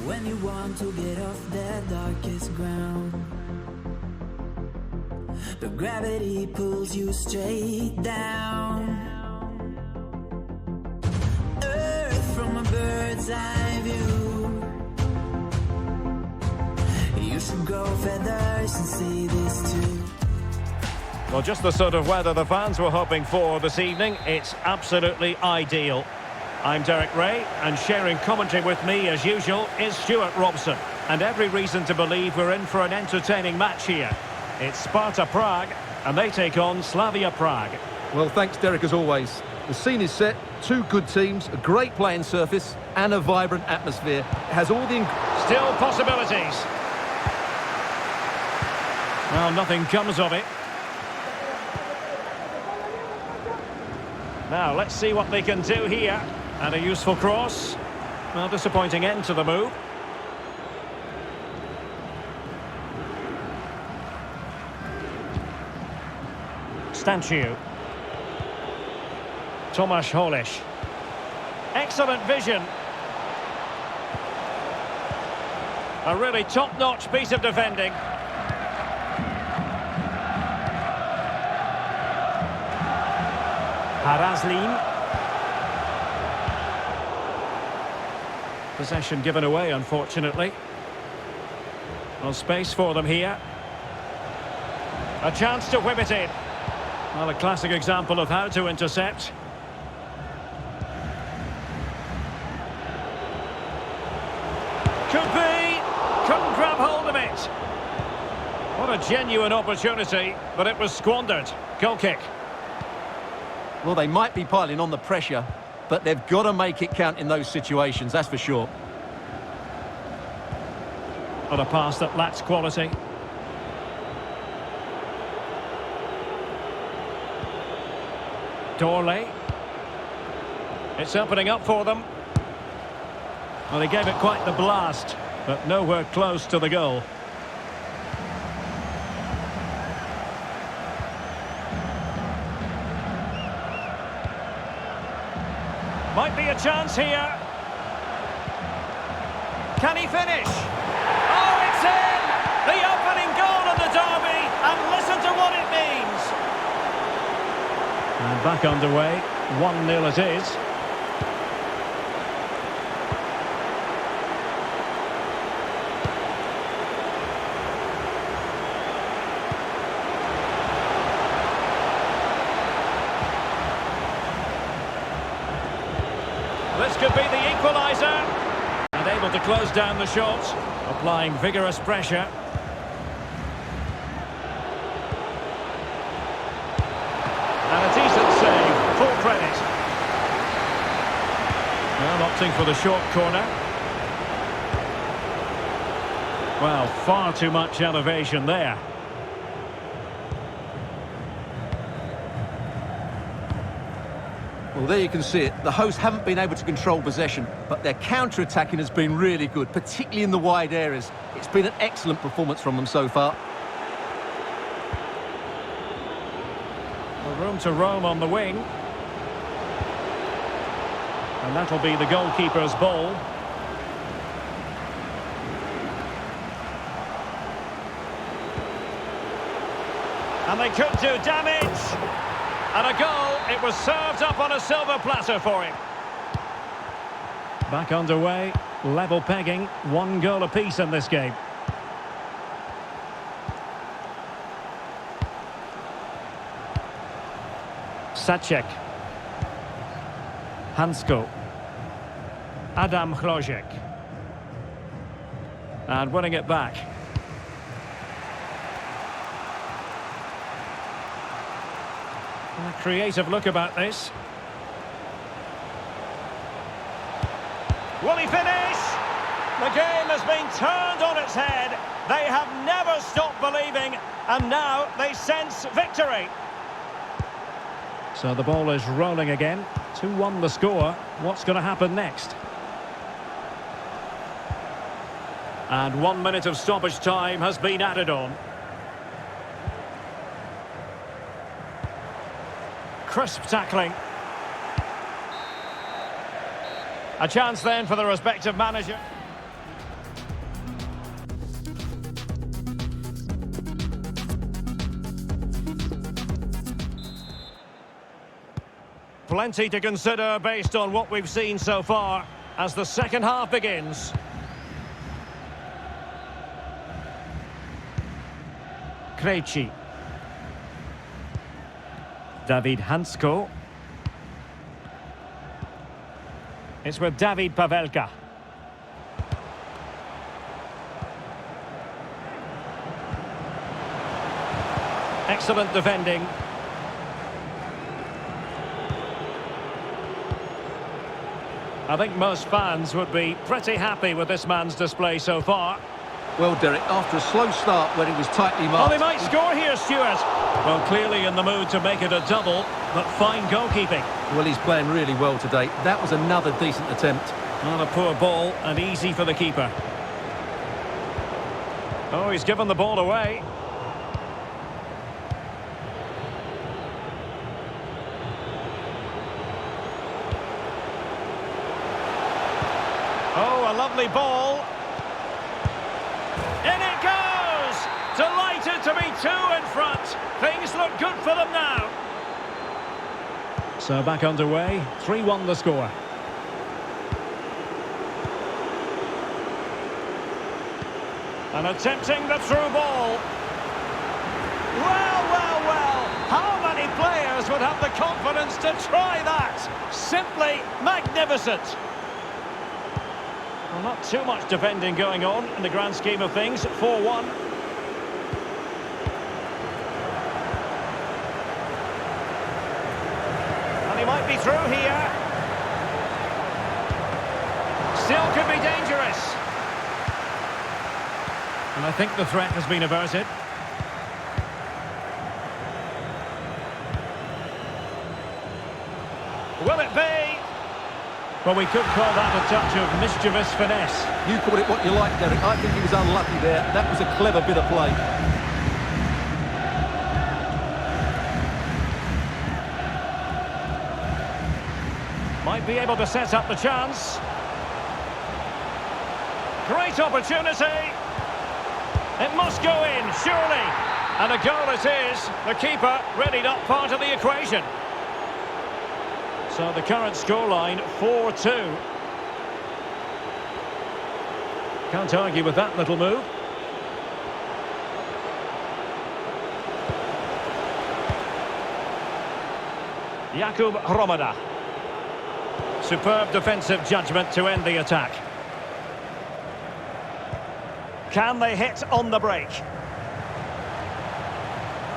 Speaker 7: when you want to get off that darkest ground. But gravity pulls you straight down. Earth from a bird's eye view. You should grow feathers and see this too.
Speaker 3: Well, just the sort of weather the fans were hoping for this evening. It's absolutely ideal. I'm Derek Ray, and sharing commentary with me, as usual, is Stuart Robson. And every reason to believe we're in for an entertaining match here. It's Sparta Prague, and they take on Slavia Prague.
Speaker 4: Well, thanks, Derek, as always. The scene is set, two good teams, a great playing surface, and a vibrant atmosphere. It has all the...
Speaker 3: Still possibilities. Well, nothing comes of it. Now, let's see what they can do here. And a useful cross. Well, disappointing end to the move. Stanciu. Tomasz Holish. Excellent vision. A really top-notch piece of defending. Haraslin. Possession given away, unfortunately. No space for them here. A chance to whip it in. Well, a classic example of how to intercept. Could be. Couldn't grab hold of it. What a genuine opportunity, but it was squandered. Goal kick.
Speaker 4: Well, they might be piling on the pressure, but they've got to make it count in those situations, that's for sure.
Speaker 3: On a pass that lacks quality. Dorley. It's opening up for them. Well, they gave it quite the blast, but nowhere close to the goal. Might be a chance here. Can he finish? Oh, it's in! The opening goal of the derby, and listen to what it means. And back underway, 1-0 it is. This could be the equaliser. And able to close down the shot, applying vigorous pressure. And a decent save, full credit. Well, opting for the short corner. Well, far too much elevation there.
Speaker 4: Well, there you can see it. The hosts haven't been able to control possession, but their counter-attacking has been really good, particularly in the wide areas. It's been an excellent performance from them so far.
Speaker 3: Well, room to roam on the wing. And that'll be the goalkeeper's ball. And they could do damage. And a goal, it was served up on a silver platter for him. Back underway, level pegging, 1 goal apiece in this game. Sacek. Hansko. Adam Chlozek. And winning it back. A creative look about this. Will he finish? The game has been turned on its head. They have never stopped believing, and now they sense victory. So the ball is rolling again. 2-1 the score. What's going to happen next? And 1 minute of stoppage time has been added on. Crisp tackling. A chance then for the respective manager. Plenty to consider based on what we've seen so far as the second half begins. Krejci. David Hansko. It's with David Pavelka. Excellent defending. I think most fans would be pretty happy with this man's display so far.
Speaker 4: Well, Derek, after a slow start when he was tightly
Speaker 3: Oh,
Speaker 4: marked...
Speaker 3: they might score here, Stuart. Well, clearly in the mood to make it a double, but fine goalkeeping.
Speaker 4: Well, he's playing really well today. That was another decent attempt.
Speaker 3: Not a poor ball and easy for the keeper. Oh, he's given the ball away. Oh, a lovely ball. In it goes! Delighted to be two in front. Things look good for them now. So back underway. 3-1 the score. And attempting the through ball. Well, well, well. How many players would have the confidence to try that? Simply magnificent. Well, not too much defending going on in the grand scheme of things. 4-1. And he might be through here. Still could be dangerous. And I think the threat has been averted. Will it be? Well, we could call that a touch of mischievous finesse.
Speaker 4: You call it what you like, Derek. I think he was unlucky there. That was a clever bit of play.
Speaker 3: Might be able to set up the chance. Great opportunity. It must go in, surely. And a goal it is. The keeper really not part of the equation. So the current scoreline, 4-2. Can't argue with that little move. Jakub Hromada. Superb defensive judgment to end the attack. Can they hit on the break?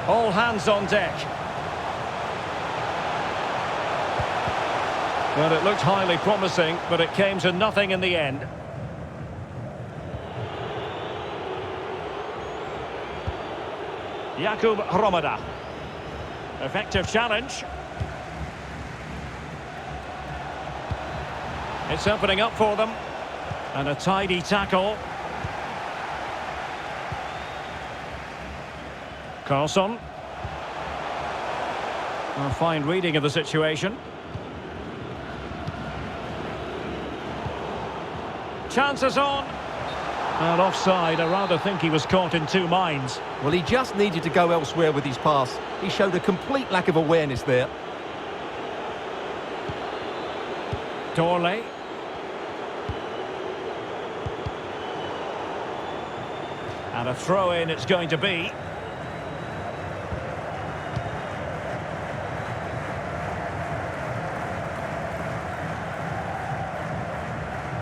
Speaker 3: All hands on deck. Well, it looked highly promising, but it came to nothing in the end. Jakub Hromada. Effective challenge. It's opening up for them. And a tidy tackle. Carlson. A fine reading of the situation. Chances on. And offside. I rather think he was caught in two minds.
Speaker 4: Well, he just needed to go elsewhere with his pass. He showed a complete lack of awareness there.
Speaker 3: Dorley. And a throw-in it's going to be.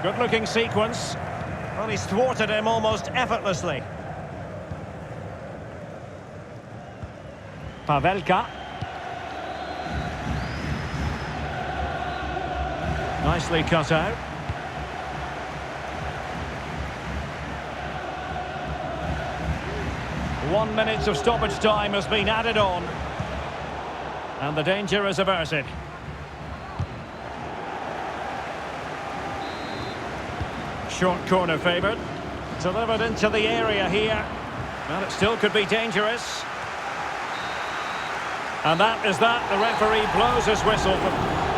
Speaker 3: Good-looking sequence. Well, he's thwarted him almost effortlessly. Pavelka. Nicely cut out. One minute of stoppage time has been added on. And the danger is averted. Short corner favoured. Delivered into the area here. Well, it still could be dangerous. And that is that. The referee blows his whistle.